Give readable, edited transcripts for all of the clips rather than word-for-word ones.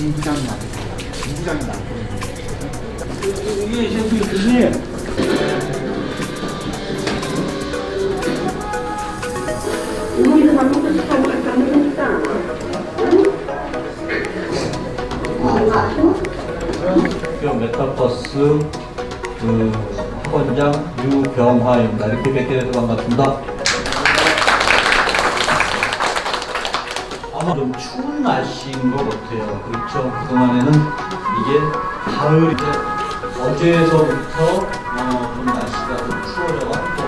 중부장이 나왔어요. 중부장이 나왔거든요. 이게 셰프 교수님. 우리도 밥 먹고 싶다고 갖다 먹었다. 학교 메타버스 학원장 유병화입니다. 이렇게 뵙게 돼서 반갑습니다. 아마 좀 추운 날씨인 것 같아요. 그렇죠. 그동안에는 이게 가을인데 어제서부터 좀 날씨가 좀 추워져가지고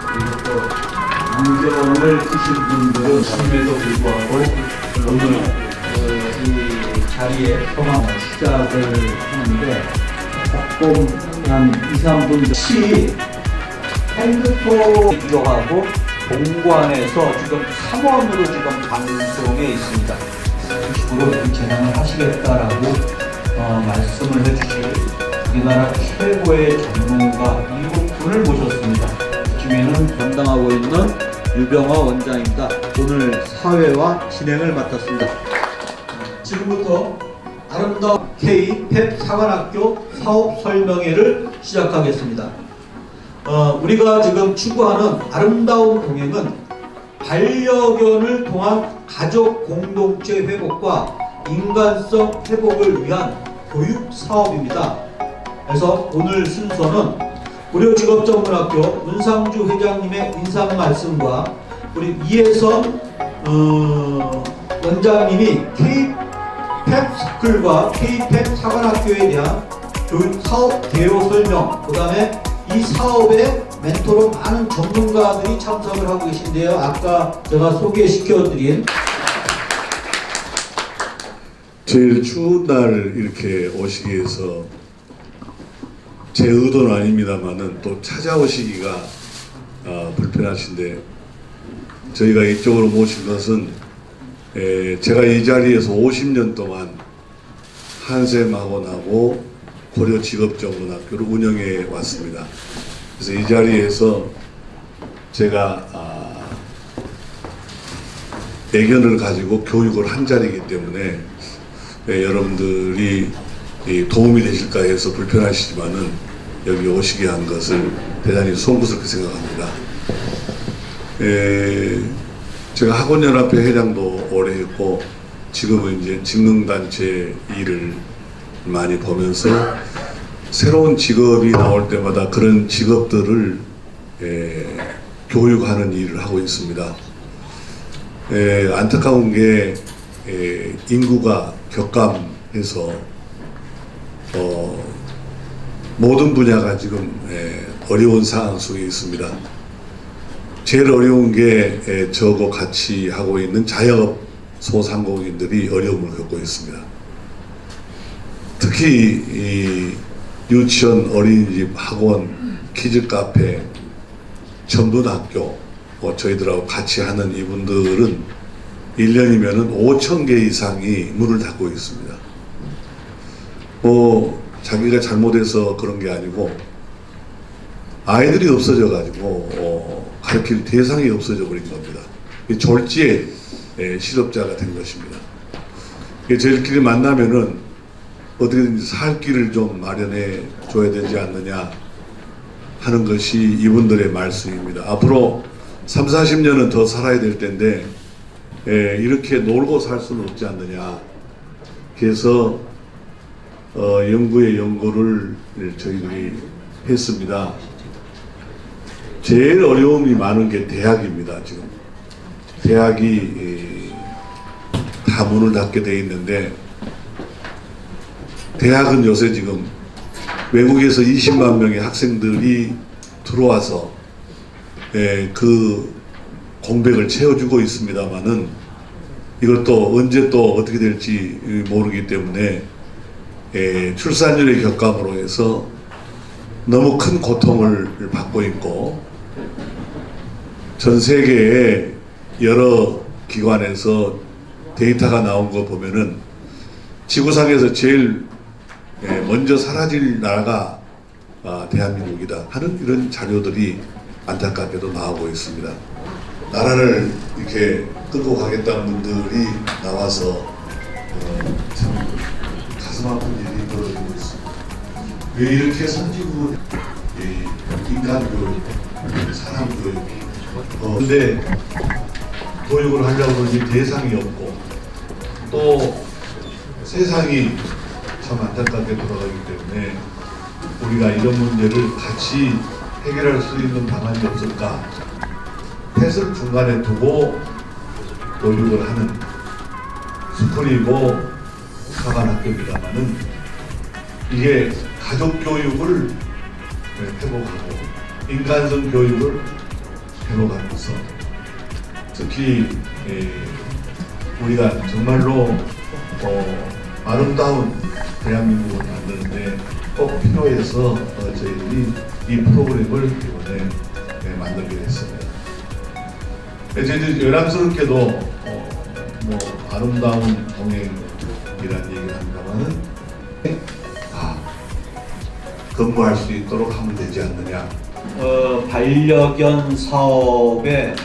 그리고 또 안경을 쓰신 분들은 춤에도 불구하고 오늘 이 자리에 처음 시작을 하는데 조금 한 2, 3분 혹시 핸드폰 필요하고 본관에서 지금 3원으로 지금 방송에 있습니다. 주식으로 재단을 하시겠다라고 말씀을 해주실 우리나라 최고의 전문가 7분을 모셨습니다. 그중에는 담당하고 있는 유병화 원장입니다. 오늘 사회와 진행을 맡았습니다. 지금부터 아름다운 K-펩 사관학교 사업 설명회를 시작하겠습니다. 우리가 지금 추구하는 아름다운 동행은 반려견을 통한 가족 공동체 회복과 인간성 회복을 위한 교육 사업입니다. 그래서 오늘 순서는 고려직업전문학교 문상주 회장님의 인상 말씀과 우리 이혜선 원장님이 K-펩 스쿨과 K-펩 사관학교에 대한 교육 사업 개요 설명, 그 다음에 이 사업에 멘토로 많은 전문가들이 참석을 하고 계신데요. 아까 제가 소개시켜드린 제일 추운 날 이렇게 오시기 위해서 제 의도는 아닙니다만은 또 찾아오시기가 불편하신데 저희가 이쪽으로 모신 것은 제가 이 자리에서 50년 동안 한샘학원하고 고려직업전문학교를 운영해 왔습니다. 그래서 이 자리에서 제가 애견을 가지고 교육을 한 자리이기 때문에 여러분들이 도움이 되실까 해서 불편하시지만은 여기 오시게 한 것을 대단히 송구스럽게 생각합니다. 제가 학원연합회 회장도 오래 했고 지금은 이제 직능단체 일을 많이 보면서 새로운 직업이 나올 때마다 그런 직업들을 교육하는 일을 하고 있습니다. 안타까운 게 인구가 격감해서 모든 분야가 지금 어려운 상황 속에 있습니다. 제일 어려운 게 저하고 같이 하고 있는 자영업 소상공인들이 어려움을 겪고 있습니다. 특히 이 유치원, 어린이집, 학원, 키즈카페, 전문학교 저희들하고 같이 하는 이분들은 1년이면 5,000개 이상이 문을 닫고 있습니다. 자기가 잘못해서 그런 게 아니고 아이들이 없어져 가지고 가르칠 대상이 없어져 버린 겁니다. 졸지에 실업자가 된 것입니다. 저희들끼리 만나면은 어떻게든지 살 길을 좀 마련해 줘야 되지 않느냐 하는 것이 이분들의 말씀입니다. 앞으로 3, 40년은 더 살아야 될 텐데 이렇게 놀고 살 수는 없지 않느냐. 그래서 연구의 연구를 저희들이 했습니다. 제일 어려움이 많은 게 대학입니다. 지금 대학이 다 문을 닫게 돼 있는데 대학은 요새 지금 외국에서 20만 명의 학생들이 들어와서 그 공백을 채워주고 있습니다만은 이것도 언제 또 어떻게 될지 모르기 때문에 출산율의 격감으로 해서 너무 큰 고통을 받고 있고 전 세계의 여러 기관에서 데이터가 나온 거 보면은 지구상에서 제일 먼저 사라질 나라가 대한민국이다 하는 이런 자료들이 안타깝게도 나오고 있습니다. 나라를 이렇게 끌고 가겠다는 분들이 나와서 참 가슴 아픈 일이 벌어지고 있습니다. 왜 이렇게 선진국은 인간 교육, 사람 교육, 근데 교육을 하려고 그러니 대상이 없고 또 세상이 참 안타깝게 돌아가기 때문에 우리가 이런 문제를 같이 해결할 수 있는 방안이 없을까? 펫을 중간에 두고 교육을 하는 스쿨이고 사관학교입니다만은 이게 가족 교육을 회복하고 인간성 교육을 회복하면서 특히 우리가 정말로 아름다운 대한민국을 만드는데 꼭 필요해서 저희들이 이 프로그램을 이번에 만들게 됐습니다. 저희들이 열람스럽게도 뭐 아름다운 동행이라는 얘기를 합니다만은 근무할 수 있도록 하면 되지 않느냐. 반려견 사업의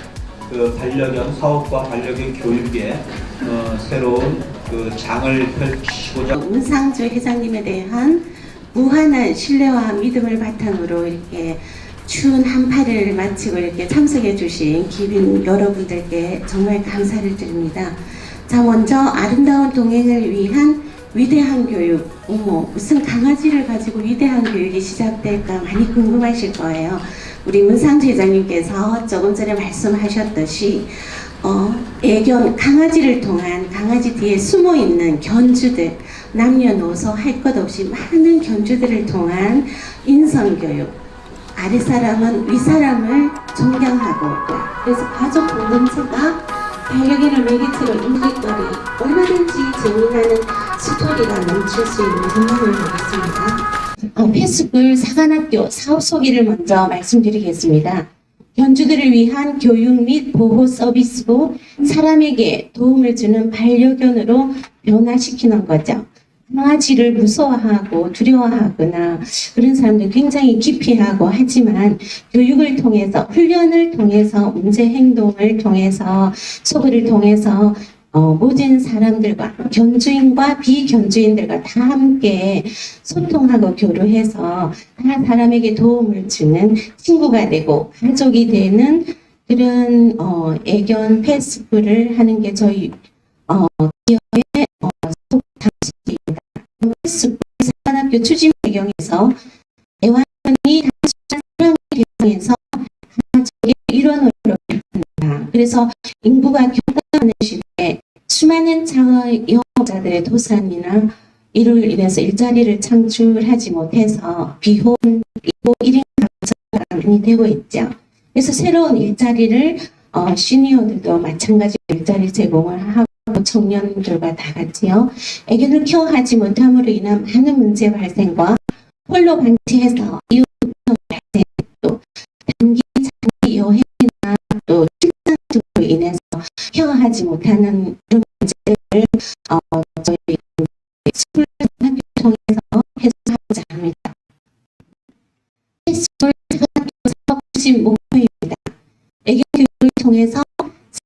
반려견 사업과 반려견 교육에 새로운 장을 펼치고자. 문상조 회장님에 대한 무한한 신뢰와 믿음을 바탕으로 이렇게 추운 한파를 마치고 이렇게 참석해 주신 기빈 여러분들께 정말 감사를 드립니다. 자, 먼저 아름다운 동행을 위한 위대한 교육, 무슨 강아지를 가지고 위대한 교육이 시작될까 많이 궁금하실 거예요. 우리 문상조 회장님께서 조금 전에 말씀하셨듯이 애견 강아지를 통한 강아지 뒤에 숨어 있는 견주들, 남녀노소 할 것 없이 많은 견주들을 통한 인성교육, 아랫사람은 윗사람을 존경하고, 그래서 가족 공동체가 반려견을 매개체로 인기거리, 얼마든지 재미나는 스토리가 넘칠 수 있는 전망을 보겠습니다. 패스쿨 사관학교 사업 소개를 먼저 말씀드리겠습니다. 견주들을 위한 교육 및 보호 서비스고 사람에게 도움을 주는 반려견으로 변화시키는 거죠. 강아지를 무서워하고 두려워하거나 그런 사람들 굉장히 기피하고 하지만 교육을 통해서 훈련을 통해서 문제 행동을 통해서 소그를 통해서 모든 사람들과 견주인과 비견주인들과 다 함께 소통하고 교류해서 다 사람에게 도움을 주는 친구가 되고 가족이 되는 그런 애견 패스쿨을 하는 게 저희 기업의 속당식입니다. 패스쿨 사관학교 추진 배경에서 애완견이 단순한 사랑을 대상에서 가족의 일원으로 합니다. 그래서 인구가 경감하는 시대에 수많은 영업자들의 도산이나 이로 인해서 일자리를 창출하지 못해서 비혼이고 1인 가구가 많이 되고 있죠. 그래서 새로운 일자리를 시니어들도 마찬가지로 일자리 제공을 하고 청년들과 다 같이요. 애견을 케어하지 못함으로 인한 많은 문제 발생과 홀로 방치해서 이웃 발생, 또 단기 장기 여행이나 또 출산 등으로 인해서 케어하지 못하는 이런 문제를 저희 스쿨 학교 통해서 해소하고자 합니다. 스쿨 학교 사업 추진 목표입니다. 애견 교육을 통해서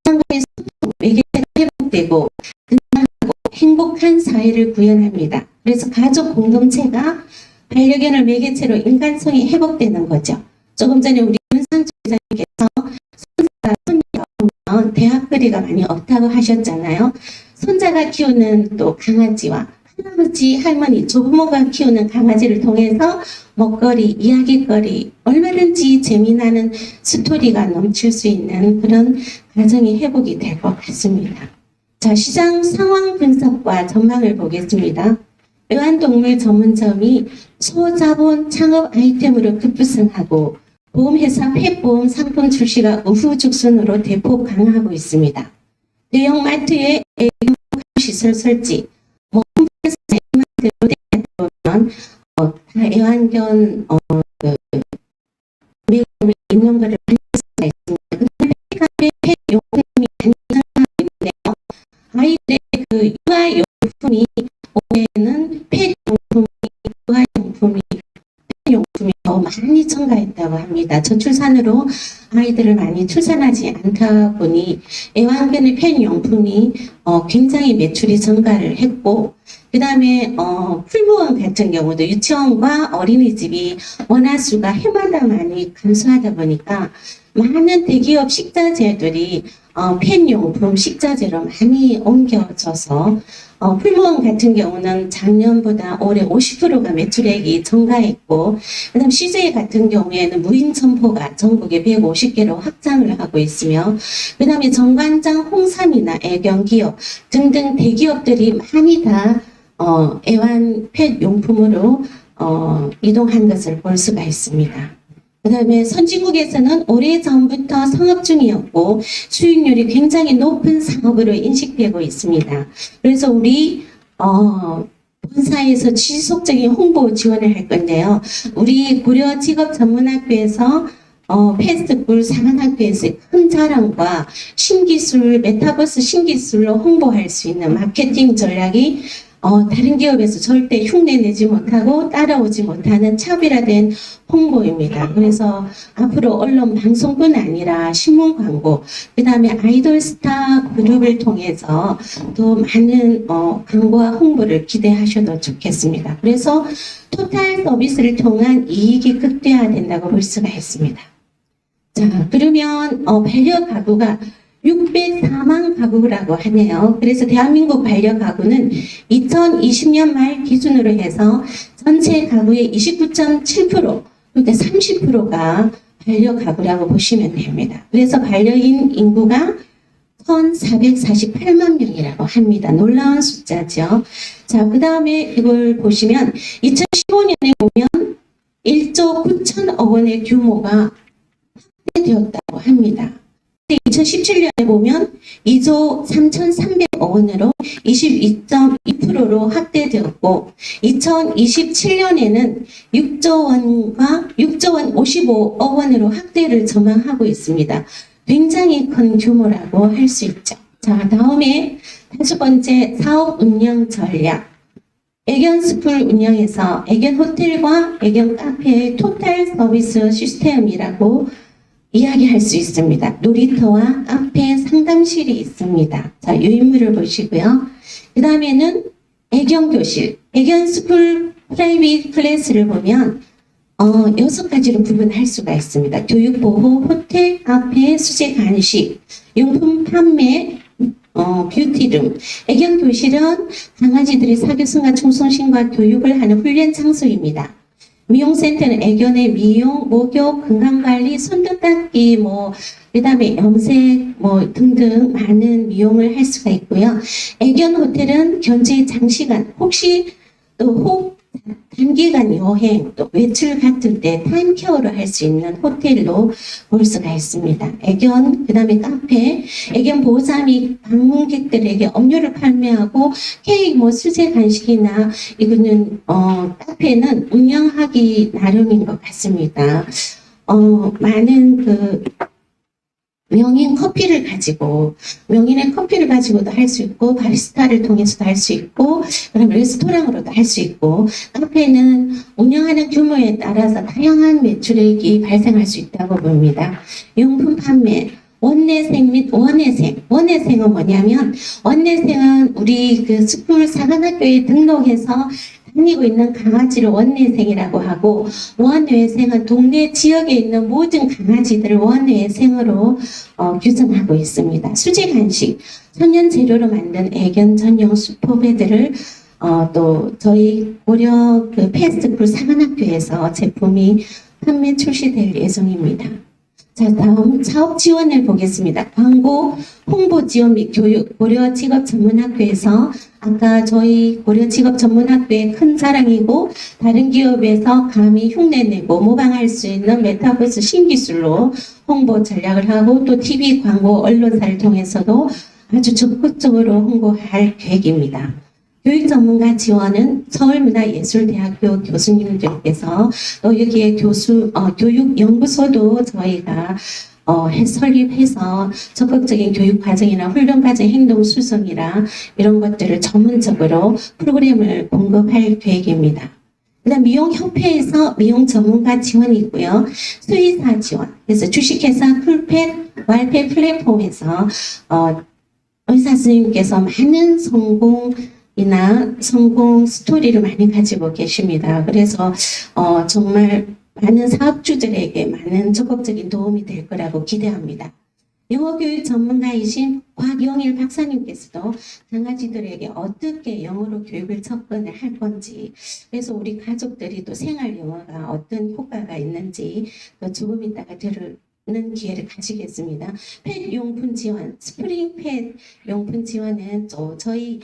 사람과의 소통, 매개체가 회복되고 건강하고 행복한 사회를 구현합니다. 그래서 가족 공동체가 반려견을 매개체로 인간성이 회복되는 거죠. 조금 전에 우리 문상조 회장님께서 손자가 오면 대학거리가 많이 없다고 하셨잖아요. 손자가 키우는 또 강아지와 할아버지, 할머니, 조부모가 키우는 강아지를 통해서 먹거리, 이야기거리, 얼마든지 재미나는 스토리가 넘칠 수 있는 그런 가정이 회복이 될 것 같습니다. 자, 시장 상황 분석과 전망을 보겠습니다. 애완동물 전문점이 소자본 창업 아이템으로 급부상하고 보험회사 펫보험 상품 출시가 우후죽순으로 대폭 강화하고 있습니다. 대형마트의 애견 시설 설치, 홈플러스 애완마트로 되면 다 애완견 매금이 있는 것을 만날 수가 있습니다. 근데 펫 용품이 단순하고 있는데요. 아이들의 그 육아용품이 올해는 펫용품이 더 많이 증가했다고 합니다. 저출산으로 아이들을 많이 출산하지 않다 보니 애완견의 펜용품이 굉장히 매출이 증가를 했고, 그 다음에 풀무원 같은 경우도 유치원과 어린이집이 원화수가 해마다 많이 감소하다 보니까 많은 대기업 식자재들이 펜용품 식자재로 많이 옮겨져서 풀무원 같은 경우는 작년보다 올해 50%가 매출액이 증가했고, 그다음 CJ 같은 경우에는 무인 점포가 전국에 150개로 확장을 하고 있으며, 그다음에 정관장, 홍삼이나 애견기업 등등 대기업들이 많이 다 애완 펫 용품으로 이동한 것을 볼 수가 있습니다. 그 다음에 선진국에서는 오래전부터 상업 중이었고 수익률이 굉장히 높은 상업으로 인식되고 있습니다. 그래서 우리 본사에서 지속적인 홍보 지원을 할 건데요. 우리 고려 직업전문학교에서 패스트풀 사관학교에서의 큰 자랑과 신기술, 메타버스 신기술로 홍보할 수 있는 마케팅 전략이 다른 기업에서 절대 흉내내지 못하고 따라오지 못하는 차별화된 홍보입니다. 그래서 앞으로 언론 방송뿐 아니라 신문 광고, 그 다음에 아이돌 스타 그룹을 통해서 또 많은 광고와 홍보를 기대하셔도 좋겠습니다. 그래서 토탈 서비스를 통한 이익이 극대화된다고 볼 수가 있습니다. 자, 그러면 반려가구가 604만 가구라고 하네요. 그래서 대한민국 반려가구는 2020년 말 기준으로 해서 전체 가구의 29.7%, 그러니까 30%가 반려가구라고 보시면 됩니다. 그래서 반려인 인구가 1,448만 명이라고 합니다. 놀라운 숫자죠. 자, 그 다음에 이걸 보시면 2015년에 보면 1조 9천억 원의 규모가 확대되었다고 합니다. 2017년에 보면 2조 3,300억 원으로 22.2%로 확대되었고, 2027년에는 6조 원 55억 원으로 확대를 전망하고 있습니다. 굉장히 큰 규모라고 할 수 있죠. 자, 다음에 5번째 사업 운영 전략. 애견스쿨 운영에서 애견 호텔과 애견 카페의 토탈 서비스 시스템이라고 이야기할 수 있습니다. 놀이터와 카페 상담실이 있습니다. 자, 유인물을 보시고요. 그 다음에는 애견교실, 애견스쿨 프라이빗 클래스를 보면 6가지로 구분할 수가 있습니다. 교육보호, 호텔, 카페, 수제 간식, 용품 판매, 뷰티룸. 애견교실은 강아지들의 사교성과 충성심과 교육을 하는 훈련 장소입니다. 미용센터는 애견의 미용, 목욕, 건강관리, 손도 닦기, 그다음에 염색, 등등 많은 미용을 할 수가 있고요. 애견 호텔은 견제 장시간, 혹시 또 단기간 여행, 또 외출 같은 때 타임케어를 할 수 있는 호텔로 볼 수가 있습니다. 애견, 그 다음에 카페, 애견 보호자 및 방문객들에게 음료를 판매하고 케이크, 수제 간식이나 이거는 카페는 운영하기 나름인 것 같습니다. 많은 명인 커피를 가지고, 명인의 커피를 가지고도 할 수 있고, 바리스타를 통해서도 할 수 있고, 그럼 레스토랑으로도 할 수 있고, 카페는 운영하는 규모에 따라서 다양한 매출액이 발생할 수 있다고 봅니다. 용품 판매, 원내생 및 원외생. 원내생은 뭐냐면, 원내생은 우리 스쿨 사관학교에 등록해서 다니고 있는 강아지를 원내생이라고 하고, 원외생은 동네 지역에 있는 모든 강아지들을 원외생으로 규정하고 있습니다. 수제 간식, 천연 재료로 만든 애견 전용 슈퍼베드를 또 저희 고려 패스트풀 사관학교에서 제품이 판매 출시될 예정입니다. 자, 다음 사업 지원을 보겠습니다. 광고, 홍보 지원 및 교육, 고려 직업전문학교에서 아까 저희 고려 직업전문학교의 큰 자랑이고 다른 기업에서 감히 흉내내고 모방할 수 있는 메타버스 신기술로 홍보 전략을 하고 또 TV 광고 언론사를 통해서도 아주 적극적으로 홍보할 계획입니다. 교육 전문가 지원은 서울문화예술대학교 교수님들께서 또 여기에 교육연구소도 저희가 설립해서 적극적인 교육 과정이나 훈련 과정 행동 수정이나 이런 것들을 전문적으로 프로그램을 공급할 계획입니다. 그다음 미용협회에서 미용 전문가 지원이 있고요. 수의사 지원. 그래서 주식회사 쿨펫, 왈펫 플랫폼에서 의사 선생님께서 많은 성공이나 성공 스토리를 많이 가지고 계십니다. 그래서 정말 많은 사업주들에게 많은 적극적인 도움이 될 거라고 기대합니다. 영어교육 전문가이신 곽영일 박사님께서도 강아지들에게 어떻게 영어로 교육을 접근을 할 건지, 그래서 우리 가족들이 또 생활 영어가 어떤 효과가 있는지 또 조금 이따가 들을 기회를 가지겠습니다. 펫 용품 지원, 스프링 펫 용품 지원은 또 저희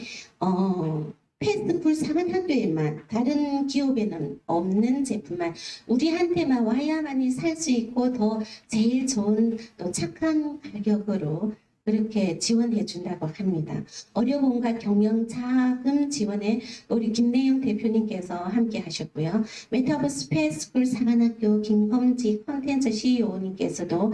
펫스쿨 사관학교에만, 다른 기업에는 없는 제품만 우리한테만 와야만이 살 수 있고 더 제일 좋은 또 착한 가격으로 그렇게 지원해 준다고 합니다. 어려움과 경영 자금 지원에 우리 김내영 대표님께서 함께 하셨고요. 메타버스 펫스쿨 사관학교 김범지 컨텐츠 CEO님께서도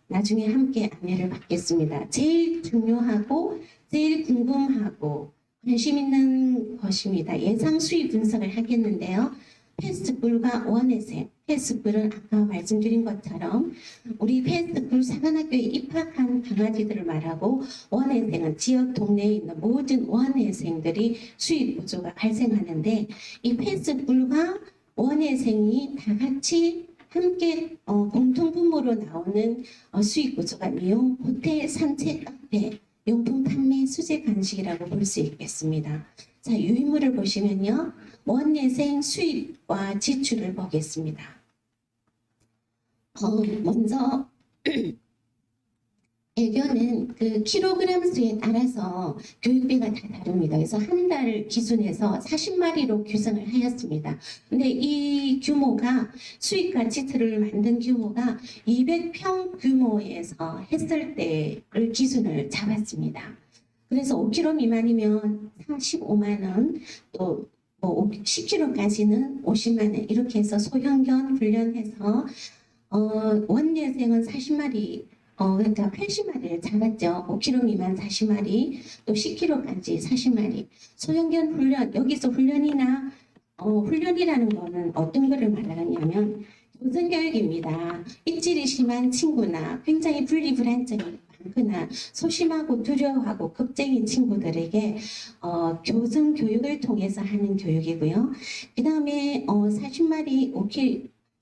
나중에 함께 안내를 받겠습니다. 제일 중요하고 제일 궁금하고 관심 있는 것입니다. 예상 수익 분석을 하겠는데요. 펫스쿨과 원예생, 펫스쿨은 아까 말씀드린 것처럼 우리 펫스쿨 사관학교에 입학한 강아지들을 말하고, 원예생은 지역 동네에 있는 모든 원예생들이 수익 구조가 발생하는데, 이 펫스쿨과 원예생이 다 같이 함께 공통 분모로 나오는 수익 구조가 미용, 호텔, 산책, 카페, 용품 판매, 수제 간식이라고 볼 수 있겠습니다. 자, 유인물을 보시면요. 원예생 수입과 지출을 보겠습니다. 먼저 애견은 그 킬로그램 수에 따라서 교육비가 다 다릅니다. 그래서 한 달 기준에서 40마리로 규정을 하였습니다. 근데 이 규모가 수익과 지출을 만든 규모가 200평 규모에서 했을 때를 기준을 잡았습니다. 그래서 5kg 미만이면 45만 원, 또 10kg까지는 50만 원, 이렇게 해서 소형견 훈련해서 원예생은 40마리, 그러니까 80마리를 잡았죠. 5kg 미만 40마리, 또 10kg까지 40마리. 소형견 훈련, 여기서 훈련이나 훈련이라는 거는 어떤 거를 말하냐면 교정교육입니다. 입질이 심한 친구나 굉장히 분리불안증이 많거나 소심하고 두려워하고 겁쟁인 친구들에게 교정교육을 통해서 하는 교육이고요. 그 다음에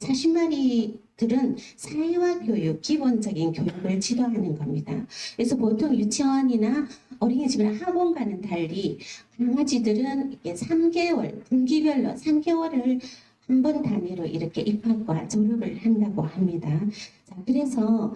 40마리들은 사회화 교육, 기본적인 교육을 지도하는 겁니다. 그래서 보통 유치원이나 어린이집이나 학원과는 달리 강아지들은 이게 3개월, 분기별로 3개월을 한 번 단위로 이렇게 입학과 졸업을 한다고 합니다. 자, 그래서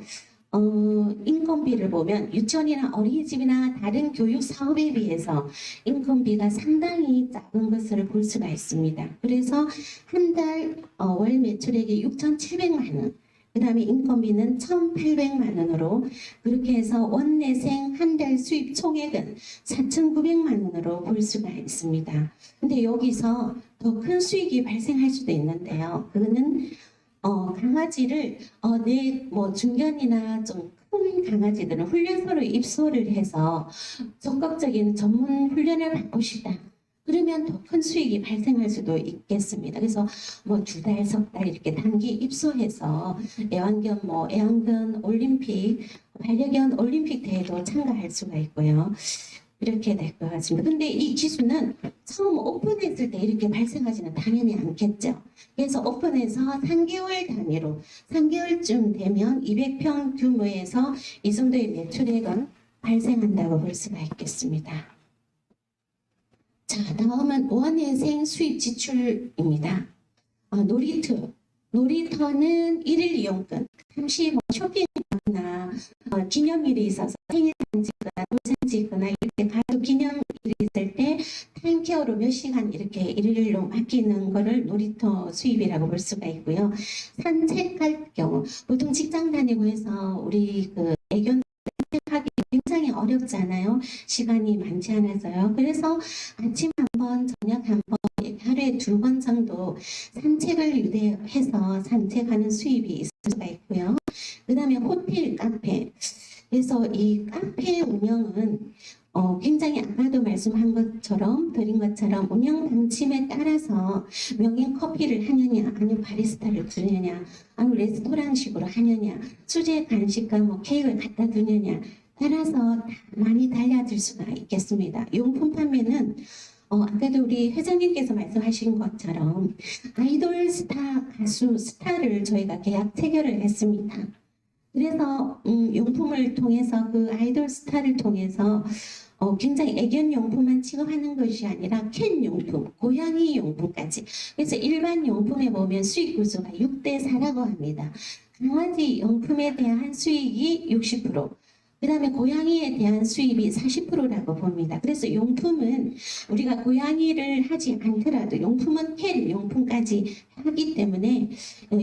인건비를 보면 유치원이나 어린이집이나 다른 교육 사업에 비해서 인건비가 상당히 작은 것을 볼 수가 있습니다. 그래서 한 달 월 매출액이 6,700만 원, 그 다음에 인건비는 1,800만 원으로, 그렇게 해서 원내생 한 달 수입 총액은 4,900만 원으로 볼 수가 있습니다. 근데 여기서 더 큰 수익이 발생할 수도 있는데요. 그거는 강아지를 중견이나 좀 큰 강아지들은 훈련소로 입소를 해서 적극적인 전문 훈련을 받고 싶다. 그러면 더 큰 수익이 발생할 수도 있겠습니다. 그래서 2달, 3달 이렇게 단기 입소해서 애완견 올림픽, 반려견 올림픽 대회도 참가할 수가 있고요. 이렇게 될 것 같습니다. 근데 이 기수는 처음 오픈했을 때 이렇게 발생하지는 당연히 않겠죠. 그래서 오픈해서 3개월 단위로 3개월쯤 되면 200평 규모에서 이 정도의 매출액은 발생한다고 볼 수가 있겠습니다. 자, 다음은 원예생 수입 지출입니다. 놀이터는 일일 이용권, 잠시 쇼핑이나 기념일이 있어서 생일 잔치거나 돌잔치거나 이렇게 가족 기념일이 있을 때 타임케어로 몇 시간 이렇게 일일로 맡기는 거를 놀이터 수입이라고 볼 수가 있고요. 산책할 경우 보통 직장 다니고 해서 우리 애견 산책하기 굉장히 어렵잖아요. 시간이 많지 않아서요. 그래서 아침 한번, 저녁 한번, 하루에 2번 정도 산책을 유대해서 산책하는 수입이 있을 수가 있고요. 그 다음에 호텔, 카페. 그래서 이 카페 운영은 굉장히 아까도 말씀한 것처럼 드린 것처럼 운영 방침에 따라서 명인 커피를 하느냐 아니면 바리스타를 두느냐 아니면 레스토랑식으로 하느냐 수제 간식과 뭐 케이크를 갖다 두느냐 따라서 다 많이 달라질 수가 있겠습니다. 용품 판매는 아까도 우리 회장님께서 말씀하신 것처럼 아이돌 스타 가수 스타를 저희가 계약 체결을 했습니다. 그래서 용품을 통해서 그 아이돌 스타를 통해서 굉장히 애견 용품만 취급하는 것이 아니라 캔 용품, 고양이 용품까지. 그래서 일반 용품에 보면 수익 구조가 6대4라고 합니다. 강아지 용품에 대한 수익이 60%, 그 다음에 고양이에 대한 수입이 40%라고 봅니다. 그래서 용품은 우리가 고양이를 하지 않더라도 용품은 캔 용품까지 하기 때문에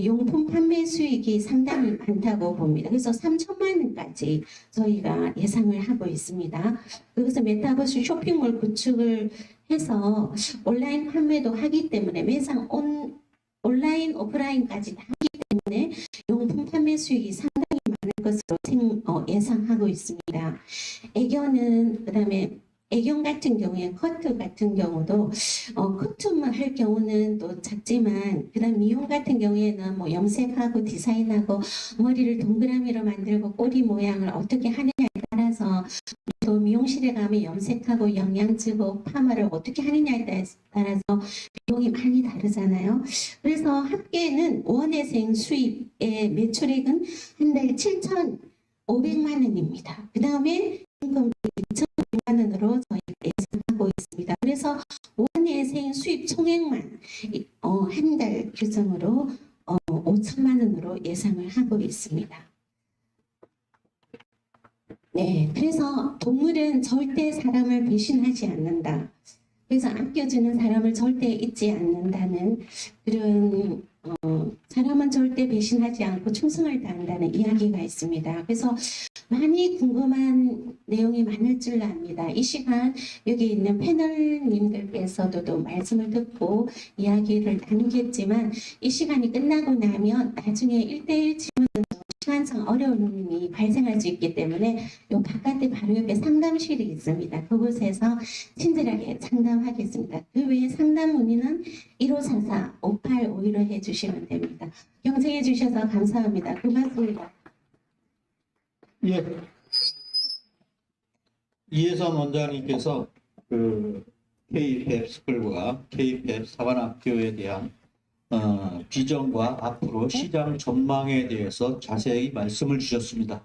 용품 판매 수익이 상당히 많다고 봅니다. 그래서 3천만 원까지 저희가 예상을 하고 있습니다. 그래서 메타버스 쇼핑몰 구축을 해서 온라인 판매도 하기 때문에 매상 온라인 오프라인까지 다 하기 때문에 용품 판매 수익이 상당히 많을 것으로 예상하고 있습니다. 애견은 그다음에 애견 같은 경우에 커트 같은 경우도 커트만 할 경우는 또 작지만 그다음 미용 같은 경우에는 뭐 염색하고 디자인하고 머리를 동그라미로 만들고 꼬리 모양을 어떻게 하느냐에 따라서 또 미용실에 가면 염색하고 영양 주고 파마를 어떻게 하느냐에 따라서 비용이 많이 다르잖아요. 그래서 합계는 원회생 수입의 매출액은 한 달 7,500만 원입니다. 그 다음에 인건비 2,500만 원으로 저희가 예상하고 있습니다. 그래서 원회생 수입 총액만 한 달 규정으로 5천만 원으로 예상을 하고 있습니다. 네, 그래서 동물은 절대 사람을 배신하지 않는다. 그래서 아껴주는 사람을 절대 잊지 않는다는 그런 사람은 절대 배신하지 않고 충성을 다한다는 이야기가 있습니다. 그래서 많이 궁금한 내용이 많을 줄 압니다. 이 시간 여기 있는 패널님들께서도 또 말씀을 듣고 이야기를 나누겠지만 이 시간이 끝나고 나면 나중에 1대1 질문은 시간상 어려움이 발생할 수 있기 때문에 요 바깥에 바로 옆에 상담실이 있습니다. 그곳에서 친절하게 상담하겠습니다. 그 외에 상담 문의는 1544-5852로 해주시면 됩니다. 경청해 주셔서 감사합니다. 고맙습니다. 예. 이혜선 원장님께서 그 K-팹 스쿨과 K-팹 사관학교에 대한 비전과 앞으로 시장 전망에 대해서 자세히 말씀을 주셨습니다.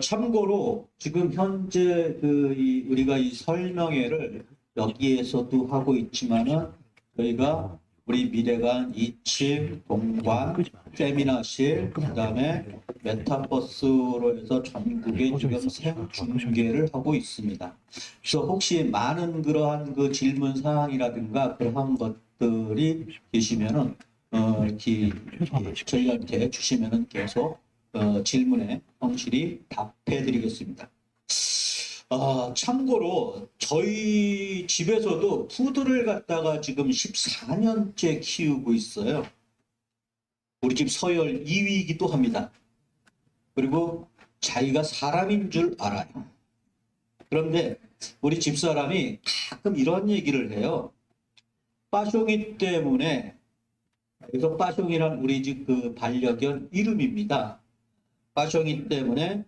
참고로 지금 현재 우리가 이 설명회를 여기에서도 하고 있지만은 저희가 우리 미래관 2층 동관 세미나실 그다음에 메타버스로 해서 전국에 지금 생중계를 하고 있습니다. 그래서 혹시 많은 그러한 그 질문 사항이라든가 그러한 것들이 계시면은 저희한테 주시면은 계속 질문에 성실히 답해드리겠습니다. 참고로 저희 집에서도 푸드를 갖다가 지금 14년째 키우고 있어요. 우리 집 서열 2위이기도 합니다. 그리고 자기가 사람인 줄 알아요. 그런데 우리 집사람이 가끔 이런 얘기를 해요. 빠숑이 때문에, 그래서 빠숑이란 우리 집 그 반려견 이름입니다. 빠숑이 때문에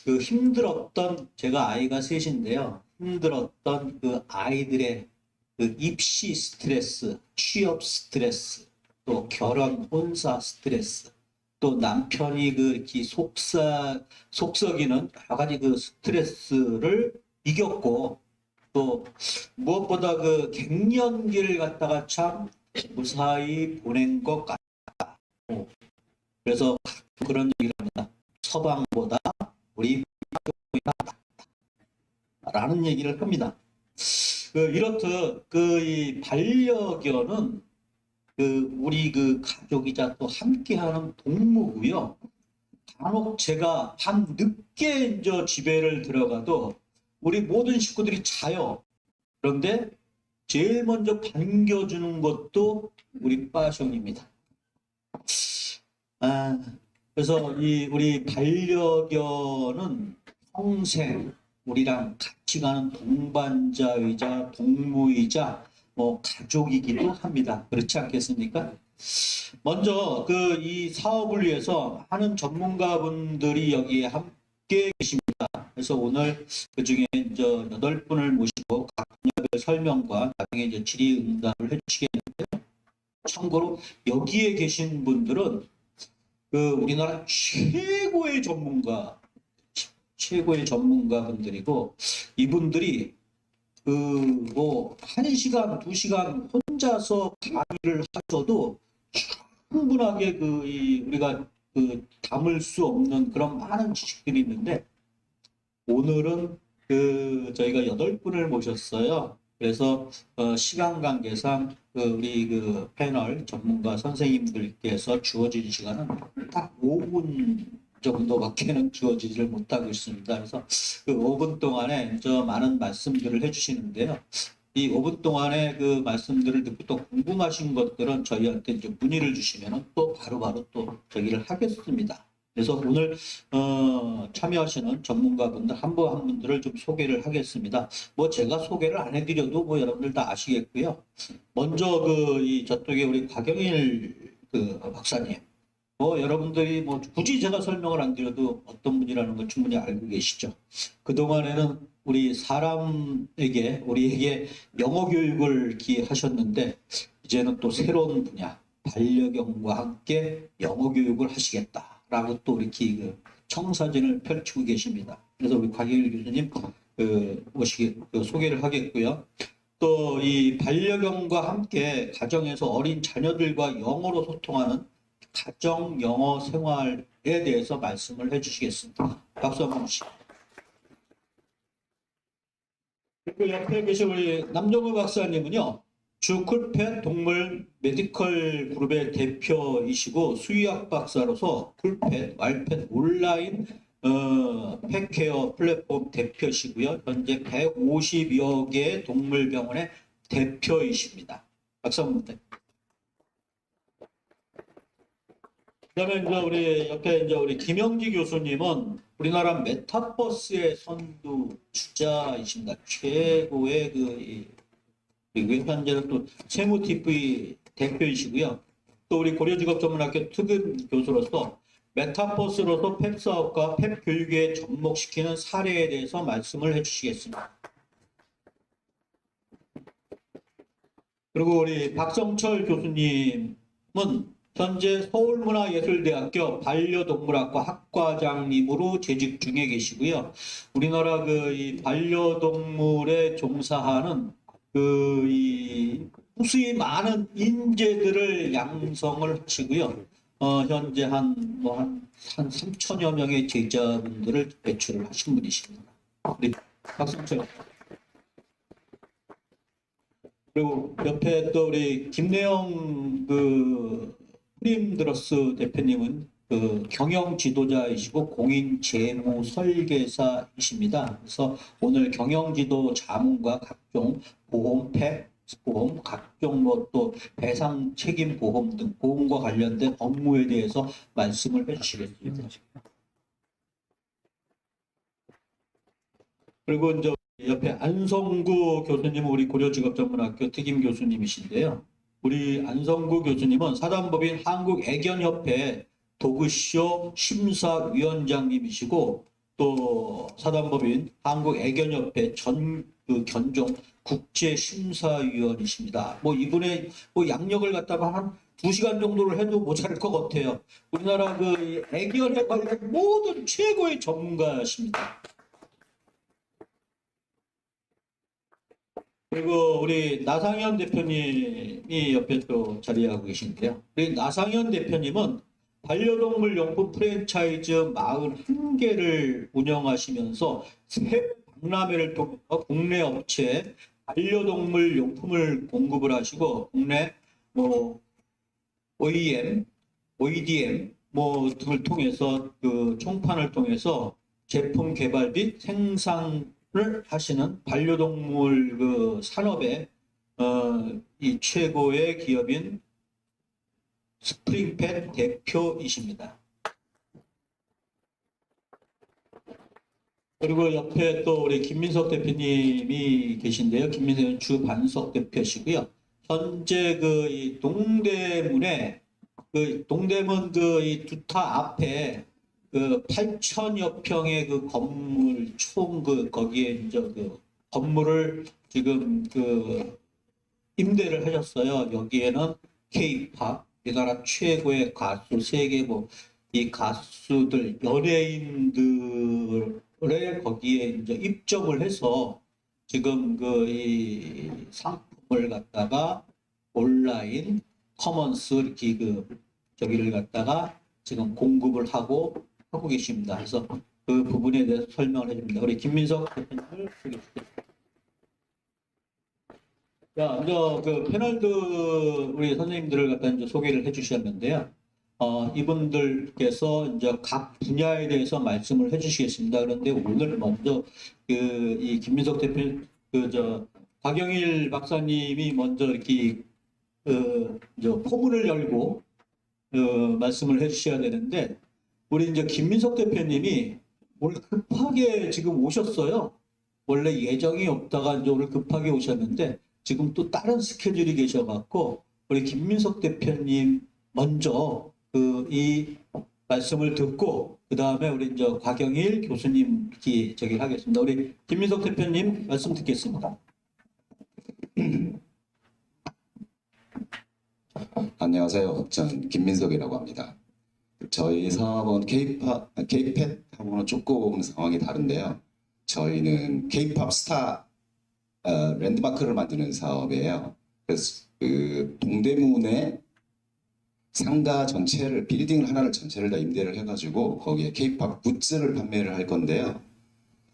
그 힘들었던, 제가 아이가 셋인데요. 힘들었던 그 아이들의 그 입시 스트레스, 취업 스트레스, 또 결혼 혼사 스트레스, 또 남편이 이렇게 속썩이는 여러 가지 그 스트레스를 이겼고, 또 무엇보다 그 갱년기를 갖다가 참 무사히 보낸 것 같다. 그래서 그런 얘기를 합니다. 서방보다 우리 낫다. 라는 얘기를 합니다. 이렇듯 이 반려견은 우리 가족이자 또 함께하는 동무고요. 간혹 제가 밤 늦게 집에를 들어가도 우리 모든 식구들이 자요. 그런데 제일 먼저 반겨주는 것도 우리 빠숑입니다. 그래서 우리 반려견은 평생 우리랑 같이 가는 동반자이자 동무이자 뭐 가족이기도 합니다. 그렇지 않겠습니까? 먼저 이 사업을 위해서 많은 전문가분들이 여기에 함께 계십니다. 그래서 오늘 그 중에 이제 8분을 모시고 각 분야별 설명과 나중에 이제 질의응답을 해주시겠는데요. 참고로 여기에 계신 분들은 우리나라 최고의 전문가분들이고, 이분들이 뭐 1시간, 2시간 혼자서 강의를 하셔도 충분하게 우리가 담을 수 없는 그런 많은 지식들이 있는데, 오늘은 저희가 8분을 모셨어요. 그래서 시간 관계상 우리 패널 전문가 선생님들께서 주어진 시간은 딱 5분 정도밖에는 주어지지를 못하고 있습니다. 그래서 5분 동안에 많은 말씀들을 해주시는데요. 이 5분 동안에 말씀들을 듣고 또 궁금하신 것들은 저희한테 이제 문의를 주시면 또 바로바로 또 저기를 하겠습니다. 그래서 오늘 참여하시는 전문가분들 한 분 한 분들을 좀 소개를 하겠습니다. 뭐 제가 소개를 안 해드려도 뭐 여러분들 다 아시겠고요. 먼저 저쪽에 우리 곽영일 박사님. 여러분들이 뭐 굳이 제가 설명을 안 드려도 어떤 분이라는 걸 충분히 알고 계시죠. 그동안에는 우리에게 영어 교육을 기하셨는데, 이제는 또 새로운 분야, 반려견과 함께 영어 교육을 하시겠다라고 또 이렇게 청사진을 펼치고 계십니다. 그래서 우리 곽일 교수님 소개를 하겠고요. 또 이 반려견과 함께 가정에서 어린 자녀들과 영어로 소통하는 가정 영어 생활에 대해서 말씀을 해주시겠습니다. 박수 한번 주시죠. 그리고 옆에 계신 우리 남정우 박사님은요, 주쿨펫 동물 메디컬 그룹의 대표이시고 수의학 박사로서 쿨펫, 왈펫 온라인 펫케어 플랫폼 대표시고요. 현재 150여 개의 동물병원의 대표이십니다. 박수 한번 부탁드립니다. 그다음에 이제 우리 옆에 우리 김영지 교수님은 우리나라 메타버스의 선두주자이십니다. 최고의 그리고 현재는 또 세무TV 대표이시고요. 또 우리 고려직업전문학교 특임 교수로서 메타버스로서 펫 사업과 펫 교육에 접목시키는 사례에 대해서 말씀을 해주시겠습니다. 그리고 우리 박성철 교수님은 현재 서울문화예술대학교 반려동물학과 학과장님으로 재직 중에 계시고요. 우리나라 이 반려동물에 종사하는 무수히 많은 인재들을 양성을 하시고요. 현재 한 3천여 명의 제자분들을 배출을 하신 분이십니다. 우리 박성철. 그리고 옆에 또 우리 김내영 프림드러스 대표님은 경영 지도자이시고 공인 재무 설계사이십니다. 그래서 오늘 경영 지도 자문과 각종 보험, 펫 보험, 각종 또 배상 책임 보험 등 보험과 관련된 업무에 대해서 말씀을 해주시겠습니다. 그리고 이제 옆에 안성구 교수님은 우리 고려직업전문학교 특임 교수님이신데요. 우리 안성구 교수님은 사단법인 한국애견협회 도그쇼 심사위원장님이시고, 또 사단법인 한국애견협회 견종 국제심사위원이십니다. 이분의 양력을 갖다가 한 2시간 정도를 해도 모자랄 것 같아요. 우리나라 애견에 관련 모든 최고의 전문가십니다. 그리고 우리 나상현 대표님이 옆에 또 자리하고 계신데요. 우리 나상현 대표님은 반려동물 용품 프랜차이즈 41개를 운영하시면서 새 박람회를 통해서 국내 업체에 반려동물 용품을 공급을 하시고, 국내 OEM, OEDM 등을 통해서 총판을 통해서 제품 개발 및 생산을 하시는 반려동물 산업의 이 최고의 기업인 스프링펫 대표이십니다. 그리고 옆에 또 우리 김민석 대표님이 계신데요. 김민석 주 반석 대표시고요. 현재 그 이 동대문에 그 동대문 그 이 두타 앞에 그 8천여 평의 그 건물 총 그 거기에 이제 그 건물을 지금 그 임대를 하셨어요. 여기에는 K-팝, 우리나라 최고의 가수, 세계 뭐 이 가수들, 연예인들을 거기에 이제 입점을 해서 지금 그 이 상품을 갖다가 온라인 커먼스 이렇게 그 저기를 갖다가 지금 공급을 하고 계십니다. 그래서 그 부분에 대해서 설명을 해줍니다. 우리 김민석 대표님을 소개시켜주세요. 자, 먼저 그 패널들 우리 선생님들을 갖다 이제 소개를 해주셨는데요. 이분들께서 이제 각 분야에 대해서 말씀을 해주시겠습니다. 그런데 오늘 먼저 그 이 김민석 대표 박영일 박사님이 먼저 이렇게 이제 포문을 열고 말씀을 해주셔야 되는데 우리 이제 김민석 대표님이 오늘 급하게 지금 오셨어요. 원래 예정이 없다가 이제 오늘 급하게 오셨는데 지금 또 다른 스케줄이 계셔갖고 우리 김민석 대표님 먼저 이 말씀을 듣고 그 다음에 우리 이제 곽영일 교수님 저기 하겠습니다. 우리 김민석 대표님 말씀 듣겠습니다. 안녕하세요. 저는 김민석이라고 합니다. 저희 사업은 K-팝하고는 조금 상황이 다른데요. 저희는 K-팝 스타 랜드마크를 만드는 사업이에요. 그래서 그 동대문에 상가 전체를 빌딩 하나를 전체를 다 임대를 해가지고 거기에 K-팝 굿즈를 판매를 할 건데요.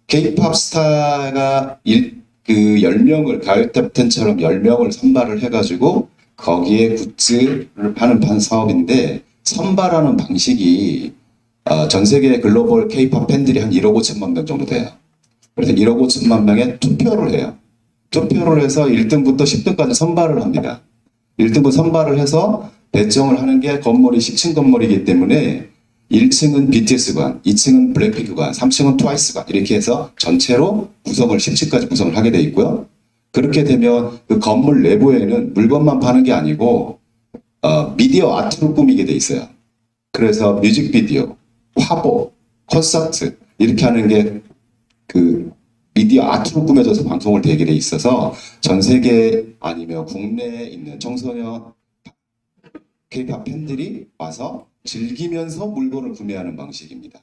K-팝 스타가 그 10명을 가을 탑텐처럼 10명을 선발을 해가지고 거기에 굿즈를 파는 사업인데 선발하는 방식이 전 세계 글로벌 K-팝 팬들이 한 1억 5천만 명 정도 돼요. 그래서 1억 5천만 명에 투표를 해요. 투표를 해서 1등부터 10등까지 선발을 합니다. 1등부터 선발을 해서 배정을 하는 게 건물이 10층 건물이기 때문에 1층은 BTS관, 2층은 블랙핑크관, 3층은 트와이스관 이렇게 해서 전체로 구성을 10층까지 구성을 하게 돼 있고요. 그렇게 되면 그 건물 내부에는 물건만 파는 게 아니고 미디어 아트로 꾸미게 돼 있어요. 그래서 뮤직비디오, 화보, 콘서트 이렇게 하는 게 그 미디어 아트로 꾸며져서 방송을 되게 돼 있어서 전 세계 아니면 국내에 있는 청소년 K-팝 팬들이 와서 즐기면서 물건을 구매하는 방식입니다.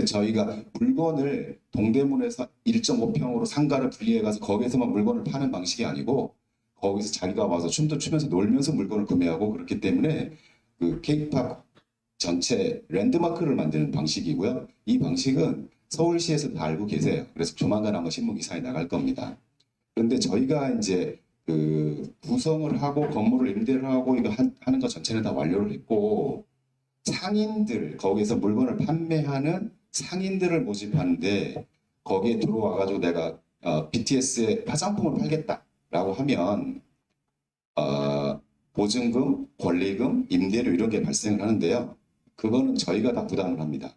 저희가 물건을 동대문에서 1.5평으로 상가를 분리해 가서 거기에서만 물건을 파는 방식이 아니고 거기서 자기가 와서 춤도 추면서 놀면서 물건을 구매하고 그렇기 때문에 그 K-팝 전체 랜드마크를 만드는 방식이고요. 이 방식은 서울시에서 다 알고 계세요. 그래서 조만간 아마 신문 기사에 나갈 겁니다. 그런데 저희가 이제 그 구성을 하고 건물을 임대를 하고 이거 하는 것 전체는 다 완료를 했고 상인들 거기에서 물건을 판매하는 상인들을 모집하는데 거기에 들어와 가지고 내가 BTS의 화장품을 팔겠다라고 하면 보증금, 권리금, 임대료 이런 게 발생을 하는데요. 그거는 저희가 다 부담을 합니다.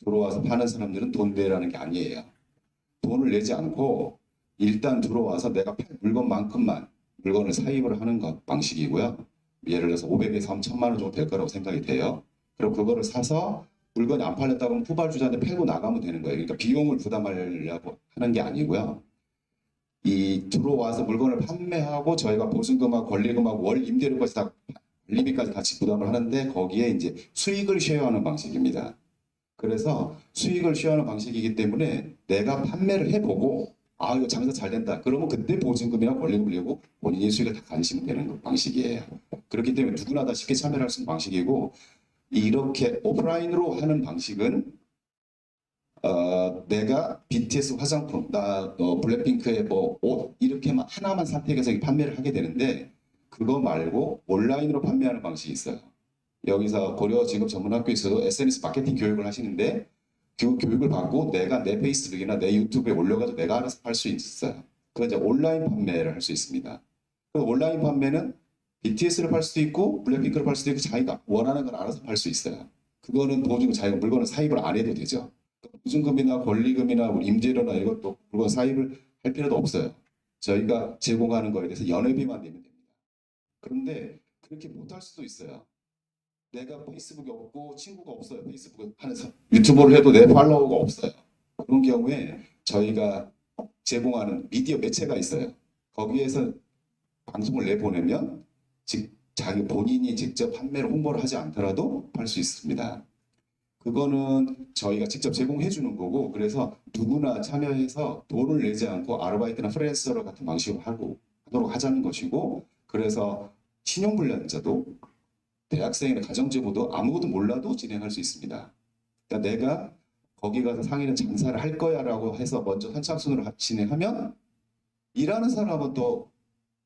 들어와서 파는 사람들은 돈 내라는 게 아니에요. 돈을 내지 않고 일단 들어와서 내가 팔 물건만큼만 물건을 사입을 하는 것 방식이고요. 예를 들어서 500에서 3천만 원 정도 될 거라고 생각이 돼요. 그럼 그거를 사서 물건이 안 팔렸다고 하면 후발주자한테 팔고 나가면 되는 거예요. 그러니까 비용을 부담하려고 하는 게 아니고요. 이 들어와서 물건을 판매하고 저희가 보증금하고 권리금하고 월 임대료까지 다 관리비까지 같이 부담을 하는데 거기에 이제 수익을 쉐어하는 방식입니다. 그래서 수익을 쉐어하는 방식이기 때문에 내가 판매를 해보고 이거 장사 잘 된다. 그러면 그때 보증금이나 권리금을 내고 본인의 수익을 다 가지시면 되는 방식이에요. 그렇기 때문에 누구나 다 쉽게 참여를 할 수 있는 방식이고 이렇게 오프라인으로 하는 방식은 내가 BTS 화장품, 블랙핑크의 뭐 옷 이렇게 하나만 선택해서 판매를 하게 되는데 그거 말고 온라인으로 판매하는 방식이 있어요. 여기서 고려직업전문학교에서도 SNS 마케팅 교육을 하시는데 그 교육을 받고 내가 내 페이스북이나 내 유튜브에 올려가지고 내가 알아서 팔 수 있어요. 그건 이제 온라인 판매를 할 수 있습니다. 그 온라인 판매는 BTS를 팔 수도 있고 블랙핑크를 팔 수도 있고 자기가 원하는 걸 알아서 팔 수 있어요. 그거는 보증금 자기가 물건을 사입을 안 해도 되죠. 보증금이나 권리금이나 우리 임대료나 이것도 물건 사입을 할 필요도 없어요. 저희가 제공하는 거에 대해서 연회비만 내면 됩니다. 그런데 그렇게 못할 수도 있어요. 내가 페이스북이 없고 친구가 없어요. 페이스북 하는 유튜브를 해도 내 팔로워가 없어요. 그런 경우에 저희가 제공하는 미디어 매체가 있어요. 거기에서 방송을 내보내면 자기 본인이 직접 판매를 홍보를 하지 않더라도 할 수 있습니다. 그거는 저희가 직접 제공해 주는 거고, 그래서 누구나 참여해서 돈을 내지 않고 아르바이트나 프리랜서 같은 방식으로 하도록 하자는 것이고, 그래서 신용불량자도 대학생이나 가정주부도 아무것도 몰라도 진행할 수 있습니다. 그러니까 내가 거기 가서 상인은 장사를 할 거야라고 해서 먼저 선착순으로 진행하면 일하는 사람은 또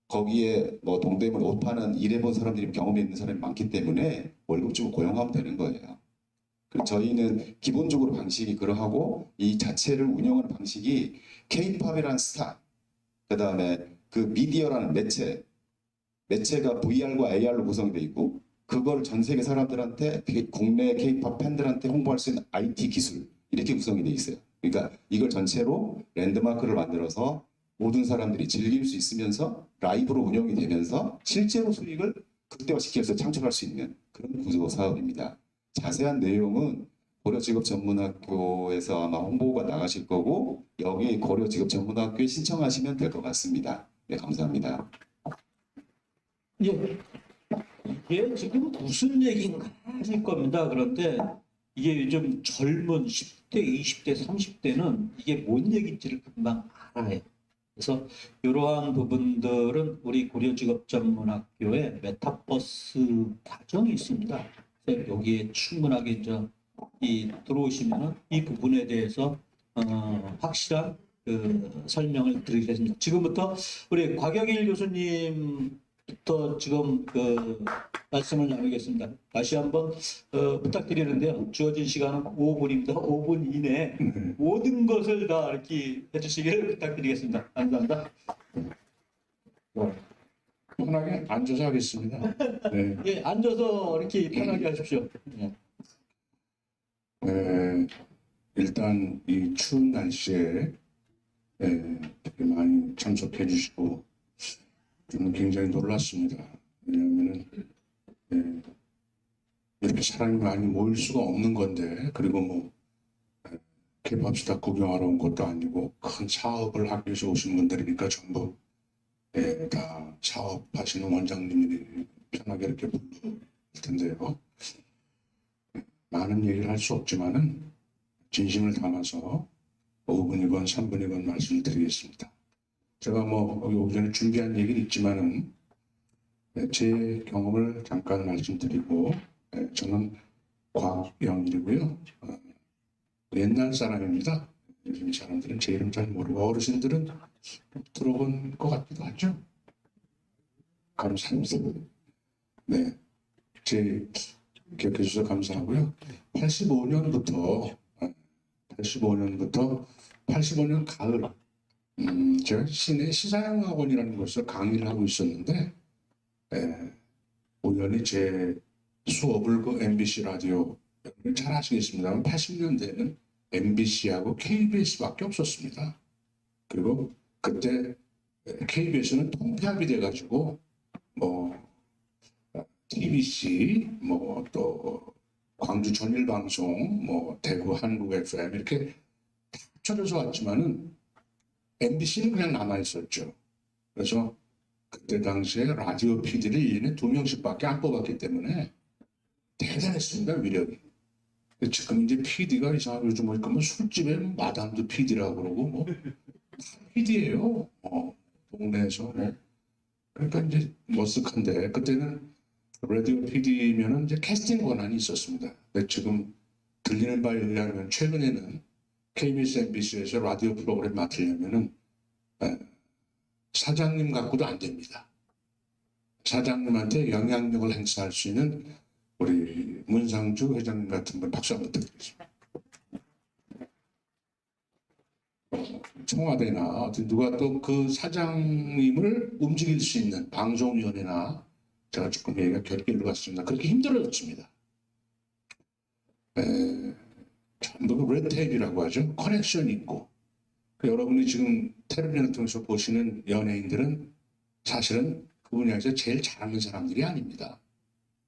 거기에 뭐 동대문 옷 파는 일해본 사람들이 경험이 있는 사람이 많기 때문에 월급 주고 고용하면 되는 거예요. 그리고 저희는 기본적으로 방식이 그러하고 이 자체를 운영하는 방식이 K-팝이라는 스타, 그 다음에 그 미디어라는 매체가 VR과 AR로 구성이 되어 있고 그걸 전 세계 사람들한테 국내 K-팝 팬들한테 홍보할 수 있는 IT 기술 이렇게 구성이 되어 있어요. 그러니까 이걸 전체로 랜드마크를 만들어서 모든 사람들이 즐길 수 있으면서 라이브로 운영이 되면서 실제로 수익을 극대화시켜서 창출할 수 있는 그런 구조 사업입니다. 자세한 내용은 고려직업전문학교에서 아마 홍보가 나가실 거고 여기 고려직업전문학교에 신청하시면 될 것 같습니다. 네, 감사합니다. 예. 이게 지금 무슨 얘기인가 하실 겁니다. 그런데 이게 요즘 젊은 10대, 20대, 30대는 이게 뭔 얘기인지를 금방 알아요. 그래서 이러한 부분들은 우리 고려직업전문학교에 메타버스 과정이 있습니다. 그래서 여기에 충분하게 이제 들어오시면은 이 부분에 대해서 확실한 그 설명을 드리겠습니다. 지금부터 우리 곽영일 교수님부터 지금 그 말씀을 나누겠습니다. 다시 한번 부탁드리는데요. 주어진 시간은 5분입니다. 5분 이내에 모든 것을 다 이렇게 해주시기를 부탁드리겠습니다. 감사합니다. 편하게 앉아서 하겠습니다. 네. 예, 앉아서 이렇게 편하게 하십시오. 예. 일단 이 추운 날씨에 되게 많이 참석해 주시고 저는 굉장히 놀랐습니다. 왜냐하면은 이렇게 사람이 많이 모일 수가 없는 건데, 그리고 뭐 K-팝 스타 구경하러 온 것도 아니고 큰 사업을 하기 위해서 오신 분들이니까 전부 다 사업하시는 원장님들이 편하게 이렇게 부를 텐데요. 많은 얘기를 할 수 없지만은 진심을 담아서 5분이건 3분이건 말씀을 드리겠습니다. 제가 뭐 여기 오기 전에 준비한 얘기는 있지만은 제 경험을 잠깐 말씀드리고, 저는 곽영일이고요. 옛날 사람입니다. 요즘 사람들은 제 이름 잘 모르고 어르신들은 들어본 것 같기도 하죠. 가로 살면서. 네, 제 기억해 주셔서 감사하고요. 85년부터 85년 가을 제가 시내 시사영화학원이라는 곳에서 강의를 하고 있었는데 우연히 제 수업을 그 MBC 라디오 잘 아시겠습니다만 80년대에는 MBC하고 KBS밖에 없었습니다. 그리고 그때 KBS는 통폐합이 돼가지고 뭐 TBC 뭐 또 광주 전일방송 뭐 대구 한국 FM 이렇게 다 합쳐져서 왔지만은 MBC는 그냥 남아 있었죠. 그래서 그때 당시에 라디오 PD를 1년에 2명씩밖에 안 뽑았기 때문에 대단했습니다, 위력이. 지금 이제 PD가 이상하게 요즘 보니까 뭐 술집에 마담도 PD라고 그러고 뭐 PD예요. 동네에서 뭐. 그러니까 이제 머쓱한데 그때는 라디오 PD면은 이제 캐스팅 권한이 있었습니다. 근데 지금 들리는 바에 의하면 최근에는 KBS, MBC에서 라디오 프로그램 맡으려면은 사장님 갖고도 안 됩니다. 사장님한테 영향력을 행사할 수 있는 우리 문상주 회장님 같은 분 박수 한번 부탁드리겠습니다. 청와대나 어떤 누가 또 그 사장님을 움직일 수 있는 방송위원회나 제가 조금 얘기가 결길로 갔습니다. 그렇게 힘들어졌습니다. 전부 레드테이프라고 하죠. 커넥션이 있고. 여러분이 지금 텔레비전을 통해서 보시는 연예인들은 사실은 그 분야에서 제일 잘하는 사람들이 아닙니다.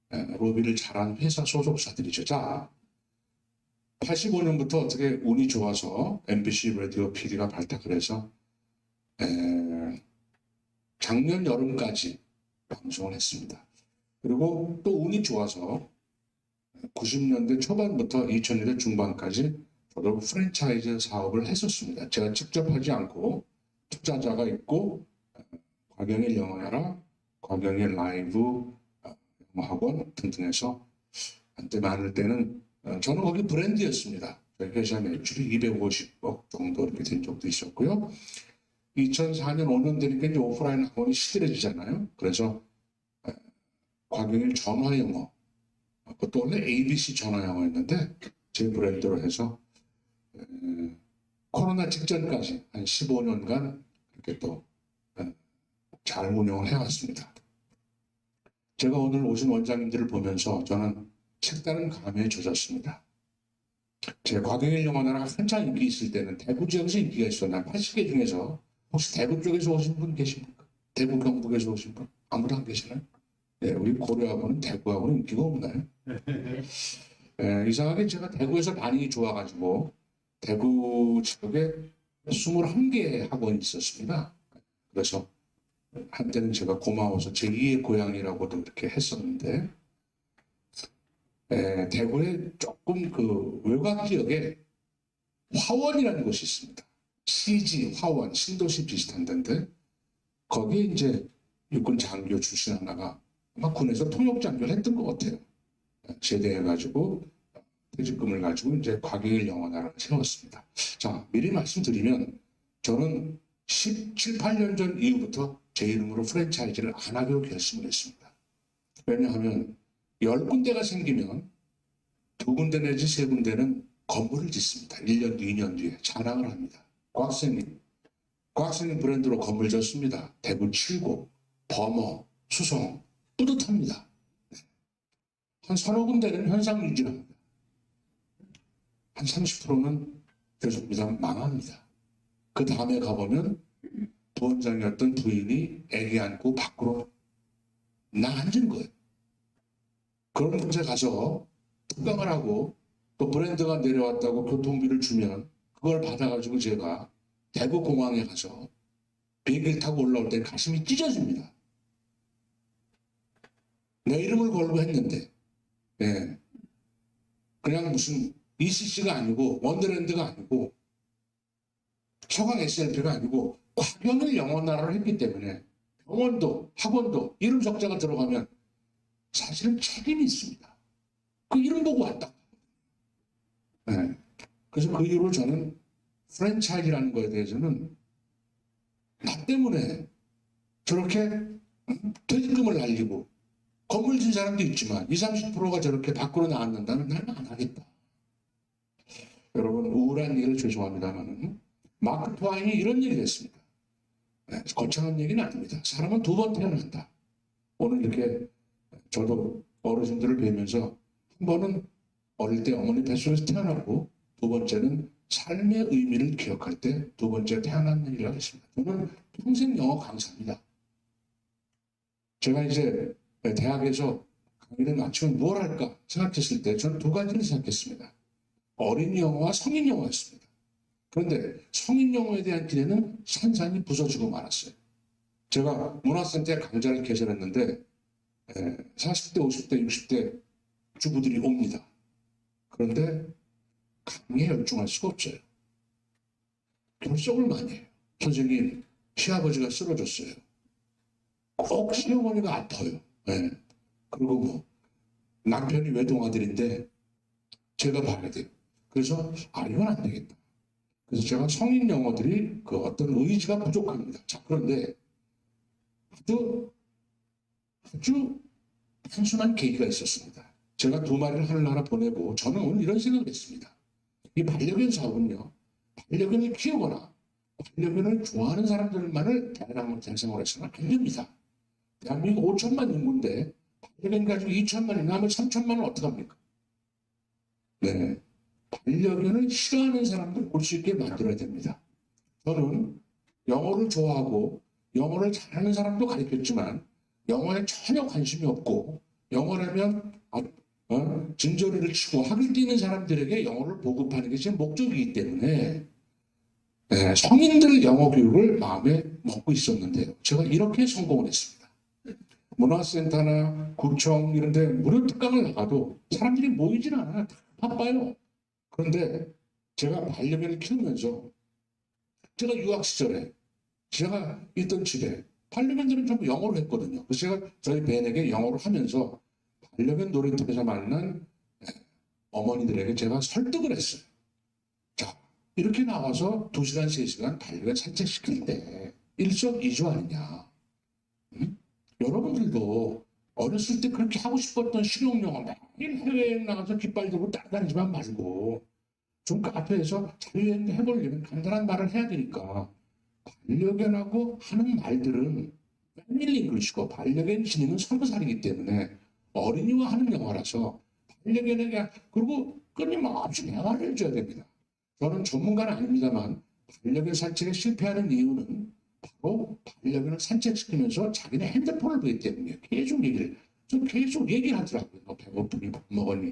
로비를 잘하는 회사 소속사들이죠. 자, 85년부터 어떻게 운이 좋아서 MBC 라디오 PD가 발탁을 해서 작년 여름까지 방송을 했습니다. 그리고 또 운이 좋아서 90년대 초반부터 2000년대 중반까지 저도 프랜차이즈 사업을 했었습니다. 제가 직접 하지 않고 투자자가 있고 곽영일 영어나라, 곽영일 라이브 영어학원 등등해서 한때 많을 때는 저는 거기 브랜드였습니다. 저희 회사 매출이 250억 정도 이렇게 된 적도 있었고요. 2004년 5년 되니까 이제 오프라인 학원이 시들해지잖아요. 그래서 곽영일 전화영어, 그것도 원래 ABC 전화영어였는데 제 브랜드로 해서 코로나 직전까지 한 15년간 이렇게 또 잘 운영을 해왔습니다. 제가 오늘 오신 원장님들을 보면서 저는 색다른 감회에 젖었습니다. 제 곽영일 영어나라가 한창 인기 있을 때는 대구 지역에서 인기가 있었나 80개 중에서 혹시 대구 쪽에서 오신 분 계십니까? 대구 경북에서 오신 분? 아무도 안 계시나요? 네, 우리 고려하고는 대구하고는 인기가 없나요? 이상하게 제가 대구에서 반응이 좋아가지고 대구 지역에 21개 학원이 있었습니다. 그래서 한때는 제가 고마워서 제2의 고향이라고도 이렇게 했었는데 대구에 조금 그 외곽 지역에 화원이라는 곳이 있습니다. CG, 화원, 신도시 비슷한 데인데 거기에 이제 육군 장교 출신 하나가 아마 군에서 통역장교를 했던 것 같아요. 제대해가지고 퇴직금을 가지고 이제 곽영일 영어나라를 세웠습니다. 자, 미리 말씀드리면 저는 17, 18년 전 이후부터 제 이름으로 프랜차이즈를 안 하기로 결심을 했습니다. 왜냐하면 10군데가 생기면 2군데 내지 3군데는 건물을 짓습니다. 1년 뒤, 2년 뒤에 자랑을 합니다. 곽생님 브랜드로 건물 짓습니다. 대구 7고, 범어, 수성, 뿌듯합니다. 한 서너 군데는 현상 유지합니다. 한 30%는 죄송합니다. 망합니다. 그 다음에 가보면 부원장이었던 부인이 애기 안고 밖으로 나앉은 거예요. 그런 곳에 가서 특강을 하고 또 브랜드가 내려왔다고 교통비를 주면 그걸 받아가지고 제가 대구 공항에 가서 비행기를 타고 올라올 때 가슴이 찢어집니다. 내 이름을 걸고 했는데 그냥 무슨 ECC가 아니고 원더랜드가 아니고 서강 SLP가 아니고 곽영일 영어나라를 했기 때문에 병원도 학원도 이름 적자가 들어가면 사실은 책임이 있습니다. 그 이름 보고 왔다. 그래서 그 이후로 저는 프랜차이즈라는 거에 대해서는 나 때문에 저렇게 퇴직금을 날리고 건물 진 사람도 있지만 20, 30%가 저렇게 밖으로 나왔는다면 나는 안 하겠다. 여러분 우울한 얘기를 죄송합니다만 마크 트와인이 이런 얘기를 했습니다. 거창한 얘기는 아닙니다. 사람은 2번 태어난다. 오늘 이렇게 저도 어르신들을 뵈면서 한 번은 어릴 때 어머니 뱃속에서 태어나고 2번째는 삶의 의미를 기억할 때 2번째 태어난 얘기를 하겠습니다. 저는 평생 영어 강사입니다. 제가 이제 대학에서 강의를 마치면 뭘 할까 생각했을 때 저는 2가지를 생각했습니다. 어린 영어와 성인 영어였습니다. 그런데 성인 영어에 대한 기대는 산산이 부서지고 말았어요. 제가 문화센터에 강좌를 개설했는데 40대, 50대, 60대 주부들이 옵니다. 그런데 강의에 열중할 수가 없어요. 결석을 많이 해요. 선생님, 시아버지가 쓰러졌어요. 꼭 시어머니가 아파요. 그리고 뭐 남편이 외동아들인데 제가 봐야 돼요. 그래서 이건 안 되겠다. 그래서 제가 성인 영어들이 그 어떤 의지가 부족합니다. 자, 그런데 아주 단순한 계기가 있었습니다. 제가 2마리를 하늘나라 보내고 저는 오늘 이런 생각을 했습니다. 이 반려견 사업은요, 반려견을 키우거나 반려견을 좋아하는 사람들만을 대상으로 해서는 안 됩니다. 대한민국 5천만 인구인데 반려견 가지고 2천만이 나머지 3천만은 어떡합니까? 반려견을 싫어하는 사람들 올 수 있게 만들어야 됩니다. 저는 영어를 좋아하고 영어를 잘하는 사람도 가르쳤지만 영어에 전혀 관심이 없고 영어라면 진저리를 치고 학을 뛰는 사람들에게 영어를 보급하는 게 제 목적이기 때문에 성인들 영어 교육을 마음에 먹고 있었는데요. 제가 이렇게 성공을 했습니다. 문화센터나 구청 이런 데 무료 특강을 나가도 사람들이 모이질 않아요. 다 바빠요. 그런데 제가 반려견을 키우면서 제가 유학 시절에 제가 있던 집에 반려견들은 전부 영어로 했거든요. 그래서 제가 저희 벤에게 영어로 하면서 반려견 놀이터에서 만난 어머니들에게 제가 설득을 했어요. 자, 이렇게 나와서 2시간, 3시간 반려견 산책시킬 때 일석이조 아니냐. 응? 여러분들도 어렸을 때 그렇게 하고 싶었던 실용영어 매일 해외여행 나가서 깃발 들고 따라다니지만 말고 좀 카페에서 자유여행 해보려면 간단한 말을 해야 되니까 반려견하고 하는 말들은 패밀리 잉글리시고 반려견 진행은 3살이기 때문에 어린이와 하는 영어라서 반려견에게 그리고 끊임없이 대화를 해줘야 됩니다. 저는 전문가는 아닙니다만 반려견 산책에 실패하는 이유는 바로 반려견을 산책시키면서 자기네 핸드폰을 보기 때문에 계속 얘기를 하더라고요. 너 배고프니 밥 먹었니?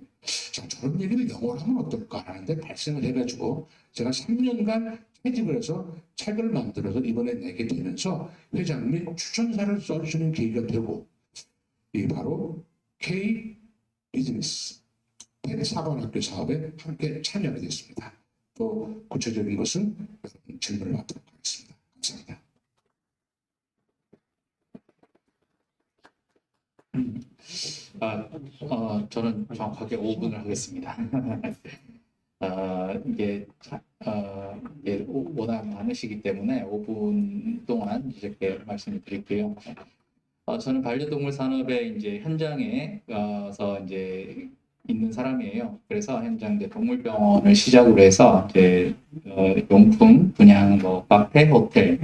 자, 저런 얘기를 영어로 하면 어떨까 하는데 발생을 해가지고 제가 3년간 채집을 해서 책을 만들어서 이번에 내게 되면서 회장님이 추천사를 써주시는 계기가 되고 이 바로 K 비즈니스 사관학교 사업에 함께 참여하게 됐습니다. 또 구체적인 것은 여러분 질문을 받도록 하겠습니다. 감사합니다. 저는 정확하게 5분을 하겠습니다. 이게 워낙 많으시기 때문에 5분 동안 이렇게 말씀을 드릴게요. 저는 반려동물 산업의 이제 현장에 가서 이제 있는 사람이에요. 그래서 현장 이제 동물병원을 시작으로 해서 이제 용품 분양, 뭐 카페, 호텔,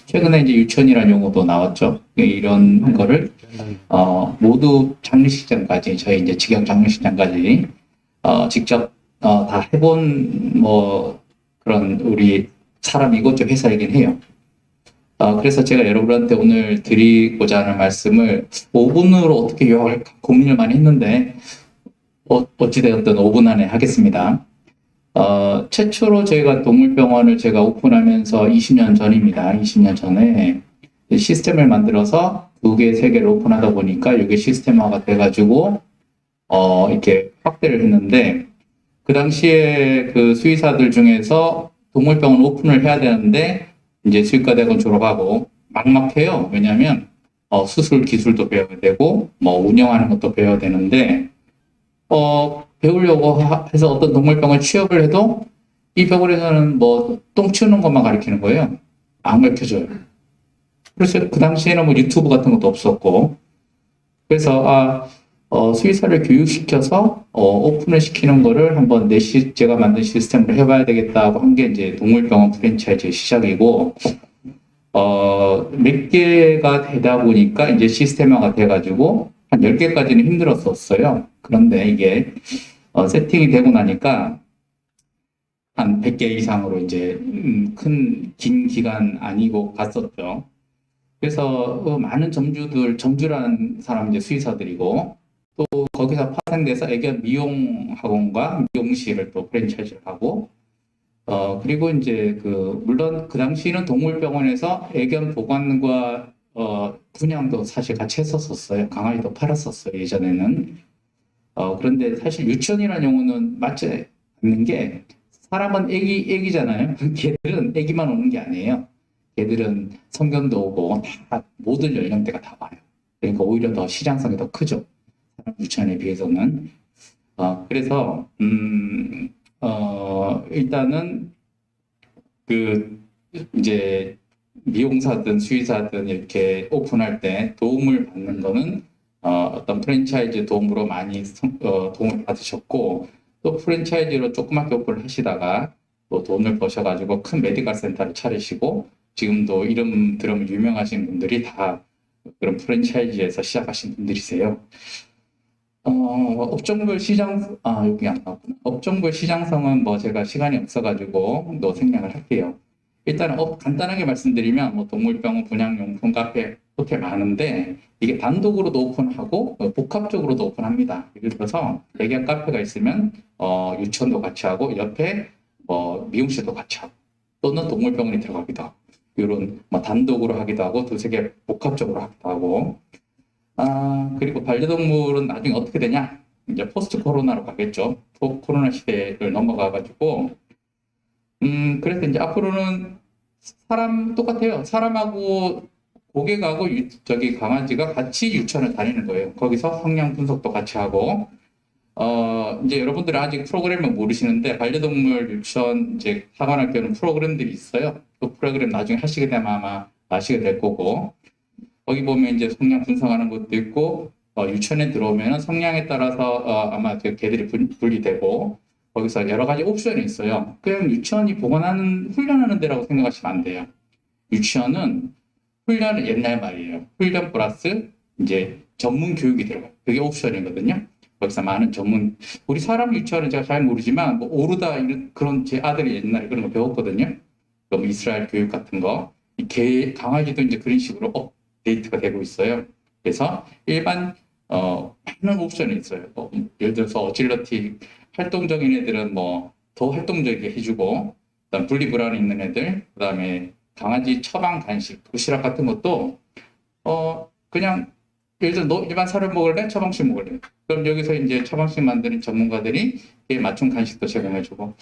최근에 이제 유치원이라는 용어도 나왔죠. 이런 거를 모두 장례식장까지 저희 이제 직영 장례식장까지 직접 다 해본 뭐 그런 우리 사람이고 좀 회사이긴 해요. 그래서 제가 여러분한테 오늘 드리고자 하는 말씀을 5분으로 어떻게 요약할까 고민을 많이 했는데 어찌되었든 5분 안에 하겠습니다. 최초로 저희가 동물병원을 제가 오픈하면서 20년 전입니다. 20년 전에 시스템을 만들어서 2개, 3개를 오픈하다 보니까 이게 시스템화가 돼가지고 이렇게 확대를 했는데 그 당시에 그 수의사들 중에서 동물병원 오픈을 해야 되는데 이제 수의과대학원 졸업하고 막막해요. 왜냐하면 수술 기술도 배워야 되고 뭐 운영하는 것도 배워야 되는데 배우려고 해서 어떤 동물병원 취업을 해도 이 병원에서는 뭐 똥 치우는 것만 가르치는 거예요. 안 가르쳐줘요. 그래서 그 당시에는 뭐 유튜브 같은 것도 없었고 그래서 수의사를 교육시켜서 오픈을 시키는 거를 한번 제가 만든 시스템을 해봐야 되겠다고 한 게 이제 동물병원 프랜차이즈 시작이고 몇 개가 되다 보니까 이제 시스템화가 돼가지고 한 10개까지는 힘들었었어요. 그런데 이게 세팅이 되고 나니까 한 100개 이상으로 이제 긴 기간 아니고 갔었죠. 그래서 많은 점주라는 사람 이제 수의사들이고 또 거기서 파생돼서 애견 미용 학원과 미용실을 또 프랜차이즈를 하고 그리고 이제 물론 그 당시에는 동물병원에서 애견 보관과 분양도 사실 같이 했었어요. 강아지도 팔았었어요, 예전에는. 그런데 사실 유치원이라는 용어는 맞지 않는 게 사람은 애기잖아요. 걔들은 애기만 오는 게 아니에요. 걔들은 성견도 오고 다 모든 연령대가 다 와요. 그러니까 오히려 더 시장성이 더 크죠. 유치원에 비해서는. 그래서 일단은 이제 미용사든 수의사든 이렇게 오픈할 때 도움을 받는 거는 어떤 프랜차이즈 도움으로 많이 도움을 받으셨고 또 프랜차이즈로 조그맣게 오픈을 하시다가 또 돈을 버셔가지고 큰 메디컬 센터를 차리시고 지금도 이름 들으면 유명하신 분들이 다 그런 프랜차이즈에서 시작하신 분들이세요. 업종별 시장, 여기 안 나왔구나. 업종별 시장성은 뭐 제가 시간이 없어가지고 또 생략을 할게요. 일단 간단하게 말씀드리면 뭐 동물병원, 분양용품, 카페, 호텔 많은데 이게 단독으로도 오픈하고 복합적으로도 오픈합니다. 예를 들어서 대기업 카페가 있으면 유치원도 같이 하고 옆에 미용실도 같이 하고 또는 동물병원이 들어가기도 하고 이런 뭐 단독으로 하기도 하고 두세 개 복합적으로 하기도 하고 그리고 반려동물은 나중에 어떻게 되냐? 이제 포스트 코로나로 가겠죠. 코로나 시대를 넘어가가지고 그래서 이제 앞으로는 사람 똑같아요. 사람하고 고객하고 강아지가 같이 유치원을 다니는 거예요. 거기서 성향 분석도 같이 하고 이제 여러분들은 아직 프로그램을 모르시는데 반려동물 유치원 이제 사관학교는 프로그램들이 있어요. 그 프로그램 나중에 하시게 되면 아마 아시게 될 거고 거기 보면 이제 성향 분석하는 것도 있고 유치원에 들어오면 성향에 따라서 아마 개들이 분리되고 거기서 여러 가지 옵션이 있어요. 그냥 유치원이 보관하는 훈련하는 데라고 생각하시면 안 돼요. 유치원은 훈련은 옛날 말이에요. 훈련 플러스 이제 전문 교육이 들어가요. 그게 옵션이거든요. 거기서 많은 우리 사람 유치원은 제가 잘 모르지만 뭐 오르다 그런 제 아들이 옛날에 그런 거 배웠거든요. 뭐 이스라엘 교육 같은 거. 강아지도 이제 그런 식으로 업데이트가 되고 있어요. 그래서 일반 많은 옵션이 있어요. 예를 들어서 어질러티 활동적인 애들은 뭐 더 활동적이게 해주고 그다음 분리불안 있는 애들 그다음에 강아지 처방 간식 도시락 같은 것도 그냥 예를 들어 너 일반 사료 먹을래? 처방식 먹을래? 그럼 여기서 이제 처방식 만드는 전문가들이 이에 맞춤 간식도 제공해주고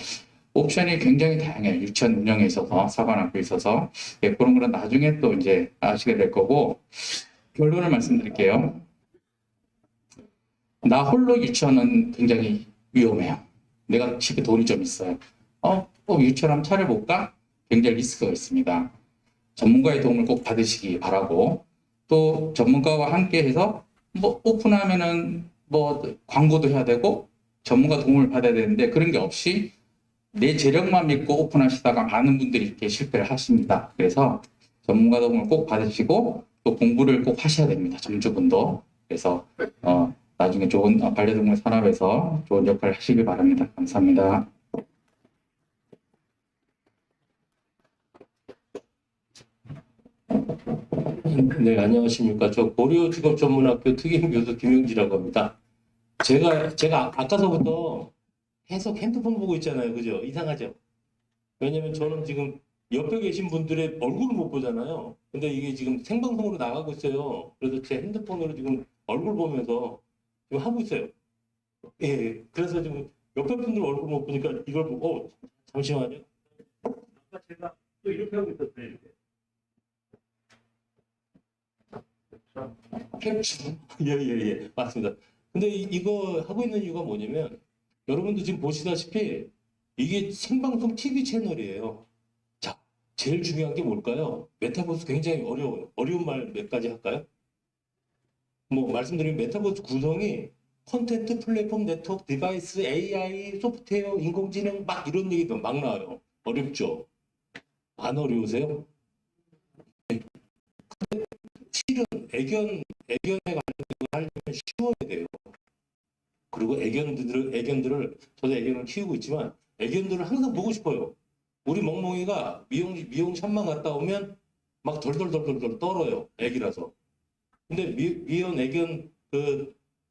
옵션이 굉장히 다양해요. 유치원 운영에 있어서 사관학교에 있어서 그런 거는 나중에 또 이제 아시게 될 거고 결론을 말씀드릴게요. 나 홀로 유치원은 굉장히 위험해요. 내가 집에 돈이 좀 있어요. 유치원 한번 차려볼까? 굉장히 리스크가 있습니다. 전문가의 도움을 꼭 받으시기 바라고 또 전문가와 함께 해서 뭐 오픈하면은 뭐 광고도 해야 되고 전문가 도움을 받아야 되는데 그런 게 없이 내 재력만 믿고 오픈하시다가 많은 분들이 이렇게 실패를 하십니다. 그래서 전문가 도움을 꼭 받으시고 또 공부를 꼭 하셔야 됩니다. 점주분도. 그래서 나중에 좋은 반려동물 산업에서 좋은 역할을 하시길 바랍니다. 감사합니다. 네, 안녕하십니까. 저 고려직업전문학교 특임교수 김용지라고 합니다. 제가 아까서부터 계속 핸드폰 보고 있잖아요. 그죠? 이상하죠? 왜냐면 저는 지금 옆에 계신 분들의 얼굴을 못 보잖아요. 근데 이게 지금 생방송으로 나가고 있어요. 그래서 제 핸드폰으로 지금 얼굴 보면서 지금 하고 있어요. 예, 그래서 지금 옆에 분들 얼굴 못 보니까 이걸 보고, 잠시만요. 아까 제가 또 이렇게 하고 있었어요. 이렇게. 캡처. 예, 맞습니다. 근데 이거 하고 있는 이유가 뭐냐면, 여러분도 지금 보시다시피, 이게 생방송 TV 채널이에요. 자, 제일 중요한 게 뭘까요? 메타버스 굉장히 어려워요. 어려운 말 몇 가지 할까요? 뭐, 말씀드리면 메타버스 구성이 콘텐트, 플랫폼, 네트워크, 디바이스, AI, 소프트웨어, 인공지능 막 이런 얘기도 막 나와요. 어렵죠? 안 어려우세요? 실은 애견에 관련된 걸 하려면 쉬워야 돼요. 그리고 애견들을 저도 애견을 키우고 있지만 애견들을 항상 보고 싶어요. 우리 멍멍이가 미용샵만 갔다 오면 막 덜덜덜덜 떨어요. 애기라서. 근데 미용 애견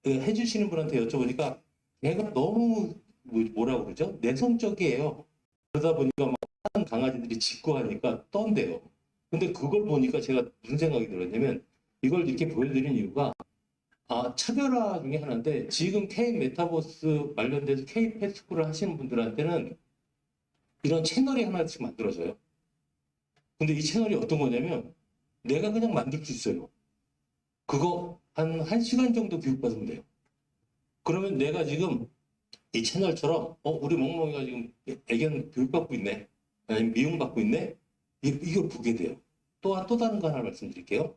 해주시는 분한테 여쭤보니까 얘가 너무 뭐라고 그러죠? 내성적이에요. 그러다 보니까 막 다른 강아지들이 짖고 하니까 떤대요. 근데 그걸 보니까 제가 무슨 생각이 들었냐면 이걸 이렇게 보여드린 이유가 차별화 중에 하나인데 지금 K 메타버스 관련돼서 K 패스쿨을 하시는 분들한테는 이런 채널이 하나씩 만들어져요. 근데 이 채널이 어떤 거냐면 내가 그냥 만들 수 있어요. 그거 한 1시간 정도 교육받으면 돼요. 그러면 내가 지금 이 채널처럼 우리 멍멍이가 지금 애견 교육받고 있네. 아니면 미용받고 있네. 이걸 보게 돼요. 또 다른 거 하나 말씀드릴게요.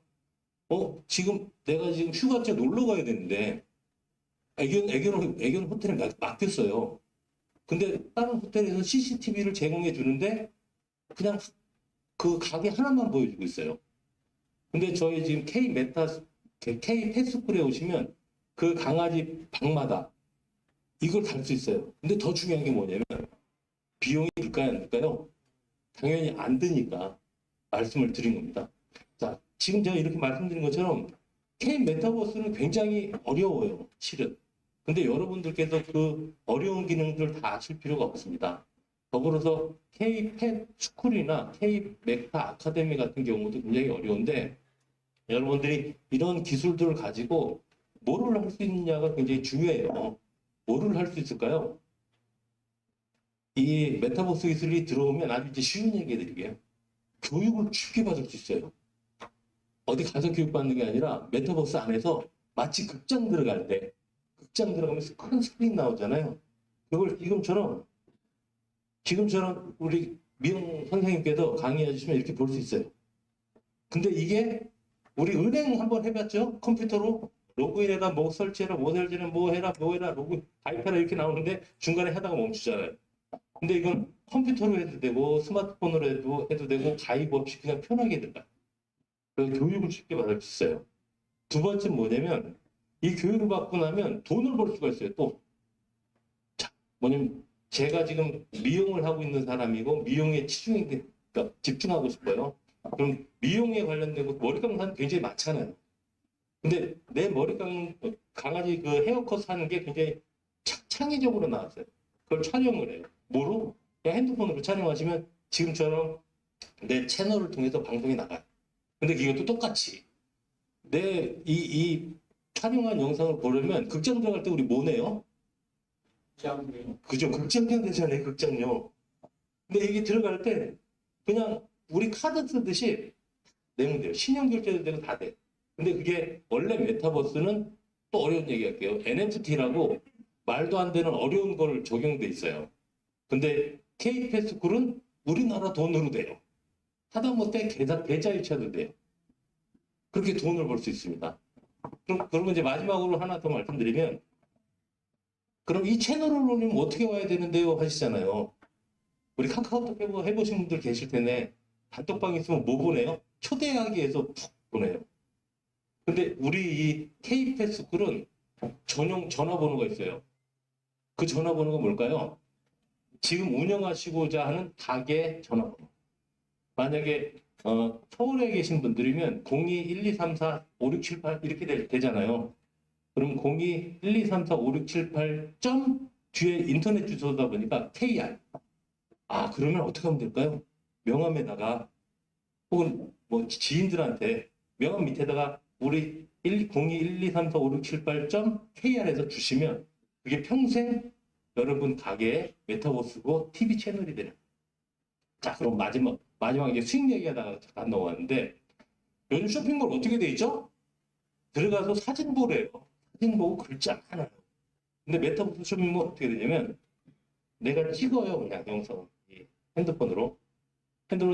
지금 내가 지금 휴가째 놀러 가야 되는데 애견 호텔에 맡겼어요. 근데 다른 호텔에서 CCTV를 제공해 주는데 그냥 그 가게 하나만 보여주고 있어요. 근데 저희 지금 K 패스쿨에 오시면 그 강아지 방마다 이걸 달 수 있어요. 근데 더 중요한 게 뭐냐면 비용이 들까요, 안 들까요? 당연히 안 드니까 말씀을 드린 겁니다. 자, 지금 제가 이렇게 말씀드린 것처럼 K 메타버스는 굉장히 어려워요, 실은. 근데 여러분들께서 그 어려운 기능들 다 아실 필요가 없습니다. 더불어서 K-펫 스쿨이나 K-메타 아카데미 같은 경우도 굉장히 어려운데 여러분들이 이런 기술들을 가지고 뭐를 할 수 있느냐가 굉장히 중요해요. 뭐를 할 수 있을까요? 이 메타버스 기술이 들어오면 아주 이제 쉬운 얘기 해드릴게요. 교육을 쉽게 받을 수 있어요. 어디 가서 교육받는 게 아니라 메타버스 안에서 마치 극장 들어갈 때 극장 들어가면서 큰 스크린 나오잖아요. 그걸 지금처럼 우리 미용 선생님께서 강의해 주시면 이렇게 볼 수 있어요. 근데 이게 우리 은행 한번 해봤죠? 컴퓨터로 로그인해라, 뭐 설치해라, 뭐 설치해라, 뭐 해라, 로그인, 가입해라 이렇게 나오는데 중간에 하다가 멈추잖아요. 근데 이건 컴퓨터로 해도 되고 스마트폰으로 해도 되고 가입 없이 그냥 편하게 들어가요. 그래서 교육을 쉽게 받을 수 있어요. 두 번째는 뭐냐면 이 교육을 받고 나면 돈을 벌 수가 있어요. 또 자, 뭐냐면 제가 지금 미용을 하고 있는 사람이고 미용에 그러니까 집중하고 싶어요. 그럼 미용에 관련된 거 머리 감는 사람 굉장히 많잖아요. 근데 내 머리 강아지 그 헤어컷 하는 게 굉장히 창의적으로 나왔어요. 그걸 촬영을 해요. 뭐로? 그냥 핸드폰으로 촬영하시면 지금처럼 내 채널을 통해서 방송이 나가요. 근데 이것도 똑같이 이 촬영한 영상을 보려면 극장 들어갈 때 우리 뭐 내요? 그죠? 극장료 되잖아요. 극장료. 근데 이게 들어갈 때 그냥 우리 카드 쓰듯이 내면 돼요. 신용결제도 되고 다 돼. 근데 그게 원래 메타버스는 또 어려운 얘기 할게요. NFT라고 말도 안 되는 어려운 걸 적용돼 있어요. 근데 K패스쿨은 우리나라 돈으로 돼요. 하다못해 계좌이체도 돼요. 그렇게 돈을 벌 수 있습니다. 그럼 이제 마지막으로 하나 더 말씀드리면 그럼 이 채널을 올리면 어떻게 와야 되는데요? 하시잖아요. 우리 카카오톡 해보신 분들 계실 텐데 단톡방 있으면 뭐 보내요? 초대하기 위해서 푹 보내요. 근데 우리 이 K패스쿨은 전용 전화번호가 있어요. 그 전화번호가 뭘까요? 지금 운영하시고자 하는 가게 전화번호. 만약에 서울에 계신 분들이면 02-1234-5678 이렇게 되잖아요. 그럼 02-1234-5678 점 뒤에 인터넷 주소다 보니까 KR. 아, 그러면 어떻게 하면 될까요? 명함에다가 혹은 뭐 지인들한테 명함 밑에다가 우리 02-1234-5678 점 KR에서 주시면 그게 평생 여러분 가게의 메타버스고 TV 채널이 되는. 자, 그럼 마지막 이제 수익 얘기하다가 잠깐 넘어왔는데 요즘 쇼핑몰 어떻게 돼 있죠? 들어가서 사진 보래요. 사진 보고 글자 많아요. 근데 메타버스 쇼핑몰 어떻게 되냐면 내가 찍어요. 그냥 영상 핸드폰으로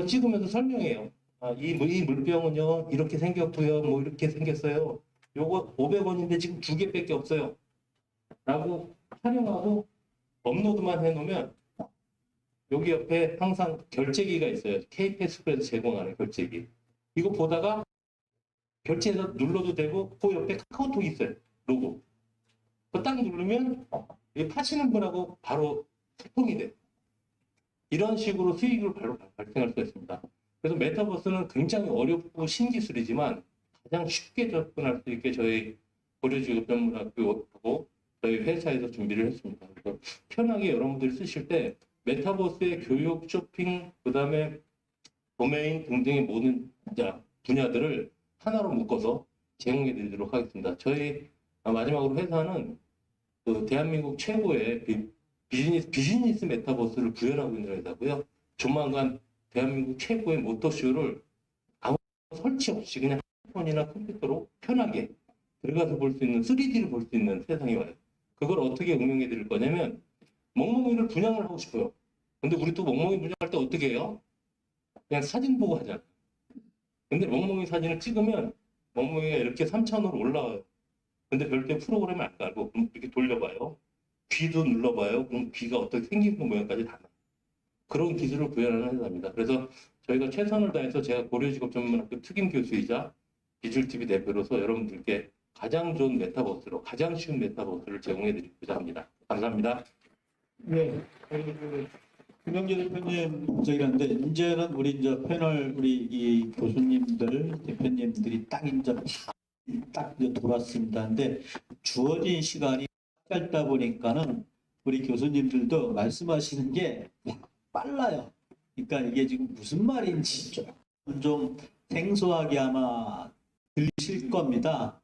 찍으면서 설명해요. 아, 이 물병은요 이렇게 생겼고요. 뭐 이렇게 생겼어요. 요거 500원인데 지금 2개밖에 없어요. 라고 촬영하고 업로드만 해놓으면 여기 옆에 항상 결제기가 있어요. K패스쿨에서 제공하는 결제기. 이거 보다가 결제해서 눌러도 되고 그 옆에 카카오톡이 있어요. 로고. 그거 딱 누르면 파시는 분하고 바로 소통이 돼요. 이런 식으로 수익을 바로 발생할 수 있습니다. 그래서 메타버스는 굉장히 어렵고 신기술이지만 가장 쉽게 접근할 수 있게 저희 고려직업전문학교하고 저희 회사에서 준비를 했습니다. 그래서 편하게 여러분들이 쓰실 때 메타버스의 교육, 쇼핑, 그 다음에 도메인 등등의 모든 분야들을 하나로 묶어서 제공해 드리도록 하겠습니다. 저희 마지막으로 회사는 그 대한민국 최고의 비즈니스 메타버스를 구현하고 있는 회사고요. 조만간 대한민국 최고의 모터쇼를 아무 설치 없이 그냥 핸드폰이나 컴퓨터로 편하게 들어가서 볼 수 있는 3D를 볼 수 있는 세상이 와요. 그걸 어떻게 응용해 드릴 거냐면 멍멍이를 분양을 하고 싶어요. 근데 우리 또 멍멍이 분양할 때 어떻게 해요? 그냥 사진 보고 하잖아. 근데 멍멍이 사진을 찍으면 멍멍이가 이렇게 3차원으로 올라와요. 근데 별도의 프로그램을 안 깔고 그럼 이렇게 돌려봐요. 귀도 눌러봐요. 그럼 귀가 어떻게 생긴 모양까지 다 나와요. 그런 기술을 구현하는 회사입니다. 그래서 저희가 최선을 다해서 제가 고려직업전문학교 특임 교수이자 디지털TV 대표로서 여러분들께 가장 좋은 메타버스로 가장 쉬운 메타버스를 제공해 드리고자 합니다. 감사합니다. 네. 김영재 대표님 저기라는데 이제는 우리 이제 패널 우리 이 교수님들 대표님들이 딱 이제 돌았습니다. 근데 주어진 시간이 짧다 보니까는 우리 교수님들도 말씀하시는 게 빨라요. 그러니까 이게 지금 무슨 말인지 좀 생소하게 아마 들리실 겁니다.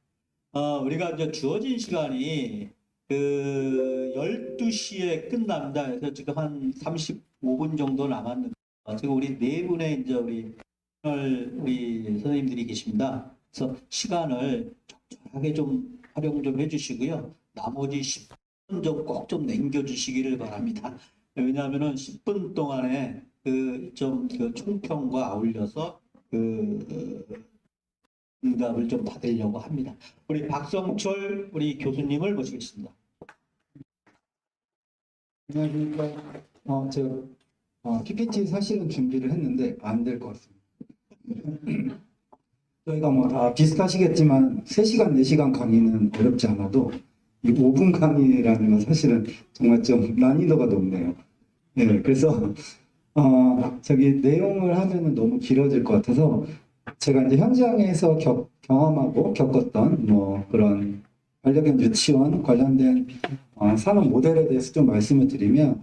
우리가 이제 주어진 시간이 그 12시에 끝납니다. 그래서 지금 한 35분 정도 남았는데 지금 우리 네 분의 이제 우리 선생님들이 계십니다. 그래서 시간을 적절하게 좀 활용 좀 해주시고요. 나머지 10분 좀 꼭 좀 남겨주시기를 바랍니다. 왜냐하면은 10분 동안에 그 총평과 아울러서 응답을 좀 받으려고 합니다. 우리 박성철 우리 교수님을 모시겠습니다. 안녕하십니까. 제가 PPT 사실은 준비를 했는데 안 될 것 같습니다. 저희가 뭐 다 비슷하시겠지만 3시간, 4시간 강의는 어렵지 않아도 이 5분 강의라는 건 사실은 정말 좀 난이도가 높네요. 네, 그래서 내용을 하면은 너무 길어질 것 같아서 제가 이제 현장에서 경험하고 겪었던 뭐 그런 반려견 유치원 관련된 산업 모델에 대해서 좀 말씀을 드리면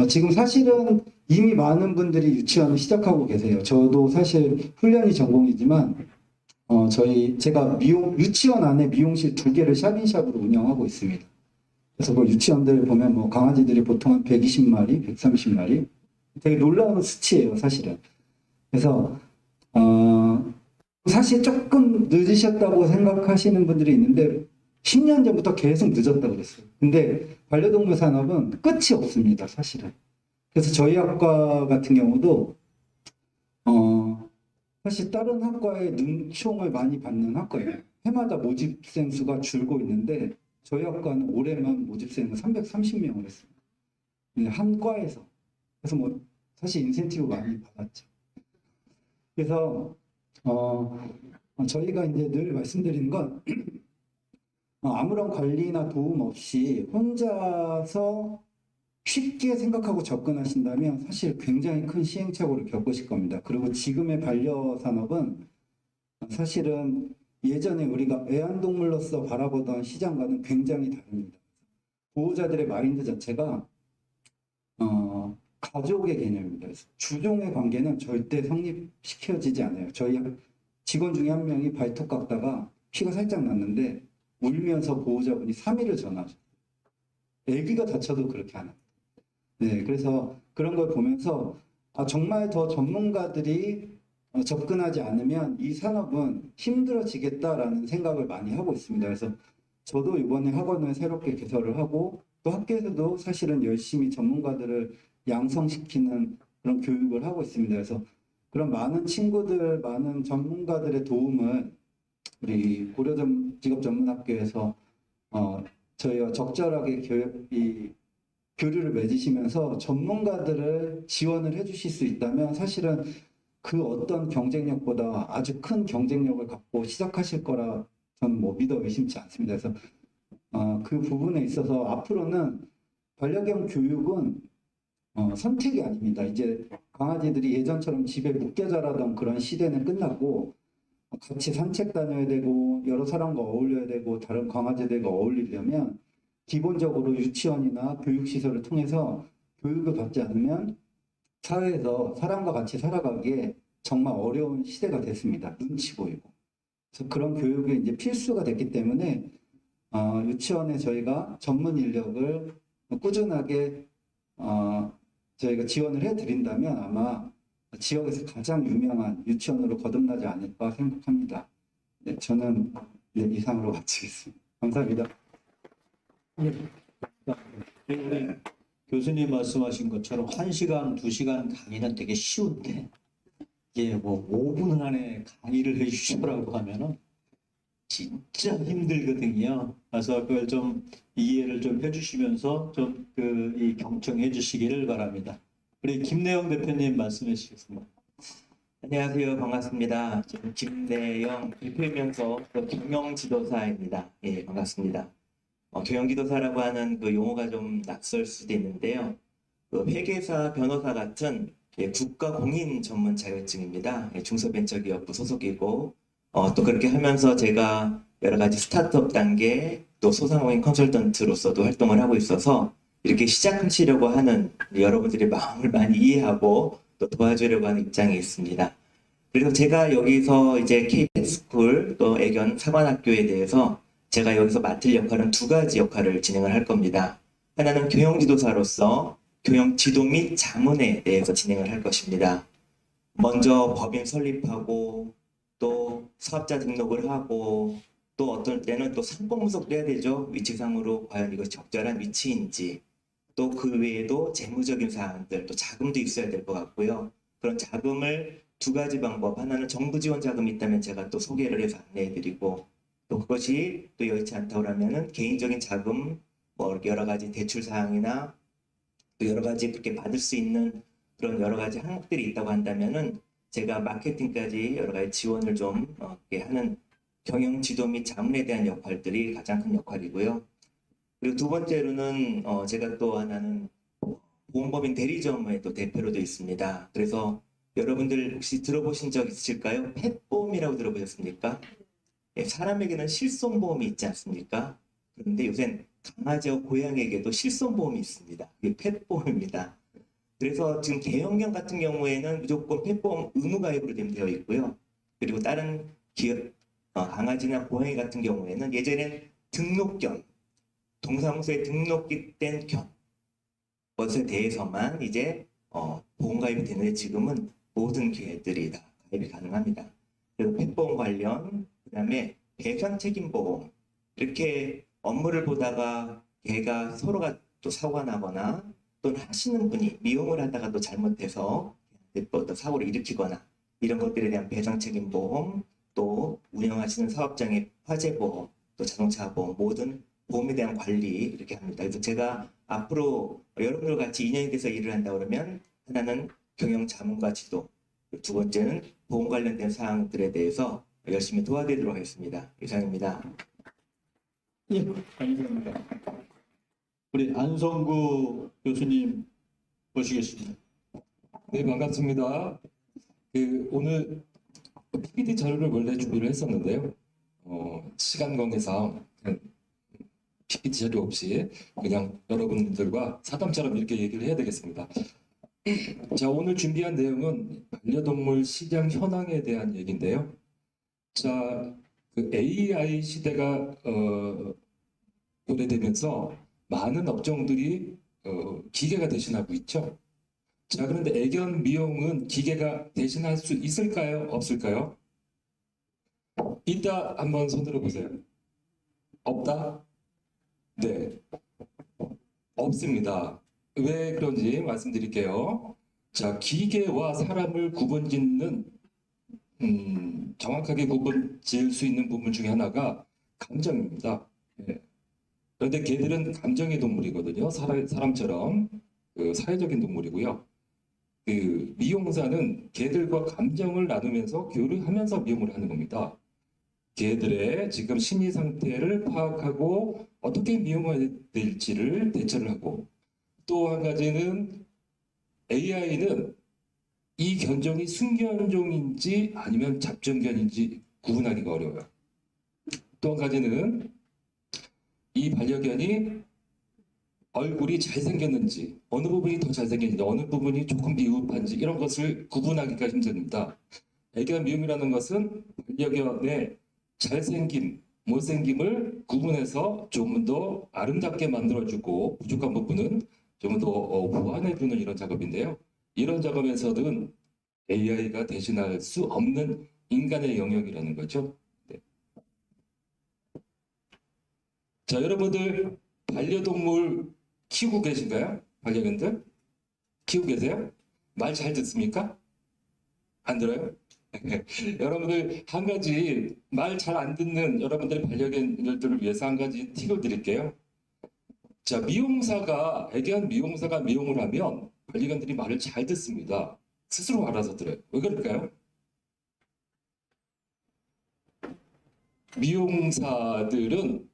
지금 사실은 이미 많은 분들이 유치원을 시작하고 계세요. 저도 사실 훈련이 전공이지만 제가 유치원 안에 미용실 2개를 샵인샵으로 운영하고 있습니다. 그래서 그 유치원들 보면 뭐 강아지들이 보통 한 120마리, 130마리 되게 놀라운 수치예요, 사실은. 그래서 사실 조금 늦으셨다고 생각하시는 분들이 있는데 10년 전부터 계속 늦었다고 그랬어요. 근데 반려동물 산업은 끝이 없습니다, 사실은. 그래서 저희 학과 같은 경우도 사실 다른 학과에 능총을 많이 받는 학과예요. 해마다 모집생 수가 줄고 있는데 저희 학과는 올해만 모집생을 330명을 했습니다. 한 과에서. 그래서 뭐 사실 인센티브 많이 받았죠. 그래서 저희가 이제 늘 말씀드리는 건 아무런 관리나 도움 없이 혼자서 쉽게 생각하고 접근하신다면 사실 굉장히 큰 시행착오를 겪으실 겁니다. 그리고 지금의 반려산업은 사실은 예전에 우리가 애완동물로서 바라보던 시장과는 굉장히 다릅니다. 보호자들의 마인드 자체가 가족의 개념입니다. 그래서 주종의 관계는 절대 성립시켜지지 않아요. 저희 직원 중에 한 명이 발톱 깎다가 피가 살짝 났는데 울면서 보호자분이 3일을 전화하셨어요. 아기가 다쳐도 그렇게 안 합니다. 네, 그래서 그런 걸 보면서 정말 더 전문가들이 접근하지 않으면 이 산업은 힘들어지겠다라는 생각을 많이 하고 있습니다. 그래서 저도 이번에 학원을 새롭게 개설을 하고 또 학교에서도 사실은 열심히 전문가들을 양성시키는 그런 교육을 하고 있습니다. 그래서 그런 많은 친구들, 많은 전문가들의 도움을 우리 고려직업전문학교에서 저희와 적절하게 교류를 맺으시면서 전문가들을 지원을 해주실 수 있다면 사실은 그 어떤 경쟁력보다 아주 큰 경쟁력을 갖고 시작하실 거라 저는 뭐 믿어 의심치 않습니다. 그래서 그 부분에 있어서 앞으로는 반려견 교육은 선택이 아닙니다. 이제 강아지들이 예전처럼 집에 묶여 자라던 그런 시대는 끝나고 같이 산책 다녀야 되고 여러 사람과 어울려야 되고 다른 강아지들과 어울리려면 기본적으로 유치원이나 교육시설을 통해서 교육을 받지 않으면 사회에서 사람과 같이 살아가기에 정말 어려운 시대가 됐습니다. 눈치 보이고. 그래서 그런 교육이 이제 필수가 됐기 때문에 유치원에 저희가 전문 인력을 꾸준하게 저희가 지원을 해드린다면 아마 지역에서 가장 유명한 유치원으로 거듭나지 않을까 생각합니다. 네, 저는 이상으로 마치겠습니다. 감사합니다. 우리 교수님 말씀하신 것처럼 1시간, 2시간 강의는 되게 쉬운데 이게 뭐 5분 안에 강의를 해주시라고 하면은 진짜 힘들거든요. 그래서 그걸 좀 이해를 좀 해주시면서 좀 경청해 주시기를 바랍니다. 우리 김내영 대표님 말씀해 주시겠습니다. 안녕하세요. 반갑습니다. 저는 김내영 대표이면서 또 경영지도사입니다. 예, 반갑습니다. 경영지도사라고 하는 그 용어가 좀 낯설 수도 있는데요. 그 회계사, 변호사 같은 국가 공인 전문 자격증입니다. 중소벤처기업부 소속이고 또 그렇게 하면서 제가 여러 가지 스타트업 단계 또 소상공인 컨설턴트로서도 활동을 하고 있어서 이렇게 시작하시려고 하는 여러분들의 마음을 많이 이해하고 또 도와주려고 하는 입장에 있습니다. 그래서 제가 여기서 이제 K패스쿨 또 애견 사관학교에 대해서 제가 여기서 맡을 역할은 두 가지 역할을 진행을 할 겁니다. 하나는 교영지도사로서 교영지도 및 자문에 대해서 진행을 할 것입니다. 먼저 법인 설립하고 또 사업자 등록을 하고 또 어떨 때는 또 상권 분석도 해야 되죠. 위치상으로 과연 이것이 적절한 위치인지 또 그 외에도 재무적인 사항들 또 자금도 있어야 될 것 같고요. 그런 자금을 두 가지 방법, 하나는 정부 지원 자금이 있다면 제가 또 소개를 해서 안내해드리고 또 그것이 또 여의치 않다고 하면은 개인적인 자금 뭐 여러 가지 대출 사항이나 또 여러 가지 그렇게 받을 수 있는 그런 여러 가지 항목들이 있다고 한다면은 제가 마케팅까지 여러 가지 지원을 좀 이렇게 하는 경영 지도 및 자문에 대한 역할들이 가장 큰 역할이고요. 그리고 두 번째로는 제가 또 하나는 보험법인 대리점의 또 대표로도 있습니다. 그래서 여러분들 혹시 들어보신 적 있으실까요? 펫보험이라고 들어보셨습니까? 예, 사람에게는 실손보험이 있지 않습니까? 그런데 요새는 강아지와 고양이에게도 실손보험이 있습니다. 그게 펫보험입니다. 그래서 지금 대형견 같은 경우에는 무조건 펫보험 의무가입으로 되어 있고요. 그리고 다른 기업, 강아지나 고양이 같은 경우에는 예전엔 등록견, 동사무소에 등록된 것에 대해서만 이제 보험가입이 되는데 지금은 모든 개들이 다 가입이 가능합니다. 그리고 펫보험 관련, 그 다음에 배상책임보험, 이렇게 업무를 보다가 개가 서로가 또 사고가 나거나 또는 하시는 분이 미용을 하다가 또 잘못해서 어떤 사고를 일으키거나 이런 것들에 대한 배상책임보험, 또 운영하시는 사업장의 화재보험, 또 자동차보험, 모든 보험에 대한 관리 이렇게 합니다. 그래서 제가 앞으로 여러분들 같이 인연이 돼서 일을 한다 그러면 하나는 경영 자문과 지도, 두 번째는 보험 관련된 사항들에 대해서 열심히 도와드리도록 하겠습니다. 이상입니다. 예, 감사합니다. 우리 안성구 교수님 모시겠습니다. 네, 반갑습니다. 오늘 PPT 자료를 원래 준비를 했었는데요. 시간 관계상 PPT 자료 없이 그냥 여러분들과 사담처럼 이렇게 얘기를 해야 되겠습니다. 자, 오늘 준비한 내용은 반려동물 시장 현황에 대한 얘기인데요. 자, 그 AI 시대가 도래되면서 많은 업종들이 기계가 대신하고 있죠. 자, 그런데 애견 미용은 기계가 대신할 수 있을까요? 없을까요? 있다, 한번 손 들어보세요. 없다? 네, 없습니다. 왜 그런지 말씀드릴게요. 자, 기계와 사람을 구분짓는 정확하게 구분 지을 수 있는 부분 중에 하나가 감정입니다. 네. 그런데 개들은 감정의 동물이거든요. 사람처럼 사회적인 동물이고요. 미용사는 개들과 감정을 나누면서 교류하면서 미용을 하는 겁니다. 개들의 지금 심리 상태를 파악하고 어떻게 미용해야 될지를 대처를 하고, 또 한 가지는 AI는 이 견종이 순견종인지 아니면 잡종견인지 구분하기가 어려워요. 또 한 가지는 이 반려견이 얼굴이 잘생겼는지, 어느 부분이 더 잘생겼는지, 어느 부분이 조금 비읍한지 이런 것을 구분하기가 힘듭니다. 애견 미용이라는 것은 반려견의 잘생김, 못생김을 구분해서 조금 더 아름답게 만들어주고 부족한 부분은 좀 더 보완해주는 이런 작업인데요. 이런 작업에서는 AI가 대신할 수 없는 인간의 영역이라는 거죠. 네. 자, 여러분들 반려동물 키우고 계신가요? 반려견들? 키우고 계세요? 말 잘 듣습니까? 안 들어요? 여러분들 한 가지 말 잘 안 듣는 여러분들의 반려견들을 위해서 한 가지 팁을 드릴게요. 자, 애견 미용사가 미용을 하면 반려견들이 말을 잘 듣습니다. 스스로 알아서 들어요. 왜 그럴까요? 미용사들은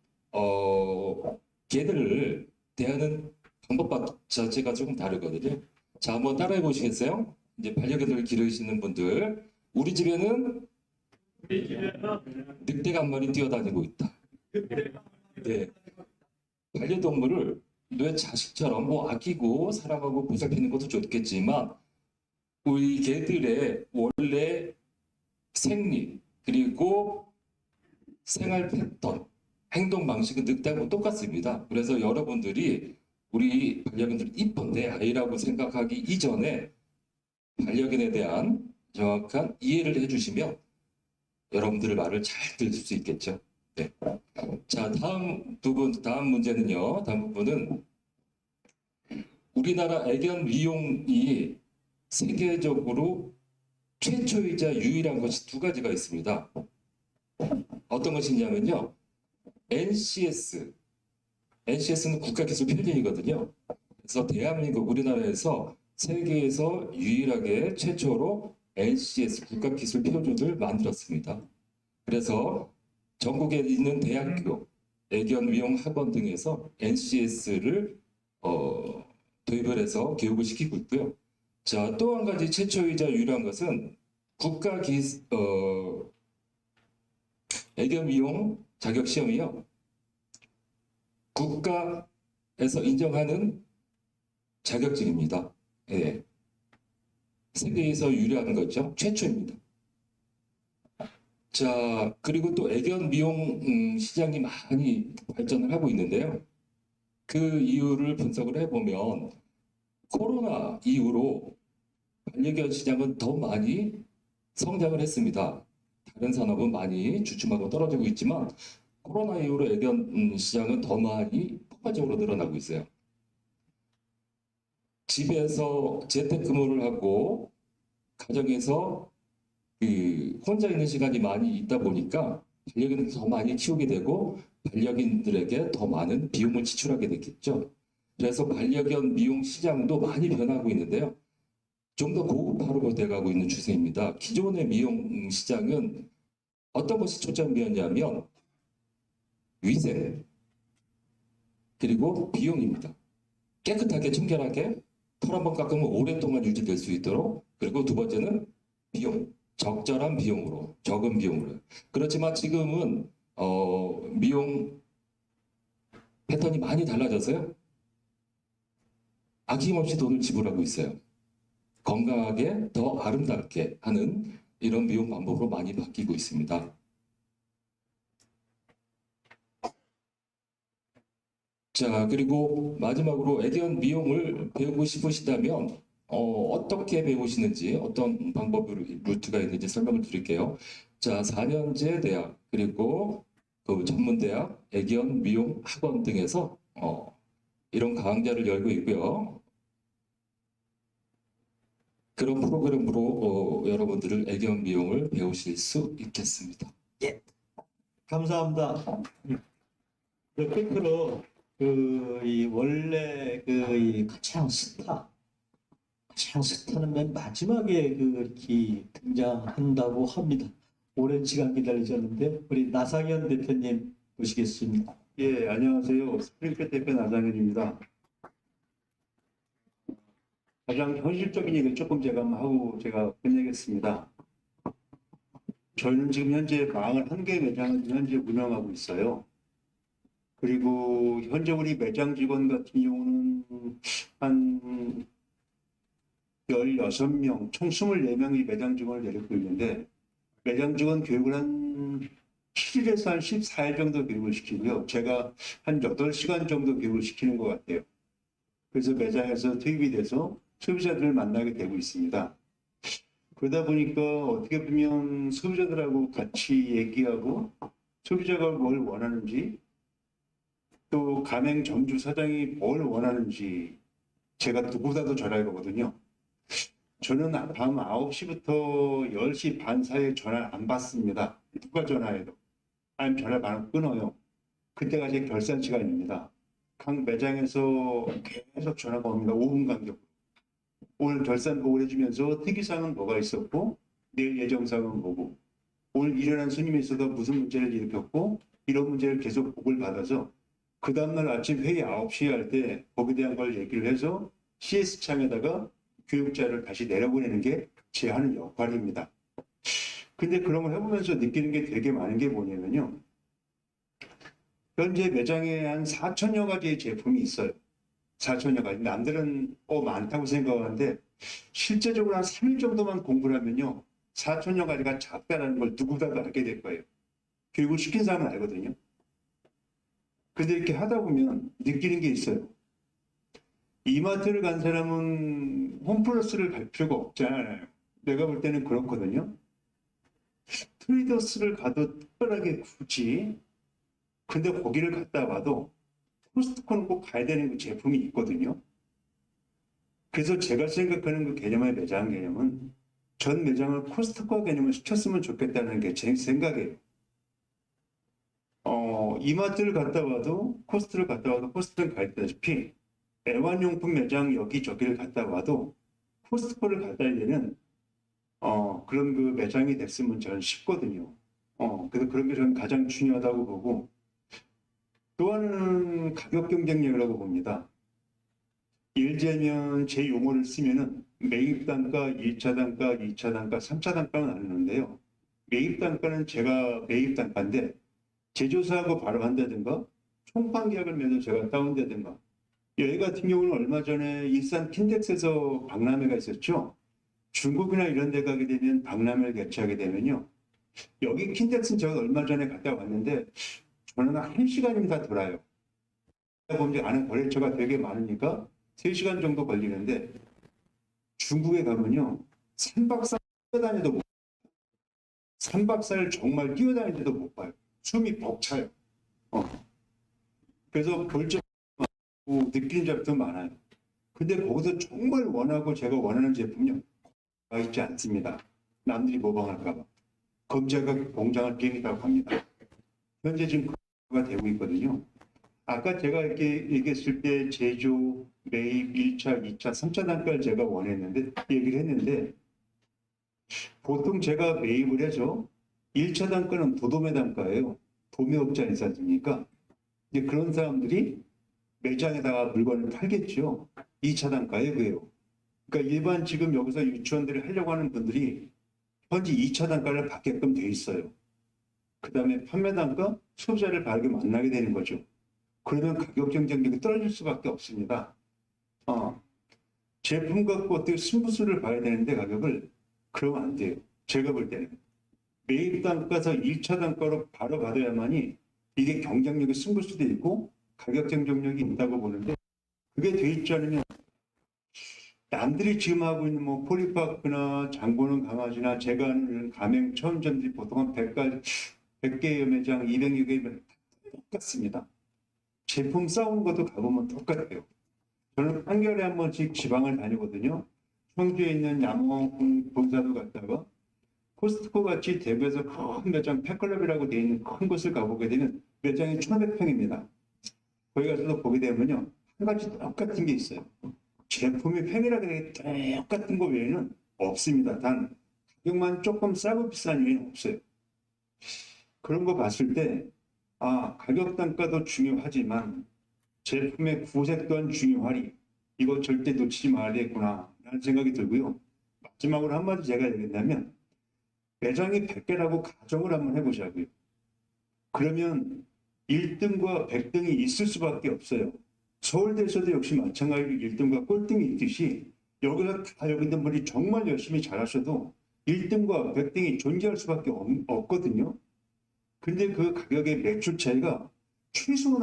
걔들을 대하는 방법 자체가 조금 다르거든요. 자, 한번 따라해 보시겠어요? 이제 반려견을 기르시는 분들, 우리 집에는 늑대가 한 마리 뛰어다니고 있다. 네. 반려동물을 내 자식처럼 뭐 아끼고 사랑하고 보살피는 것도 좋겠지만 우리 개들의 원래 생리 그리고 생활 패턴, 행동 방식은 늑대하고 똑같습니다. 그래서 여러분들이 우리 반려견들 이쁜 내 아이라고 생각하기 이전에 반려견에 대한 정확한 이해를 해주시면 여러분들의 말을 잘 들을 수 있겠죠. 네. 자, 다음 문제는요. 다음 부분은 우리나라 애견 미용이 세계적으로 최초이자 유일한 것이 두 가지가 있습니다. 어떤 것이냐면요. NCS는 국가기술 표준이거든요. 그래서 대한민국 우리나라에서 세계에서 유일하게 최초로 NCS 국가기술 표준을 만들었습니다. 그래서 전국에 있는 대학교, 애견 미용 학원 등에서 NCS를 도입을 해서 교육을 시키고 있고요. 자, 또 한 가지 최초이자 유일한 것은 애견 미용 자격 시험이요. 국가에서 인정하는 자격증입니다. 예. 세계에서 유일한 거죠. 최초입니다. 자, 그리고 또 애견 미용 시장이 많이 발전을 하고 있는데요. 그 이유를 분석을 해보면 코로나 이후로 반려견 시장은 더 많이 성장을 했습니다. 다른 산업은 많이 주춤하고 떨어지고 있지만 코로나 이후로 애견 시장은 더 많이 폭발적으로 늘어나고 있어요. 집에서 재택근무를 하고 가정에서 혼자 있는 시간이 많이 있다 보니까 반려견을 더 많이 키우게 되고 반려견들에게 더 많은 비용을 지출하게 됐겠죠. 그래서 반려견 미용 시장도 많이 변하고 있는데요. 좀 더 고급화로 돼가고 있는 추세입니다. 기존의 미용 시장은 어떤 것이 초점이었냐면 위생 그리고 비용입니다. 깨끗하게 청결하게 털 한번 깎으면 오랫동안 유지될 수 있도록, 그리고 두 번째는 비용, 적절한 비용으로, 적은 비용으로. 그렇지만 지금은 미용 패턴이 많이 달라져서요. 아낌없이 돈을 지불하고 있어요. 건강하게 더 아름답게 하는 이런 미용 방법으로 많이 바뀌고 있습니다. 자, 그리고 마지막으로 애견 미용을 배우고 싶으시다면 어떻게 배우시는지, 어떤 방법으로 루트가 있는지 설명을 드릴게요. 자, 4년제 대학 그리고 그 전문대학, 애견 미용 학원 등에서 이런 강좌를 열고 있고요. 그런 프로그램으로 여러분들을 애견 미용을 배우실 수 있겠습니다. 예, 감사합니다. 끝으로 원래 이 가장 스타는 맨 마지막에 이렇게 등장한다고 합니다. 오랜 시간 기다리셨는데 우리 나상현 대표님 모시겠습니다. 예, 안녕하세요. 스프링핏 대표 나상현입니다. 가장 현실적인 얘기를 조금 제가 하고 제가 끝내겠습니다. 저희는 지금 현재 41개 매장을 현재 운영하고 있어요. 그리고 현재 우리 매장 직원 같은 경우는 한 16명, 총 24명이 매장 직원을 데리고 있는데, 매장 직원 교육을 한 7일에서 한 14일 정도 교육을 시키고요. 제가 한 8시간 정도 교육을 시키는 것 같아요. 그래서 매장에서 투입이 돼서 소비자들을 만나게 되고 있습니다. 그러다 보니까 어떻게 보면 소비자들하고 같이 얘기하고 소비자가 뭘 원하는지, 또 가맹점주 사장이 뭘 원하는지 제가 누구보다도 잘 알거든요. 저는 밤 9시부터 10시 반 사이에 전화를 안 받습니다. 누가 전화해도. 아니면 전화를 받으면 끊어요. 그때가 제 결산 시간입니다. 각 매장에서 계속 전화가 옵니다. 5분 간격으로. 오늘 결산 보고를 해주면서 특이사항은 뭐가 있었고 내일 예정사항은 뭐고, 오늘 일어난 손님이 있어서 무슨 문제를 일으켰고 이런 문제를 계속 보고를 받아서 그 다음날 아침 회의 9시에 할 때 거기에 대한 걸 얘기를 해서 CS창에다가 교육자를 다시 내려보내는 게 제 하는 역할입니다. 근데 그런 걸 해보면서 느끼는 게 되게 많은 게 뭐냐면요. 현재 매장에 한 4천여 가지의 제품이 있어요. 4천여 가지. 남들은 많다고 생각하는데 실제적으로 한 3일 정도만 공부를 하면요. 4천여 가지가 작다라는 걸 누구보다도 알게 될 거예요. 교육을 시킨 사람은 알거든요. 근데 이렇게 하다 보면 느끼는 게 있어요. 이마트를 간 사람은 홈플러스를 갈 필요가 없잖아요. 내가 볼 때는 그렇거든요. 트레이더스를 가도 특별하게 굳이 근데 거기를 갔다 와도 코스트코는 꼭 가야 되는 그 제품이 있거든요. 그래서 제가 생각하는 그 개념의 매장 개념은 전 매장을 코스트코 개념을 시켰으면 좋겠다는 게 제 생각이에요. 이마트를 갔다 와도 코스트를 갔다 와도 코스트는 가있다시피 애완용품 매장 여기저기를 갔다 와도 코스트코를 갔다 와야 되는 그런 그 매장이 됐으면 저는 싶거든요. 그래서 그런 게 저는 가장 중요하다고 보고 또 하나는 가격 경쟁력이라고 봅니다. 예를 들면 제 용어를 쓰면은 매입 단가, 1차 단가, 2차 단가, 3차 단가로 나누는데요. 매입 단가는 제가 매입 단가인데 제조사하고 바로 한다든가 총판 계약을 맺어 제가 다운다든가 여기 같은 경우는 얼마 전에 일산 킨덱스에서 박람회가 있었죠. 중국이나 이런 데 가게 되면 박람회를 개최하게 되면요. 여기 킨덱스는 제가 얼마 전에 갔다 왔는데 저는 한 1시간이면 다 돌아요. 보면 아는 거래처가 되게 많으니까 3시간 정도 걸리는데 중국에 가면요. 3박 4일 뛰어다니도 못 봐요. 3박 4일 정말 뛰어다니는데도 못 봐요. 숨이 벅차요. 그래서 볼 점 많고 느끼는 점도 많아요. 근데 거기서 정말 원하고 제가 원하는 제품은요. 가 있지 않습니다. 남들이 모방할까 봐. 검제가 공장을 비행했다고 합니다. 현재 지금 그가 되고 있거든요. 아까 제가 이렇게 얘기했을 때 제조, 매입, 1차, 2차, 3차 단가를 제가 원했는데 얘기를 했는데 보통 제가 매입을 해서 1차 단가는 도도매 단가예요. 도매업자 있지 않습니까? 이제 그런 사람들이 매장에다가 물건을 팔겠죠. 2차 단가에 그래요. 그러니까 일반 지금 여기서 유치원들이 하려고 하는 분들이 현재 2차 단가를 받게끔 돼 있어요. 그 다음에 판매 단가, 소비자를 바르게 만나게 되는 거죠. 그러면 가격 경쟁력이 떨어질 수밖에 없습니다. 제품 갖고 어떻게 승부수를 봐야 되는데 가격을 그러면 안 돼요. 제가 볼 때는. 매입 단가에서 1차 단가로 바로 받아야만이 이게 경쟁력의 승부수도 있고 가격 경쟁력이 있다고 보는데 그게 돼 있지 않으면 남들이 지금 하고 있는 뭐 포리파크나 장보는 강아지나 제가 하는 가맹 처음점들이 보통 한 100개의 매장, 200여 개의 매장 똑같습니다. 제품 싸우는 것도 가보면 똑같아요. 저는 한 개월에 한 번씩 지방을 다니거든요. 청주에 있는 양원 본사도 갔다가 코스트코 같이 대구에서 큰 매장 팬클럽이라고 되어 있는 큰 곳을 가보게 되면 매장이 1,500평입니다. 거기 가서 보게 되면요. 한 가지 똑같은 게 있어요. 제품이 팬이라고 똑같은 거 외에는 없습니다. 단 가격만 조금 싸고 비싼 외에는 없어요. 그런 거 봤을 때 가격 단가도 중요하지만 제품의 구색 또한 중요하리. 이거 절대 놓치지 말아야겠구나 라는 생각이 들고요. 마지막으로 한마디 제가 얘기한다면 매장이 100개라고 가정을 한번 해보자고요. 그러면 1등과 100등이 있을 수밖에 없어요. 서울대에서도 역시 마찬가지로 1등과 꼴등이 있듯이 여기서 다 여기 있는 분이 정말 열심히 잘하셔도 1등과 100등이 존재할 수밖에 없거든요. 근데 그 가격의 매출 차이가 최소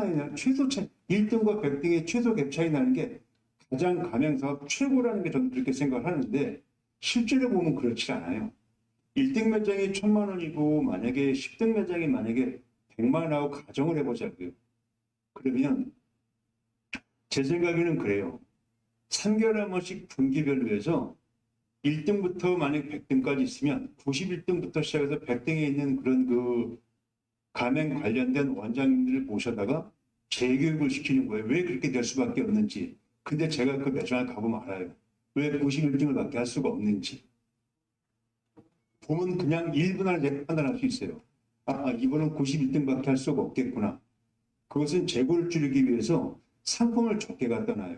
차이, 1등과 100등의 최소 갭 차이 나는 게 가장 가맹사업 최고라는 게 저는 그렇게 생각하는데 실제로 보면 그렇지 않아요. 1등 매장이 1,000만 원이고 만약에 10등 매장이 만약에 100만 원하고 가정을 해보자고요. 그러면 제 생각에는 그래요. 3개월에 한 번씩 분기별로 해서 1등부터 만약 100등까지 있으면 91등부터 시작해서 100등에 있는 그런 그 가맹 관련된 원장님들을 모셔다가 재교육을 시키는 거예요. 왜 그렇게 될 수밖에 없는지. 근데 제가 그 매장을 가보면 알아요. 왜 91등을 받게 할 수가 없는지. 보면 그냥 1분 안에 판단할 수 있어요. 이분은 91등밖에 할 수가 없겠구나. 그것은 재고를 줄이기 위해서 상품을 적게 갖다 놔요.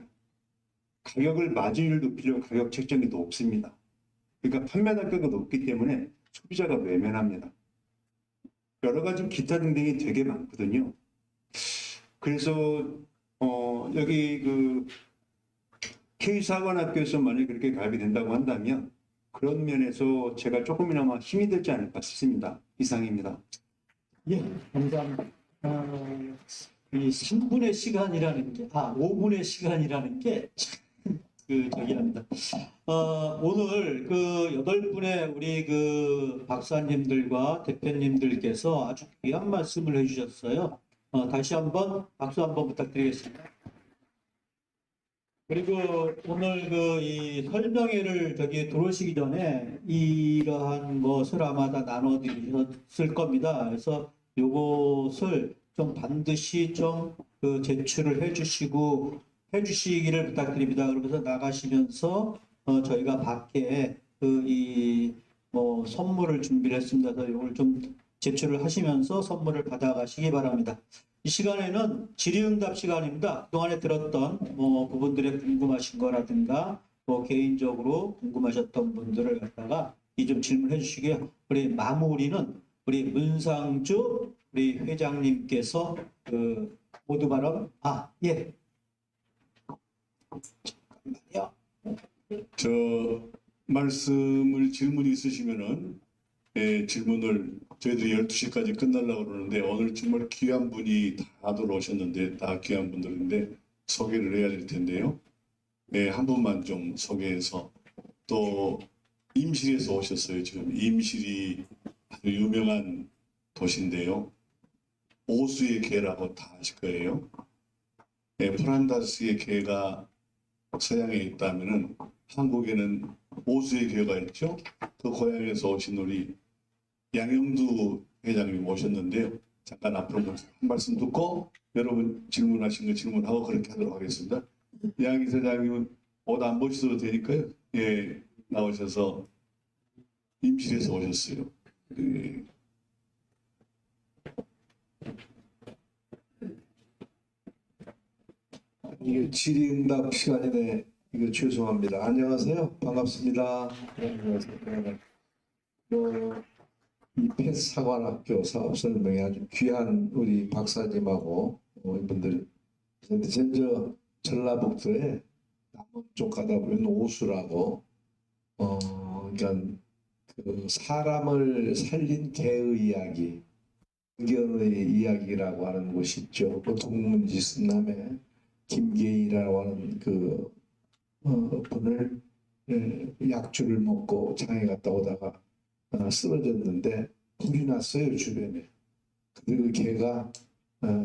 가격을 마진율 높이려고 가격 책정이 높습니다. 그러니까 판매 단가가 높기 때문에 소비자가 외면합니다. 여러 가지 기타 등등이 되게 많거든요. 그래서 여기 그 K사관학교에서 만약에 그렇게 가입이 된다고 한다면 그런 면에서 제가 조금이나마 힘이 되지 않을까 싶습니다. 이상입니다. 예, 감사합니다. 이 3분의 시간이라는 게, 5분의 시간이라는 게, 저기랍니다. 오늘 그 8분의 우리 그 박사님들과 대표님들께서 아주 귀한 말씀을 해주셨어요. 다시 한번 박수 한번 부탁드리겠습니다. 그리고 오늘 그 이 설명회를 들어오시기 전에 이러한 것을 아마 다 나눠드렸을 겁니다. 그래서 요것을 좀 반드시 좀 그 제출을 해주시기를 부탁드립니다. 그러면서 나가시면서 저희가 밖에 뭐 선물을 준비를 했습니다. 그래서 이걸 좀 제출을 하시면서 선물을 받아가시기 바랍니다. 이 시간에는 질의응답 시간입니다. 그동안에 들었던 부분들에 궁금하신 거라든가 개인적으로 궁금하셨던 분들을 갖다가 좀 질문해 주시고요. 우리 마무리는 우리 문상주 우리 회장님께서 모두 발언 예. 잠깐만요. 질문이 있으시면은 질문을 저희들이 12시까지 끝나려고 그러는데 오늘 정말 귀한 분이 다들 오셨는데 다 귀한 분들인데 소개를 해야 될 텐데요. 한 분만 좀 소개해서 또 임실에서 오셨어요. 지금 임실이 아주 유명한 도시인데요. 오수의 개라고 다 아실 거예요. 프란다스의 개가 서양에 있다면은 한국에는 오수의 개가 있죠. 그 고향에서 오신 우리 양영두 회장님 오셨는데요. 잠깐 앞으로 한 말씀 듣고 여러분 질문하신 거 질문하고 그렇게 하도록 하겠습니다. 양 이사장님은 옷 안 보셔도 되니까요. 예, 나오셔서 임실에서 오셨어요. 예. 이게 질의응답 시간이네. 이거 죄송합니다. 안녕하세요. 반갑습니다. 이 펫사관학교 사업설명회 아주 귀한 우리 박사님하고 이분들 먼저 전라북도에 남쪽 가다 보면 오수라고 그러니까 그 사람을 살린 개의 이야기, 의견의 이야기라고 하는 곳이 있죠. 그 동문지 순남에 김계희라고 하는 그 분을 약주를 먹고 장에 갔다 오다가 쓰러졌는데 불이 났어요 주변에. 그 개가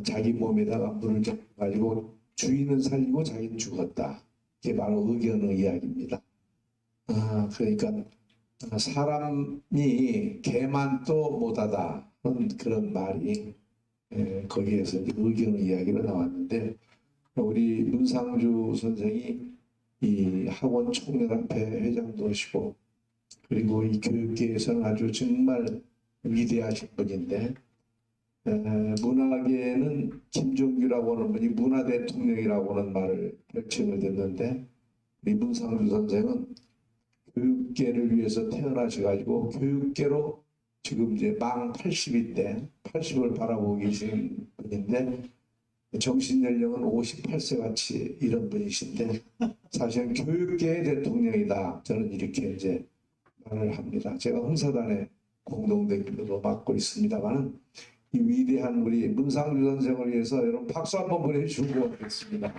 자기 몸에다가 물을 가지고 주인은 살리고 자기는 죽었다. 이게 바로 의견의 이야기입니다. 그러니까 사람이 개만 또 못하다 하는 그런 말이 거기에서 의견의 이야기로 나왔는데 우리 문상주 선생이 이 학원 총연합회 회장도 하시고 그리고 이 교육계에서는 아주 정말 위대하신 분인데 문화계에는 김종규라고 하는 분이 문화대통령이라고 하는 말을 별칭을 듣는데 우리 문상주 선생은 교육계를 위해서 태어나셔가지고 교육계로 지금 이제 만 80인데 80을 바라보고 계신 분인데 정신연령은 58세 같이 이런 분이신데 사실은 교육계의 대통령이다. 저는 이렇게 이제 말을 합니다. 제가 홍사단의 공동대표도 맡고 있습니다만은 이 위대한 우리 문상주 선생을 위해서 여러분 박수 한번 보내주고 하겠습니다.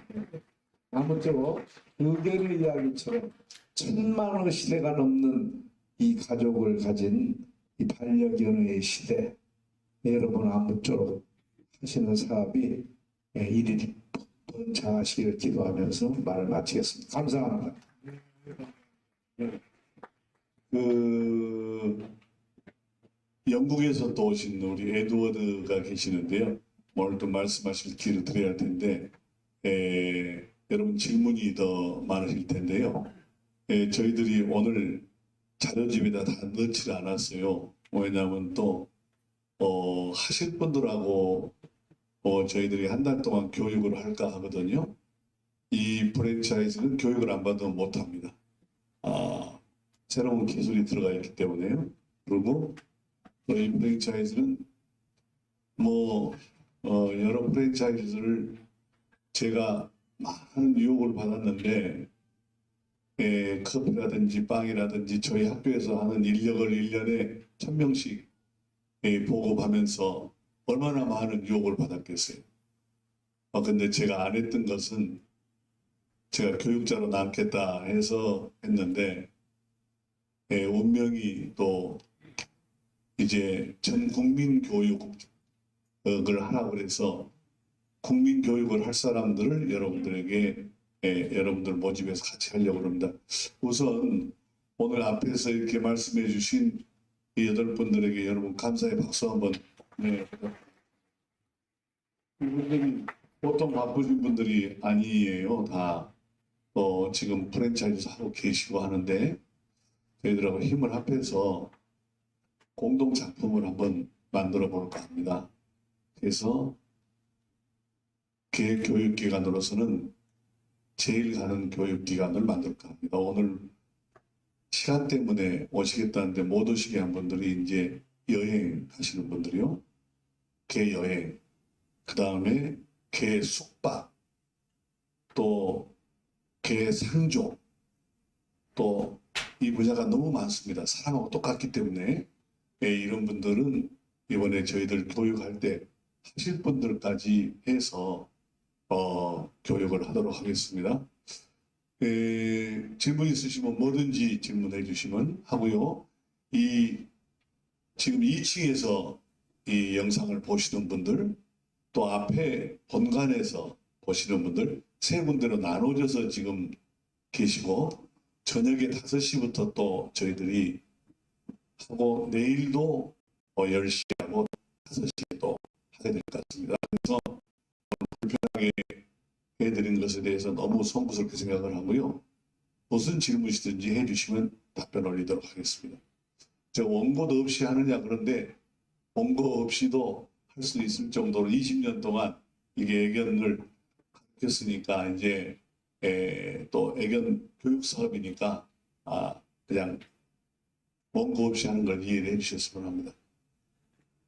아무쪼록 의견의 이야기처럼 1000만의 시대가 넘는 이 가족을 가진 이 반려견의 시대 여러분 아무쪼록 하시는 사업이 일일이 번창하시기를 기도하면서 말을 마치겠습니다. 감사합니다. 영국에서 또 오신 우리 에드워드가 계시는데요. 오늘 또 말씀하실 기회를 드려야 할 텐데 여러분 질문이 더 많으실 텐데요. 저희들이 오늘 자료집에다 다 넣지 않았어요. 왜냐하면 또 하실 분들하고 저희들이 한 달 동안 교육을 할까 하거든요. 이 프랜차이즈는 교육을 안 받으면 못합니다. 새로운 기술이 들어가 있기 때문에요. 그리고 이 프랜차이즈는 여러 프랜차이즈를 제가 많은 유혹을 받았는데 커피라든지 빵이라든지 저희 학교에서 하는 인력을 1년에 1000명씩 보급하면서 얼마나 많은 유혹을 받았겠어요. 근데 제가 안 했던 것은 제가 교육자로 남겠다 해서 했는데 운명이 또 이제 전 국민 교육을 하라고 해서 국민 교육을 할 사람들을 여러분들에게 여러분들 모집해서 같이 하려고 합니다. 우선 오늘 앞에서 이렇게 말씀해 주신 이 8분들에게 여러분 감사의 박수 한번. 이분들이 보통 바쁘신 분들이 아니에요. 다 지금 프랜차이즈 하고 계시고 하는데 저희들하고 힘을 합해서 공동 작품을 한번 만들어 볼까 합니다. 그래서 교육기관으로서는 제일 가는 교육기관을 만들까 합니다. 오늘 시간 때문에 오시겠다는데 못 오시게 한 분들이 이제 여행 하시는 분들이요. 개여행, 그 다음에 개숙박, 또 개상종, 또 이 분야가 너무 많습니다. 사람하고 똑같기 때문에 이런 분들은 이번에 저희들 교육할 때 하실 분들까지 해서 교육을 하도록 하겠습니다. 질문 있으시면 뭐든지 질문해 주시면 하고요. 지금 2층에서 이 영상을 보시는 분들, 또 앞에 본관에서 보시는 분들 세 군데로 나눠져서 지금 계시고 저녁에 5시부터 또 저희들이 하고 내일도 10시하고 5시에 또 하게 될 것 같습니다. 그래서 불편하게 해드린 것에 대해서 너무 송구스럽게 생각을 하고요. 무슨 질문이든지 해주시면 답변 올리도록 하겠습니다. 제가 원고도 없이 하느냐 그런데 원고 없이도 할 수 있을 정도로 20년 동안 이게 애견을 가르쳤으니까 이제 또 애견 교육 사업이니까 그냥 원고 없이 하는 걸 이해를 해주셨으면 합니다.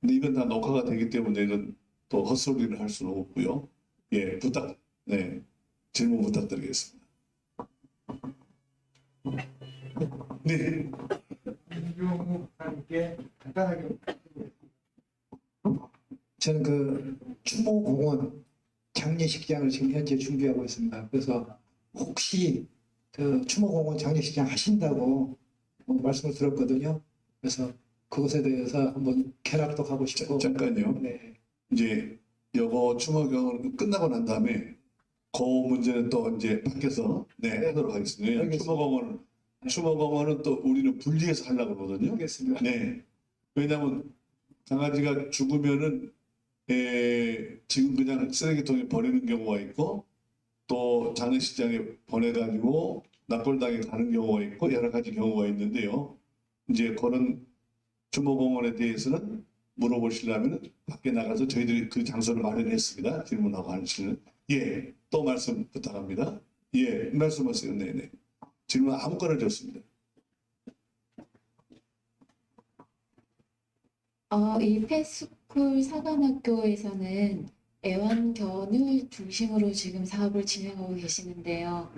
근데 이건 다 녹화가 되기 때문에 이건 또 헛소리를 할 수는 없고요. 질문 부탁드리겠습니다. 네. 김종욱 사님께 간단하게. 저는 그 추모공원 장례식장을 지금 현재 준비하고 있습니다. 그래서 혹시 그 추모공원 장례식장 하신다고 말씀을 들었거든요. 그래서 그것에 대해서 한번 캐락도 가고 싶고. 잠깐요. 네. 이제 요거 추모경은 끝나고 난 다음에 그 문제는 또 이제 밖에서 하도록 하겠습니다. 추모공원은 또 우리는 분리해서 하려고 그러거든요. 알겠습니다. 네. 왜냐하면 강아지가 죽으면은 지금 그냥 쓰레기통에 버리는 경우가 있고 또 장례식장에 보내가지고 납골당에 가는 경우가 있고 여러 가지 경우가 있는데요. 이제 그런 추모공원에 대해서는 물어보시려면 밖에 나가서 저희들이 그 장소를 마련했습니다. 질문하고 하시는. 또 말씀 부탁합니다. 말씀하세요. 네네. 질문 아무거나 좋습니다. 이 펫스쿨 사관학교에서는 애완견을 중심으로 지금 사업을 진행하고 계시는데요.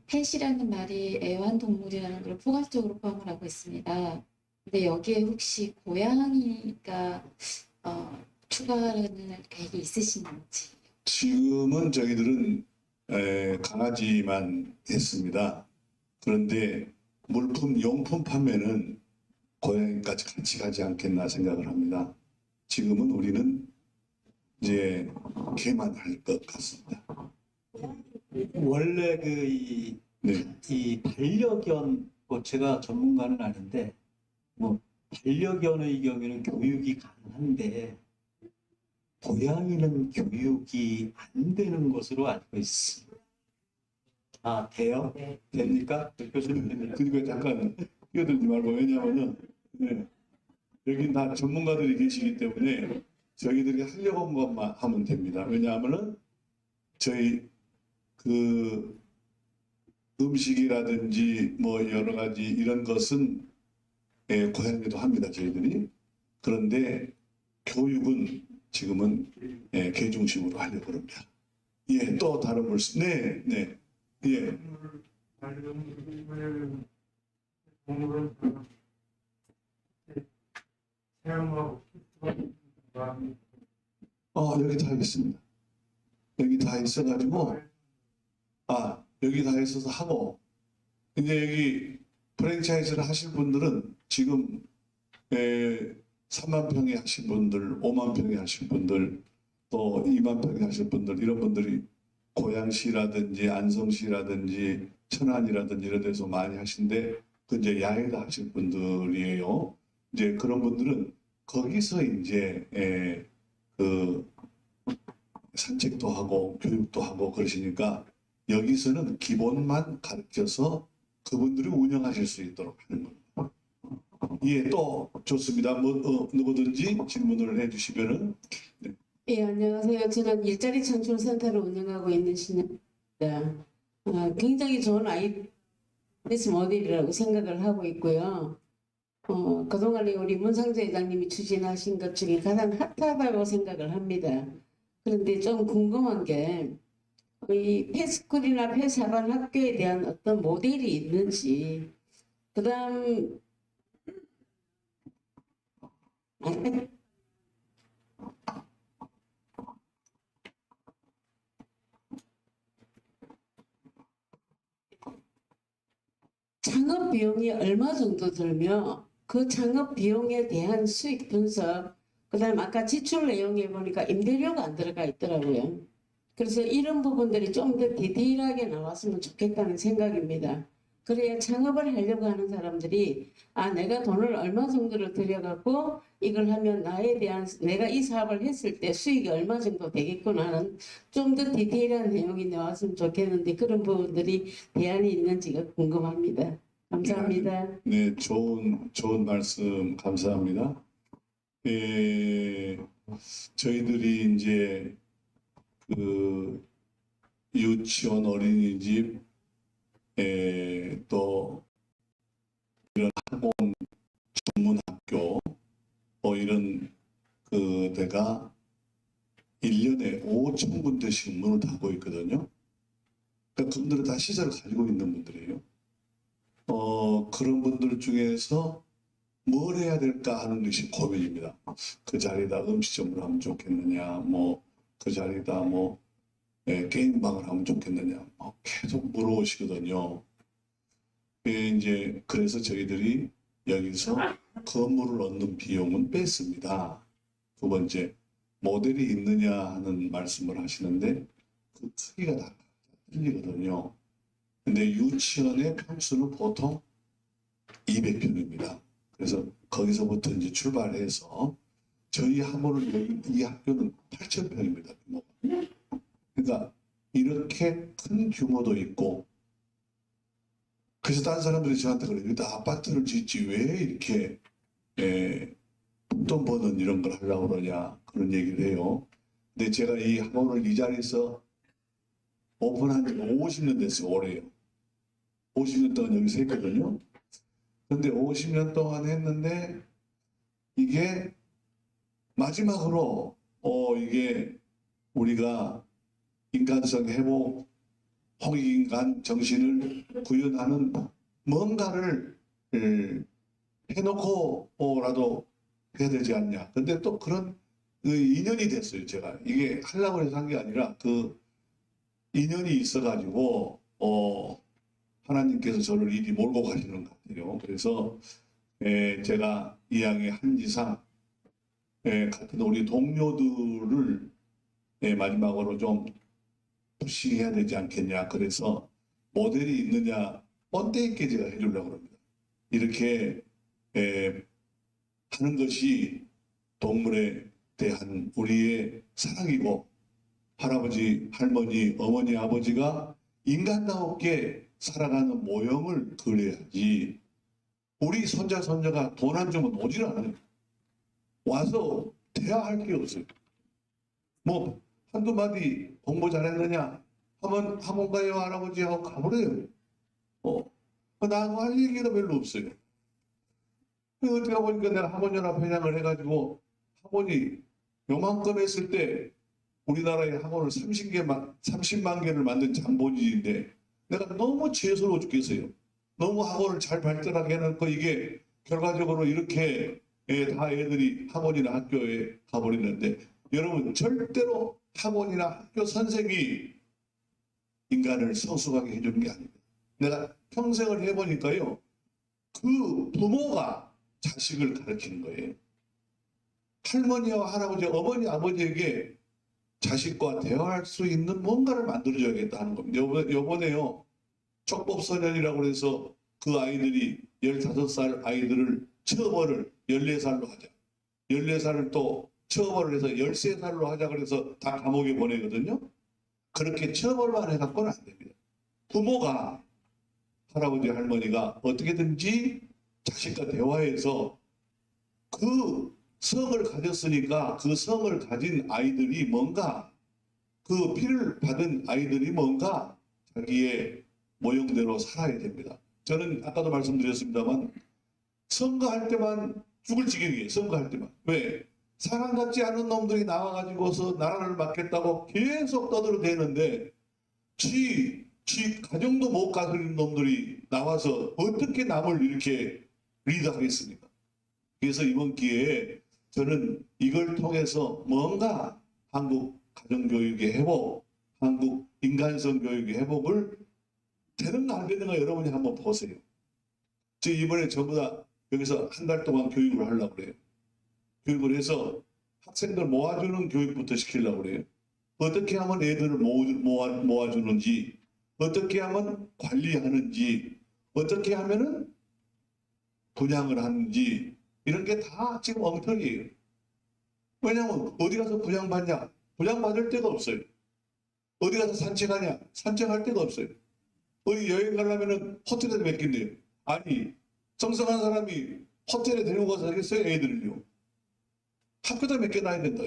펫이라는 말이 애완동물이라는 걸 포괄적으로 포함을 하고 있습니다. 근데 여기에 혹시 고양이가 추가하는 계획이 있으신지? 지금은 저희들은 강아지만 했습니다. 그런데 물품, 용품 판매는 고양이까지 같이 가지 않겠나 생각을 합니다. 지금은 우리는 이제 개만 할 것 같습니다. 원래 이 반려견, 제가 전문가는 아닌데 반려견의 경우에는 교육이 가능한데 고양이는 교육이 안 되는 것으로 알고 있습니다. 돼요? 됩니까? 교수님 됩니까? 그러니까 잠깐 끼어들지 말고. 왜냐하면은 여기 다 전문가들이 계시기 때문에 저희들이 하려고 한 것만 하면 됩니다. 왜냐하면은 저희 그 음식이라든지 뭐 여러 가지 이런 것은 고향에도 합니다, 저희들이. 그런데 교육은 지금은 개 중심으로 하려고 합니다. 예, 또 다른 말씀. 네, 네, 예. 여기 다 있습니다. 여기 다 있어가지고, 여기 다 있어서 하고, 이제 여기 프랜차이즈를 하실 분들은 지금 3만 평에 하실 분들, 5만 평에 하실 분들, 또 2만 평에 하실 분들, 이런 분들이 고양시라든지 안성시라든지 천안이라든지 이런 데서 많이 하신데, 그 이제 야외다 하실 분들이에요. 이제 그런 분들은 거기서 이제 그 산책도 하고 교육도 하고 그러시니까 여기서는 기본만 가르쳐서 그분들이 운영하실 수 있도록 하는 겁니다. 예, 또 좋습니다. 뭐 누구든지 질문을 해주시면은. 네. 예, 안녕하세요. 저는 일자리 창출 센터를 운영하고 있는 신입니다. 굉장히 좋은 아이디스 모델이라고 생각을 하고 있고요. 그동안에 우리 문상재 회장님이 추진하신 것 중에 가장 핫하다고 생각을 합니다. 그런데 좀 궁금한 게 이 폐스쿨이나 폐사관 학교에 대한 어떤 모델이 있는지, 그다음 창업 비용이 얼마 정도 들며 그 창업 비용에 대한 수익 분석, 그다음 아까 지출 내용에 보니까 임대료가 안 들어가 있더라고요. 그래서 이런 부분들이 좀 더 디테일하게 나왔으면 좋겠다는 생각입니다. 그래야 창업을 하려고 하는 사람들이 내가 돈을 얼마 정도를 들여갖고 이걸 하면 나에 대한 내가 이 사업을 했을 때 수익이 얼마 정도 되겠구나 하는 좀 더 디테일한 내용이 나왔으면 좋겠는데 그런 부분들이 대안이 있는지가 궁금합니다. 감사합니다. 네, 좋은 말씀 감사합니다. 저희들이 이제 그 유치원, 어린이집, 또 이런 학원, 전문학교, 이런 그 데가 1년에 5,000군데씩 문을 닫고 있거든요. 그러니까 그분들은 다 시설을 가지고 있는 분들이에요. 그런 분들 중에서 뭘 해야 될까 하는 것이 고민입니다. 그 자리에다 음식점을 하면 좋겠느냐, 그 자리에다 게임방을 하면 좋겠느냐, 계속 물어오시거든요. 이제 그래서 저희들이 여기서 건물을 얻는 비용은 뺐습니다. 두 번째, 모델이 있느냐 하는 말씀을 하시는데 그 크기가 다 틀리거든요. 근데 유치원의 평수는 보통 200평입니다. 그래서 거기서부터 이제 출발해서 저희 학원은 이 학교는 8,000평입니다. 그러니까 이렇게 큰 규모도 있고, 그래서 다른 사람들이 저한테 그래요. 일단 아파트를 짓지 왜 이렇게 돈 버는 이런 걸 하려고 그러냐 그런 얘기를 해요. 근데 제가 이 학원을 이 자리에서 오픈한 지 50년 됐어요. 올해요. 50년 동안 여기서 했거든요. 근데 50년 동안 했는데 이게 마지막으로 이게 우리가 인간성 회복, 홍익인간 정신을 구현하는 뭔가를 해놓고라도 해야 되지 않냐. 근데 또 그런 인연이 됐어요. 제가 이게 하려고 해서 한 게 아니라 그 인연이 있어가지고 하나님께서 저를 이리 몰고 가시는 것 같아요. 그래서 제가 이왕의 한지상 같은 우리 동료들을 마지막으로 좀 푸시해야 되지 않겠냐. 그래서 모델이 있느냐 뻔때 있게 제가 해주려고 합니다. 이렇게 하는 것이 동물에 대한 우리의 사랑이고, 할아버지, 할머니, 어머니, 아버지가 인간다웠게 살아가는 모형을 그려야지 우리 손자 손녀가 돈 안 주면 오질 않아요. 와서 대화할 게 없어요. 뭐 한두 마디 공부 잘했느냐 하면 학원 가요 할아버지 하고 가버려요. 나하고 할 얘기가 별로 없어요. 어떻게 보니까 내가 학원연합 회장을 해가지고 학원이 요만큼 했을 때 우리나라의 학원을 30만 개를 만든 장본인인데 내가 너무 죄스러워 죽겠어요. 너무 학원을 잘 발전하게 해놓고 이게 결과적으로 이렇게 다 애들이 학원이나 학교에 가버리는데 여러분 절대로 학원이나 학교 선생이 인간을 성숙하게 해주는 게 아닙니다. 내가 평생을 해보니까요. 그 부모가 자식을 가르치는 거예요. 할머니와 할아버지, 어머니, 아버지에게 자식과 대화할 수 있는 뭔가를 만들어줘야겠다 하는 겁니다. 요번에요. 촉법소년이라고 해서 그 아이들이 15살 아이들을 처벌을 14살로 하자. 14살을 또 처벌을 해서 13살로 하자 그래서 다 감옥에 보내거든요. 그렇게 처벌만 해갖고는 안 됩니다. 부모가 할아버지 할머니가 어떻게든지 자식과 대화해서 그 성을 가졌으니까 그 성을 가진 아이들이 뭔가 그 피를 받은 아이들이 뭔가 자기의 모형대로 살아야 됩니다. 저는 아까도 말씀드렸습니다만 선거할 때만 죽을 지경이에요. 선거할 때만. 왜? 사람 같지 않은 놈들이 나와가지고서 나라를 맡겠다고 계속 떠들어대는데 지 가정도 못 가진 놈들이 나와서 어떻게 남을 이렇게 리드하겠습니까? 그래서 이번 기회에 저는 이걸 통해서 뭔가 한국 가정교육의 회복, 한국 인간성 교육의 회복을 되는가 안 되는가 여러분이 한번 보세요. 저 이번에 전부 다 여기서 한 달 동안 교육을 하려고 그래요. 교육을 해서 학생들 모아주는 교육부터 시키려고 그래요. 어떻게 하면 애들을 모아주는지, 어떻게 하면 관리하는지, 어떻게 하면은 분양을 하는지, 이런 게 다 지금 엉터리예요. 왜냐하면 어디 가서 분양받냐? 분양받을 데가 없어요. 어디 가서 산책하냐? 산책할 데가 없어요. 어디 여행 가려면은 호텔에서 맡긴대요. 아니, 성성한 사람이 호텔에 데리고 가서 하겠어요? 애들을요. 학교다 맡겨놔야 된다.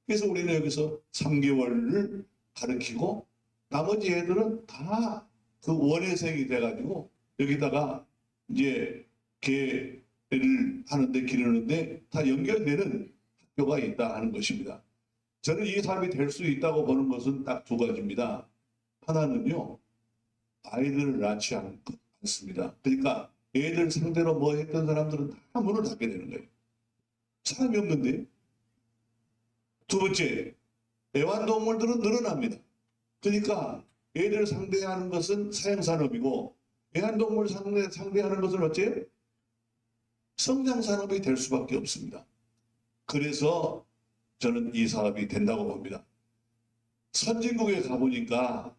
그래서 우리는 여기서 3개월을 가르치고 나머지 애들은 다 그 원회생이 돼가지고 여기다가 이제 개를 하는데 기르는데 다 연결되는 학교가 있다 하는 것입니다. 저는 이 사업이 될 수 있다고 보는 것은 딱 두 가지입니다. 하나는요. 아이들을 낳지 않습니다. 그러니까 애들 상대로 뭐 했던 사람들은 다 문을 닫게 되는 거예요. 사람이 없는데. 두 번째, 애완동물들은 늘어납니다. 그러니까 애들 상대하는 것은 사형산업이고 애완동물 상대하는 것은 어째요? 성장산업이 될 수밖에 없습니다. 그래서 저는 이 사업이 된다고 봅니다. 선진국에 가보니까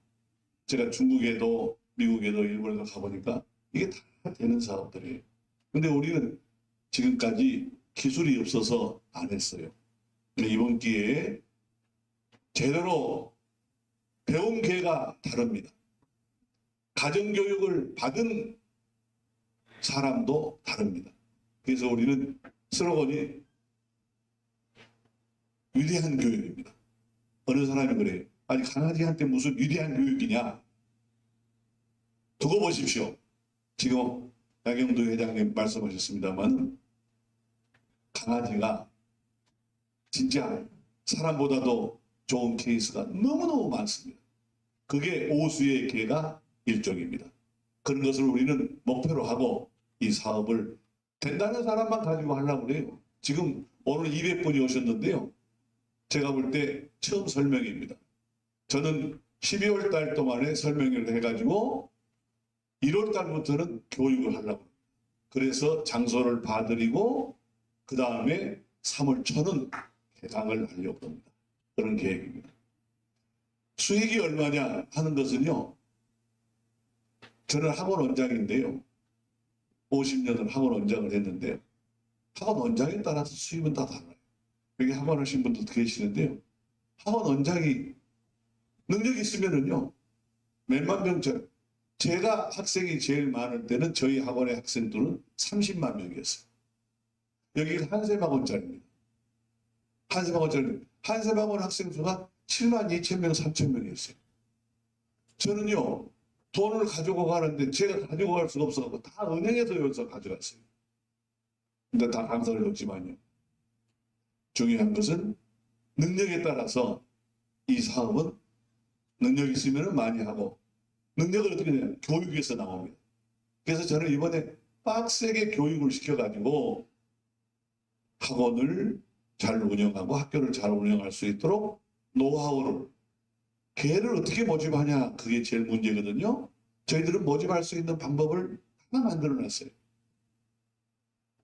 제가 중국에도 미국에도 일본에도 가보니까 이게 다 되는 사업들이에요. 근데 우리는 지금까지 기술이 없어서 안 했어요. 근데 이번 기회에 제대로 배운 기회가 다릅니다. 가정교육을 받은 사람도 다릅니다. 그래서 우리는 슬로건이 위대한 교육입니다. 어느 사람이 그래요. 아니 강아지한테 무슨 위대한 교육이냐. 두고 보십시오. 지금 양경두 회장님 말씀하셨습니다만 강아지가 진짜 사람보다도 좋은 케이스가 너무너무 많습니다. 그게 오수의 개가 일종입니다. 그런 것을 우리는 목표로 하고 이 사업을 된다는 사람만 가지고 하려고 그래요. 지금 오늘 200분이 오셨는데요. 제가 볼 때 처음 설명입니다. 저는 12월 달 동안에 설명을 해가지고 1월 달부터는 교육을 하려고 합니다. 그래서 장소를 봐드리고 그 다음에 3월 초는 개강을 하려고 합니다. 그런 계획입니다. 수익이 얼마냐 하는 것은요. 저는 학원 원장인데요. 50년을 학원 원장을 했는데 학원 원장에 따라서 수입은 다 달라요. 여기 학원 하신 분들도 계시는데요. 학원 원장이 능력이 있으면은요. 몇만 명짜리 제가 학생이 제일 많을 때는 저희 학원의 학생들은 30만 명이었어요. 여기가 한샘학원짜리입니다. 한샘학원 학생 수가 7만 2천 명, 3천 명이었어요. 저는요, 돈을 가지고 가는데 제가 가지고 갈 수가 없어서 다 은행에서 여기서 가져갔어요. 근데 다 감사를 줬지만요. 중요한 것은 능력에 따라서 이 사업은 능력이 있으면 많이 하고 능력을 어떻게 해야 되냐? 교육에서 나옵니다. 그래서 저는 이번에 빡세게 교육을 시켜가지고 학원을 잘 운영하고 학교를 잘 운영할 수 있도록 노하우를 걔를 어떻게 모집하냐 그게 제일 문제거든요. 저희들은 모집할 수 있는 방법을 하나 만들어놨어요.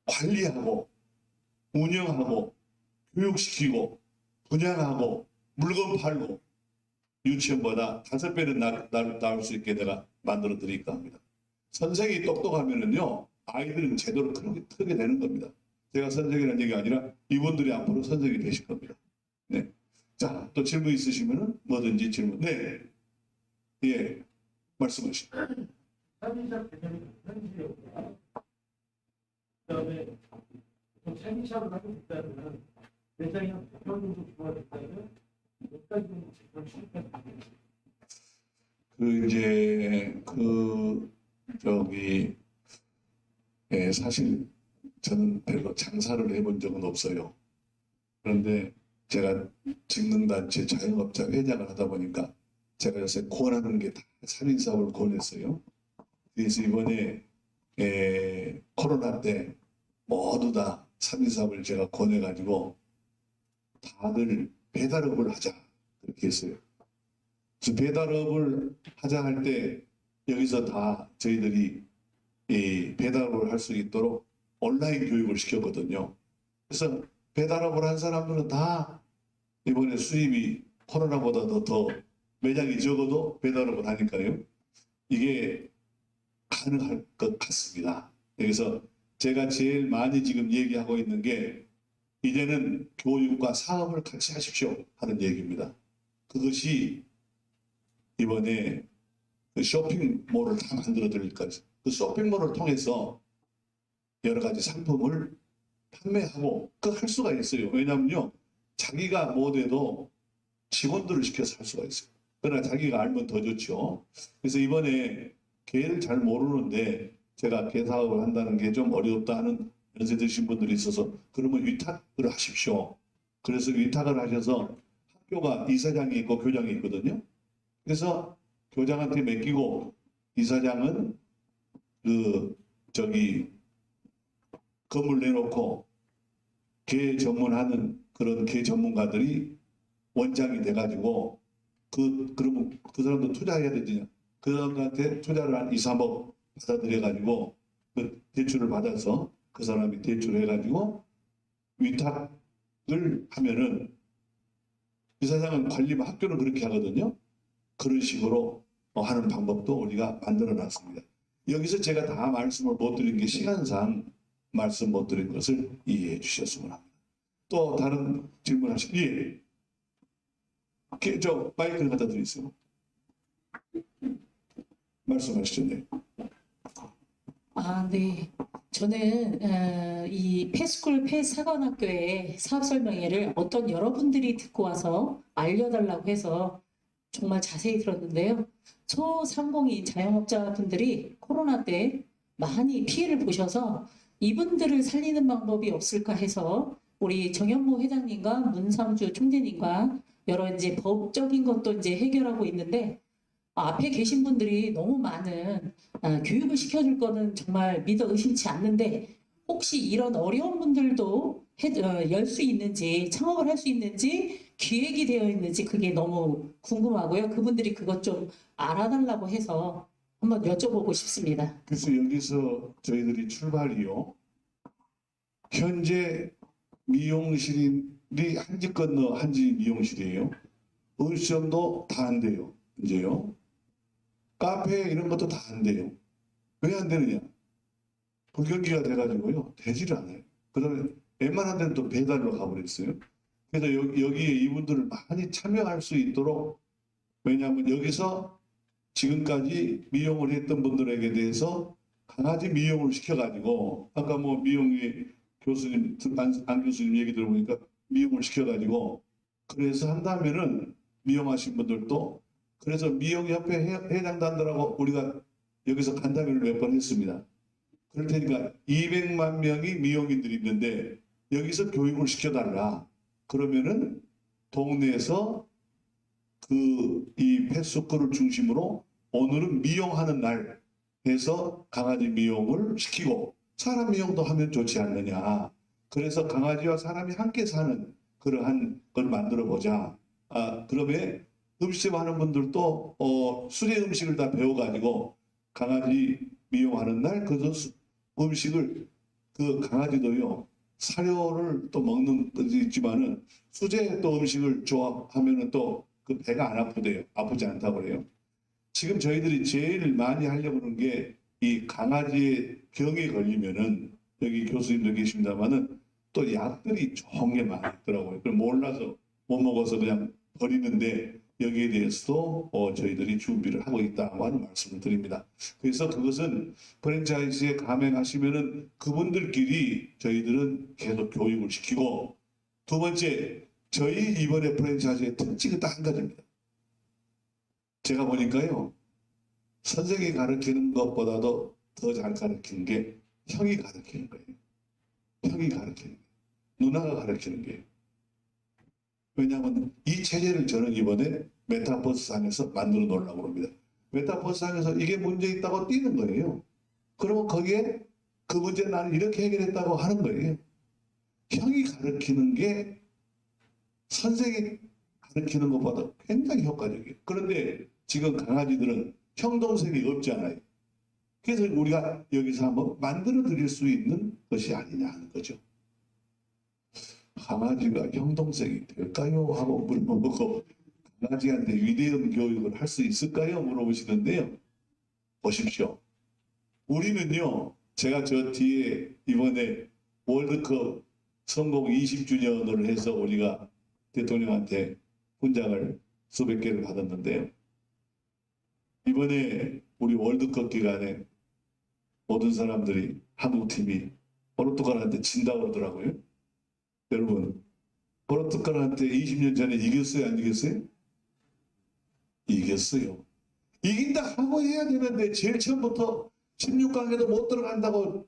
관리하고 운영하고 교육시키고 분양하고 물건 팔고 유치원보다 5배는 나올 수 있게 내가 만들어 드릴까 합니다. 선생이 똑똑하면은요 아이들은 제대로 크게 되는 겁니다. 제가 선생이라는 얘기가 아니라 이분들이 앞으로 선생이 되실 겁니다. 네. 자, 또 질문 있으시면은 뭐든지 질문. 네. 예. 말씀하시죠. 차기샵 개념이 현지요. 그다음에 차기샵을 하고 있다면 매장이 한 100명 정도 규모가 됐다면 몇 가지 정도 제품을 실패합니다. 사실 저는 별로 장사를 해본 적은 없어요. 그런데 제가 직능단체 자영업자 회장을 하다 보니까 제가 요새 권하는 게 다 3인 사업을 권했어요. 그래서 이번에 코로나 때 모두 다 3인 사업을 제가 권해가지고 다들 배달업을 하자 그렇게 했어요. 그래서 배달업을 하자 할 때 여기서 다 저희들이 이 배달업을 할 수 있도록 온라인 교육을 시켰거든요. 그래서 배달업을 한 사람들은 다 이번에 수입이 코로나보다도 더 매장이 적어도 배달업을 하니까요. 이게 가능할 것 같습니다. 그래서 제가 제일 많이 지금 얘기하고 있는 게 이제는 교육과 사업을 같이 하십시오 하는 얘기입니다. 그것이 이번에 그 쇼핑몰을 다 만들어 드릴 거예요. 그 쇼핑몰을 통해서 여러 가지 상품을 판매하고 할 수가 있어요. 왜냐면요. 자기가 못해도 직원들을 시켜서 할 수가 있어요. 그러나 자기가 알면 더 좋죠. 그래서 이번에 개를 잘 모르는데 제가 개 사업을 한다는 게 좀 어렵다 하는 연세 드신 분들이 있어서 그러면 위탁을 하십시오. 그래서 위탁을 하셔서 학교가 이사장이 있고 교장이 있거든요. 그래서 교장한테 맡기고 이사장은 건물 내놓고 개 전문하는 그런 개 전문가들이 원장이 돼가지고 그러면 그 사람도 투자해야 되잖아요. 그 사람한테 투자를 한 2, 3억 받아들여가지고 그 대출을 받아서 그 사람이 대출해가지고 위탁을 하면은 이사장은 관리만 학교는 그렇게 하거든요. 그런 식으로 하는 방법도 우리가 만들어 놨습니다. 여기서 제가 다 말씀을 못 드린 게 시간상 말씀 못 드린 것을 이해해 주셨으면 합니다. 또 다른 질문 하시죠. 예. 저 마이크를 갖다 드리세요. 말씀하시죠. 네. 네. 저는 이 패스쿨 폐사관학교의 사업 설명회를 어떤 여러분들이 듣고 와서 알려달라고 해서 정말 자세히 들었는데요. 소상공인 자영업자분들이 코로나 때 많이 피해를 보셔서 이분들을 살리는 방법이 없을까 해서 우리 정현모 회장님과 문상주 총재님과 여러 이제 법적인 것도 이제 해결하고 있는데 앞에 계신 분들이 너무 많은 교육을 시켜줄 거는 정말 믿어 의심치 않는데 혹시 이런 어려운 분들도 열 수 있는지 창업을 할 수 있는지 기획이 되어 있는지 그게 너무 궁금하고요. 그분들이 그것 좀 알아달라고 해서 한번 여쭤보고 싶습니다. 그래서 여기서 저희들이 출발이요. 현재 미용실이 한지 건너 한지 미용실이에요. 의시험도 다 안 돼요. 이제요. 카페 이런 것도 다 안 돼요. 왜 안 되느냐? 불경기가 돼가지고요. 되지를 않아요. 그 다음에 웬만한 데는 또 배달로 가버렸어요. 그래서 여기에 이분들을 많이 참여할 수 있도록 왜냐하면 여기서 지금까지 미용을 했던 분들에게 대해서 강아지 미용을 시켜가지고 아까 뭐 미용의 교수님 안 교수님 얘기 들어보니까 미용을 시켜가지고 그래서 한다면은 미용하신 분들도 그래서 미용협회 회장단들하고 우리가 여기서 간담회를 몇 번 했습니다. 그럴 테니까 200만 명이 미용인들이 있는데 여기서 교육을 시켜달라. 그러면은 동네에서 이 펫스쿨을 중심으로 오늘은 미용하는 날 해서 강아지 미용을 시키고 사람 미용도 하면 좋지 않느냐. 그래서 강아지와 사람이 함께 사는 그러한 걸 만들어 보자. 그러면 음식 하는 분들도 수제 음식을 다 배워가지고 강아지 미용하는 날 그 음식을 그 강아지도요 사료를 또 먹는 것도 있지만은 수제 또 음식을 좋아하면은 또 그 배가 안 아프대요. 아프지 않다고 그래요. 지금 저희들이 제일 많이 하려고 하는 게 이 강아지의 병에 걸리면은 여기 교수님도 계십니다만은 또 약들이 좋은 게 많더라고요. 그걸 몰라서 못 먹어서 그냥 버리는데 여기에 대해서도 저희들이 준비를 하고 있다고 하는 말씀을 드립니다. 그래서 그것은 프랜차이즈에 가맹하시면은 그분들끼리 저희들은 계속 교육을 시키고 두 번째 저희 이번에 프랜차이즈의 특징은 딱 한 가지입니다. 제가 보니까요. 선생이 가르치는 것보다도 더 잘 가르치는 게 형이 가르치는 거예요. 형이 가르치는 거예요. 누나가 가르치는 거예요. 왜냐하면 이 체제를 저는 이번에 메타버스상에서 만들어 놓으려고 합니다. 메타버스상에서 이게 문제 있다고 띄는 거예요. 그러면 거기에 그 문제 나는 이렇게 해결했다고 하는 거예요. 형이 가르치는 게 선생이 가르치는 것보다 굉장히 효과적이에요. 그런데 지금 강아지들은 형, 동생이 없잖아요. 그래서 우리가 여기서 한번 만들어 드릴 수 있는 것이 아니냐 하는 거죠. 강아지가 형, 동생이 될까요? 하고 물어보고 강아지한테 위대한 교육을 할 수 있을까요? 물어보시는데요. 보십시오. 우리는요. 제가 저 뒤에 이번에 월드컵 성공 20주년을 해서 우리가 대통령한테 훈장을 수백 개를 받았는데요. 이번에 우리 월드컵 기간에 모든 사람들이 한국팀이 포르투갈한테 진다고 그러더라고요. 여러분, 포르투갈한테 20년 전에 이겼어요? 안 이겼어요? 이겼어요. 이긴다 하고 해야 되는데 제일 처음부터 16강에도 못 들어간다고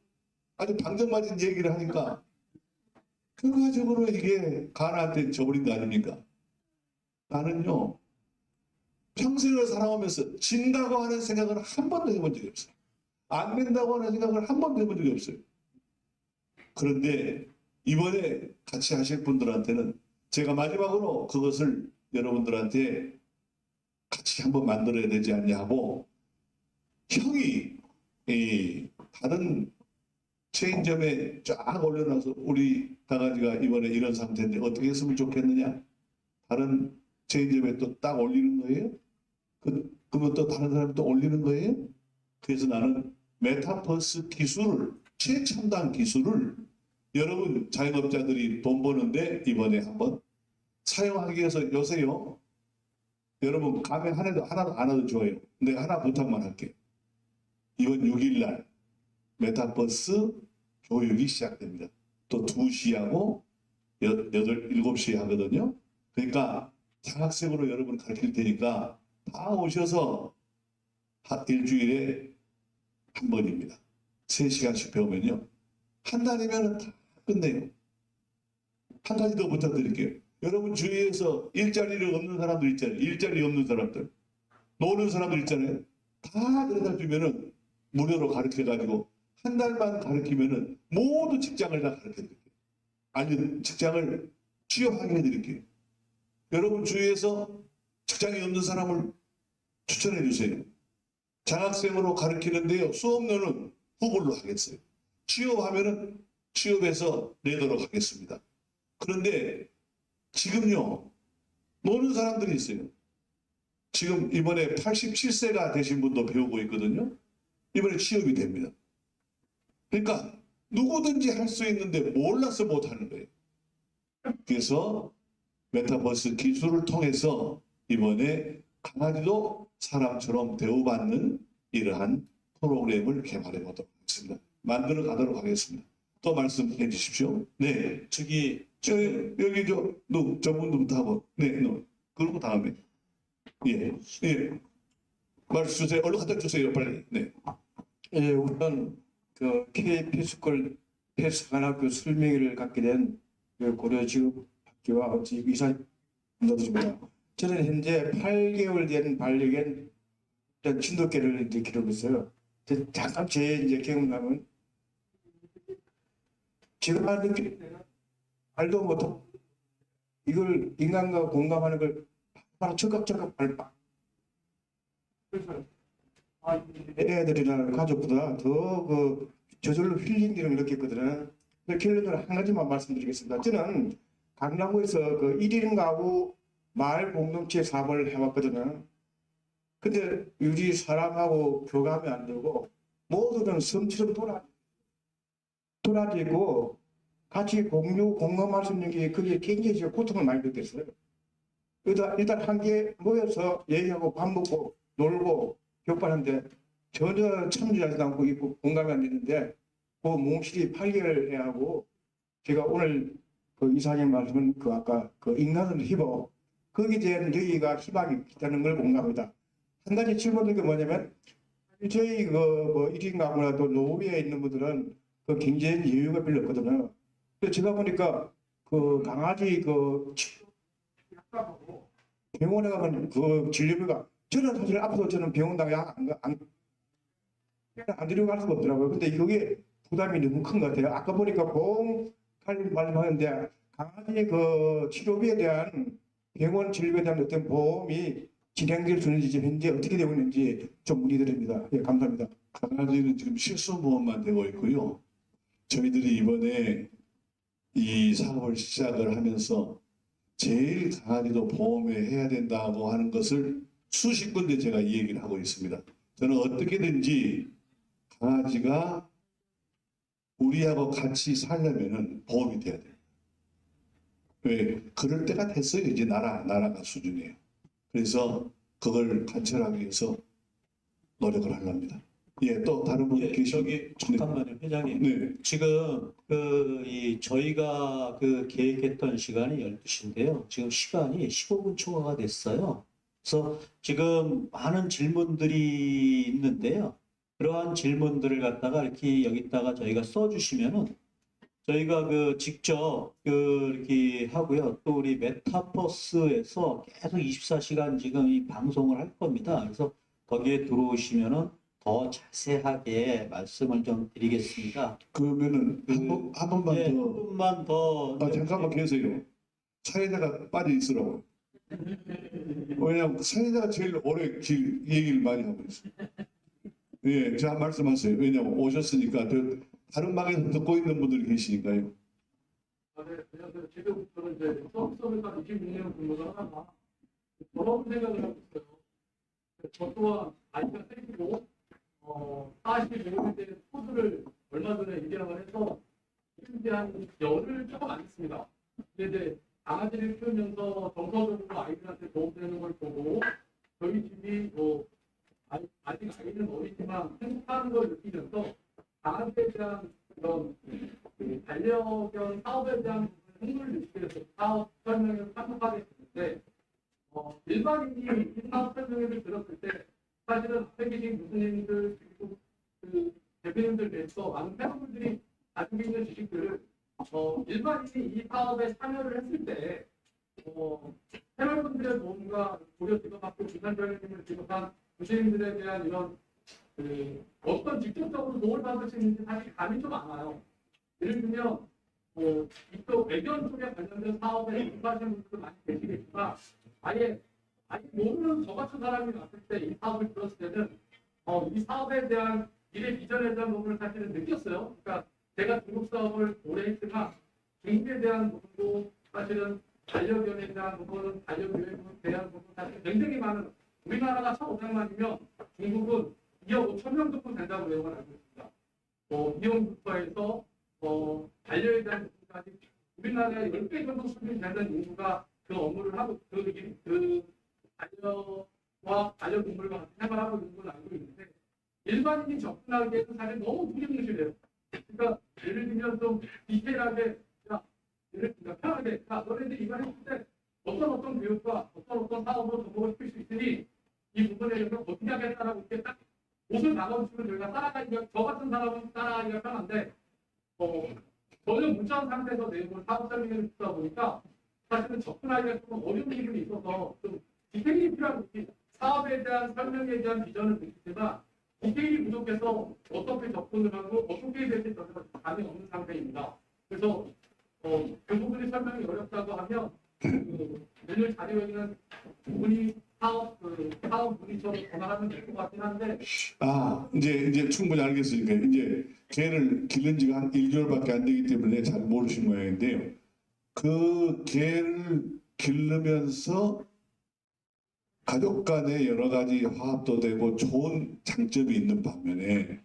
아주 방정맞은 얘기를 하니까 결과적으로 이게 가나한테 져버린 거 아닙니까? 나는요. 평생을 살아오면서 진다고 하는 생각을 한 번도 해본 적이 없어요. 안 된다고 하는 생각을 한 번도 해본 적이 없어요. 그런데 이번에 같이 하실 분들한테는 제가 마지막으로 그것을 여러분들한테 같이 한번 만들어야 되지 않냐 하고 형이 다른 체인점에 쫙 올려놔서 우리 강아지가 이번에 이런 상태인데 어떻게 했으면 좋겠느냐 다른 체인점에 또 딱 올리는 거예요. 그러면 또 다른 사람이 또 올리는 거예요. 그래서 나는 메타버스 기술을 최첨단 기술을 여러분 자영업자들이 돈 버는데 이번에 한번 사용하기 위해서 요새요. 여러분 가맹 하나도 안 해도 좋아요. 내가 하나 부탁만 할게. 이번 6일날 메타버스 교육이 시작됩니다. 또 2시하고 7시에 하거든요. 그러니까 장학생으로 여러분 가르칠 테니까 다 오셔서 일주일에 한 번입니다. 3시간씩 배우면요. 한 달이면 다 끝내요. 한 가지 더 부탁드릴게요. 여러분 주위에서 일자리를 없는 사람들 있잖아요. 일자리 없는 사람들. 노는 사람들 있잖아요. 다 데려다 주면은 무료로 가르쳐가지고 한 달만 가르치면은 모두 직장을 다 가르쳐드릴게요. 아니 직장을 취업하게 해드릴게요. 여러분 주위에서 직장이 없는 사람을 추천해 주세요. 장학생으로 가르치는데요. 수업료는 후불로 하겠어요. 취업하면은 취업해서 내도록 하겠습니다. 그런데 지금요. 노는 사람들이 있어요. 지금 이번에 87세가 되신 분도 배우고 있거든요. 이번에 취업이 됩니다. 그러니까 누구든지 할 수 있는데 몰라서 못하는 거예요. 그래서 메타버스 기술을 통해서 이번에 강아지도 사람처럼 대우받는 이러한 프로그램을 개발해 보도록 하겠습니다. 만들어 가도록 하겠습니다. 또 말씀해 주십시오. 네, 여기 저분들부터 하고, 그리고 다음에 말씀 주세요. 얼른 갖다 주세요, 빨리. 네. 예, 우선 그 K피스쿨 폐사관학교 설명회를 갖게 된 고려지구학교와 이사님들입니다. 저는 현재 8개월 된 반려견 진돗개를 이제 기르고 있어요. 잠깐 제 이제 경험담은 제가 느낄 때는 말도 못하고 이걸 인간과 공감하는 걸 바로 적극적으로 밟아. 그래서 애들이나 가족보다 더 저절로 힐링되는 걸 느꼈거든요. 결론적으로 한 가지만 말씀드리겠습니다. 저는 강남구에서 1인 가구 마을 공동체 사업을 해왔거든요. 근데 우리 사람하고 교감이 안 되고 모두는 섬처럼 돌아지고 같이 공감할 수 있는 게 그게 굉장히 고통을 많이 느꼈어요. 일단 함께 모여서 얘기하고 밥 먹고 놀고 격발하는데 전혀 참여하지 않고 있고 공감이 안 되는데 그 몽실이 8개월 애하고 제가 오늘 이사님 말씀은 아까 인간은 희복 거기에 대한 너희가 희망이 있다는 걸 공감합니다. 한 가지 질문드린 게 뭐냐면 저희 1인 가구나 또 노후에 있는 분들은 경제적 여유가 별로 없거든요. 그래서 제가 보니까 강아지 약하고 병원에 가면 진료비가 저는 사실 앞으로 저는 병원 안 데리고 갈 수가 없더라고요. 근데 이게 부담이 너무 큰 것 같아요. 아까 보니까 보험 관련 말씀하는데 강아지 치료비에 대한 병원 진료에 대한 어떤 보험이 진행될 수 있는지 현재 어떻게 되고 있는지 좀 문의드립니다. 예, 감사합니다. 강아지는 지금 실손보험만 되고 있고요. 저희들이 이번에 이 사업을 시작을 하면서 제일 강아지도 보험에 해야 된다고 하는 것을 수십 군데 제가 이 얘기를 하고 있습니다. 저는 어떻게든지 강아지가 우리하고 같이 살려면은 보험이 돼야 돼요. 왜? 그럴 때가 됐어요. 이제 나라가 수준이에요. 그래서 그걸 관철하기 위해서 노력을 하렵니다. 예, 또 다른 분 계시죠? 잠깐만요, 회장님. 네. 지금 저희가 계획했던 시간이 12시인데요. 지금 시간이 15분 초과가 됐어요. 그래서 지금 많은 질문들이 있는데요. 그러한 질문들을 갖다가 이렇게 여기다가 저희가 써주시면은 저희가 직접 이렇게 하고요. 또 우리 메타버스에서 계속 24시간 지금 이 방송을 할 겁니다. 그래서 거기에 들어오시면은 더 자세하게 말씀을 좀 드리겠습니다. 그러면은 한 번만 네, 더. 한 분만 더. 잠깐만 계세요. 사회자가 빠져 있으라고. 왜냐하면 사회자가 제일 오래 얘기를 많이 하고 있어요. 예, 자 말씀하세요. 왜냐하면 오셨으니까 다른 방에서 듣고 있는 분들이 계시니까요. 네, 안녕하세요. 지금 저는 이제 서비스업에서 26년 근무를 하다가 저런 생각을 하고 있어요. 저 또한 아이가 생기고 45년에 대한 코드를 얼마 전에 입양을 해서 지금 대한 열을 조금 안 했습니다. 근데 이제 강아지를 키우면서 정서적으로 아이들한테 도움되는 걸 보고 저희 집이 아직 아이는 어리지만 행복한 걸 느끼면서 강아지에 대한 그런 반려견 사업에 대한 흥미를 느끼게 돼서 사업 설명을 참석하게 됐는데 일반인이 이 사업 설명회를 들었을 때 사실은 앞에 계신 교수님들 그리고 대표님들 내에서 많은 패널분들이 가지고 있는 지식들을 일반인이 이 사업에 참여를 했을 때 패널분들의 도움과 고려 지급받고 김남정님을 비롯한 교수님들에 대한 이런 어떤 직접적으로 도움을 받을 수 있는지 사실 감이 좀 안 와요. 예를 들면 이쪽 애견 쪽에 관련된 사업에 인가하시는 분들도 많이 계시겠지만 아예 모르는 저 같은 사람이 왔을 때 이 사업을 들었을 때는 이 사업에 대한 미래 비전에 대한 부분을 사실은 느꼈어요. 그러니까 제가 중국 사업을 오래 했지만 중국에 대한 부분도 사실은 반려견에 대한 부분은 반려교육에 대한 부분 사실 굉장히 많은 우리나라가 1,500만이면 중국은 2억 5천 명 정도 된다고 내용을 알고 있습니다. 이용부터 해서 반려에 대한 부분까지 우리나라의 10배 정도 수준이 되는 인구가 그 업무를 하고 그 반려 반려동물과 같이 생활하고 있는 걸 알고 있는데 일반인이 접근하기에는 사실 너무 두리뭉실해요. 그러니까 예를 들면 좀 디테일하게 예를 들면 편하게 너네들이 이거 했을 때 어떤 교육과 어떤 사업으로 접목을 시킬 수 있으니 이 부분에 대해서 어떻게 하겠다라고 이렇게 딱 옷을 나눠주면 저희가 따라가기가 저 같은 사람은 따라가기가 편한데 전혀 무지한 상태에서 내용을 사업 설명을 듣다 보니까 사실은 접근하기가 조금 어려운 부분이 있어서 좀 디테일이 필요한 부분이 사업에 대한 설명에 대한 비전을 느끼지만 디테일이 부족해서 어떻게 접근을 하고 어떻게 해야 될지 전혀 감이 없는 상태입니다. 그래서 그 부분이 설명이 어렵다고 하면 내년 자료에 있는 부분이 사업 문의처럼 전화하면 될 것 같긴 한데 이제 충분히 알겠으니까 이제 개를 기른 지가 한 1개월밖에 안 되기 때문에 잘 모르신 모양인데요. 그 개를 기르면서 가족 간에 여러 가지 화합도 되고 좋은 장점이 있는 반면에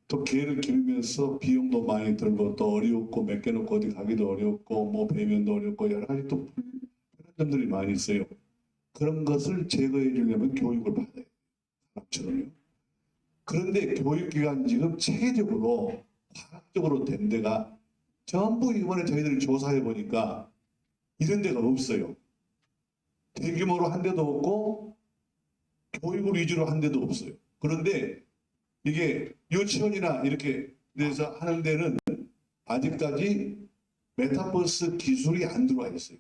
또 개를 기르면서 비용도 많이 들고 또 어렵고 맡겨놓고 어디 가기도 어렵고 뭐 배면도 어렵고 여러 가지 또 불편한 점들이 많이 있어요. 그런 것을 제거해 주려면 교육을 받아요. 사람처럼요. 그런데 교육기관이 지금 체계적으로 과학적으로 된 데가 전부 이번에 저희들이 조사해 보니까 이런 데가 없어요. 대규모로 한 데도 없고 교육을 위주로 한 데도 없어요. 그런데 이게 유치원이나 이렇게 돼서 하는 데는 아직까지 메타버스 기술이 안 들어와 있어요.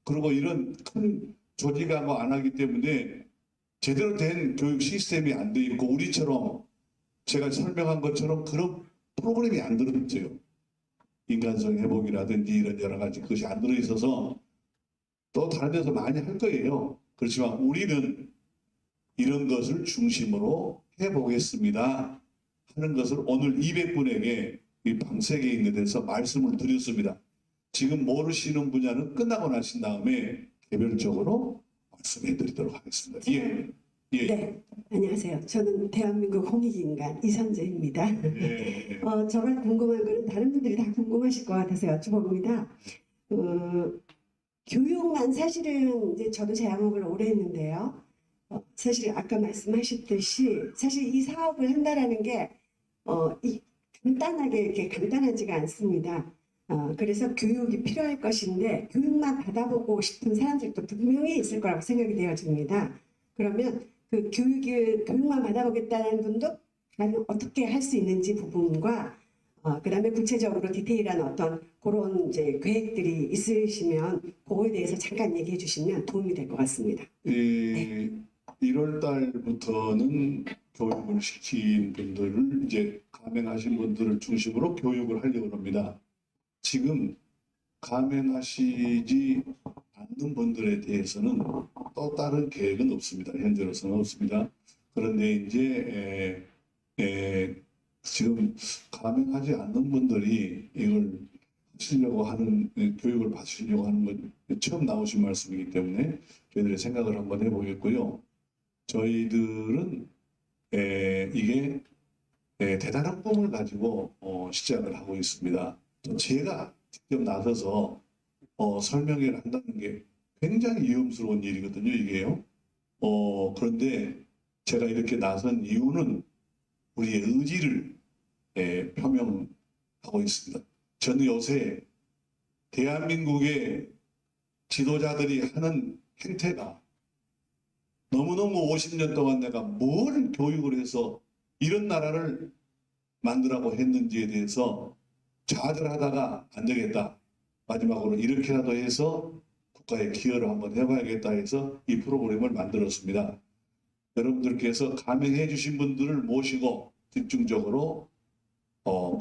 그리고 이런 큰 조직하고 뭐 안 하기 때문에 제대로 된 교육 시스템이 안 돼 있고 우리처럼 제가 설명한 것처럼 그런 프로그램이 안 들어있어요. 인간성 회복이라든지 이런 여러 가지 것이 안 들어있어서 또 다른 데서 많이 할 거예요. 그렇지만 우리는 이런 것을 중심으로 해보겠습니다 하는 것을 오늘 200분에게 이 방세계에 있는 데서 말씀을 드렸습니다. 지금 모르시는 분야는 끝나고 나신 다음에 개별적으로 말씀해 드리도록 하겠습니다. 네, 안녕하세요. 저는 대한민국 홍익인간 이선재입니다. 정말 궁금한 거는 다른 분들이 다 궁금하실 것 같아서 여쭤봅니다. 교육만 사실은 이제 저도 제약업을 오래 했는데요. 사실 아까 말씀하셨듯이 사실 이 사업을 한다라는 게 간단하게 이렇게 간단하지가 않습니다. 그래서 교육이 필요할 것인데 교육만 받아보고 싶은 사람들도 분명히 있을 거라고 생각이 되어집니다. 그러면 그 교육만 받아보겠다는 분도 나는 어떻게 할 수 있는지 부분과 그다음에 구체적으로 디테일한 어떤 그런 이제 계획들이 있으시면 그거에 대해서 잠깐 얘기해 주시면 도움이 될 것 같습니다. 1월 달부터는 교육을 시킨 분들을 이제 감행하신 분들을 중심으로 교육을 하려고 합니다. 지금 감행하시지 않는 분들에 대해서는 또 다른 계획은 없습니다. 현재로서는 없습니다. 그런데 이제 지금 감행하지 않는 분들이 이걸 하시려고 하는 교육을 받으시려고 하는 건 처음 나오신 말씀이기 때문에 저희들이 생각을 한번 해보겠고요. 저희들은 이게 대단한 꿈을 가지고 시작을 하고 있습니다. 또 제가 직접 나서서 설명회를 한다는 게 굉장히 위험스러운 일이거든요, 이게요. 그런데 제가 이렇게 나선 이유는 우리의 의지를 표명하고 있습니다. 저는 요새 대한민국의 지도자들이 하는 행태가 너무너무 50년 동안 내가 뭘 교육을 해서 이런 나라를 만들라고 했는지에 대해서 좌절하다가 안 되겠다. 마지막으로 이렇게라도 해서 국가에 기여를 한번 해봐야겠다 해서 이 프로그램을 만들었습니다. 여러분들께서 감행해 주신 분들을 모시고 집중적으로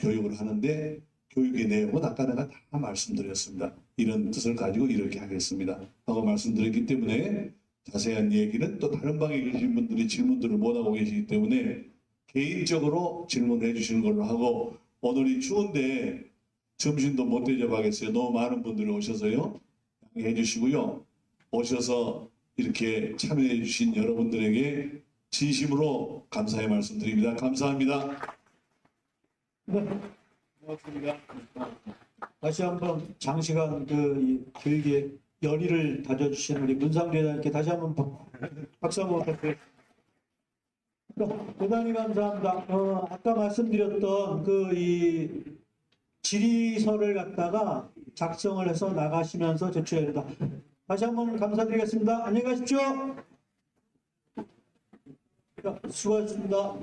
교육을 하는데 교육의 내용은 아까 내가 다 말씀드렸습니다. 이런 뜻을 가지고 이렇게 하겠습니다 하고 말씀드렸기 때문에 자세한 얘기는 또 다른 방에 계신 분들이 질문들을 못하고 계시기 때문에 개인적으로 질문해 주시는 걸로 하고 오늘 이 추운데 점심도 못 대접하겠어요. 너무 많은 분들이 오셔서요. 양해해 주시고요. 오셔서 이렇게 참여해 주신 여러분들에게 진심으로 감사의 말씀드립니다. 감사합니다. 네, 고맙습니다. 다시 한번 장시간 이 교육의 열의를 다져주신 우리 문상주 회장님께 다시 한번 박수 한번 부탁드립니다. 대단히 감사합니다. 아까 말씀드렸던 이 질의서를 갖다가 작성을 해서 나가시면서 제출해야 된다. 다시 한번 감사드리겠습니다. 안녕히 가십시오. 수고하셨습니다.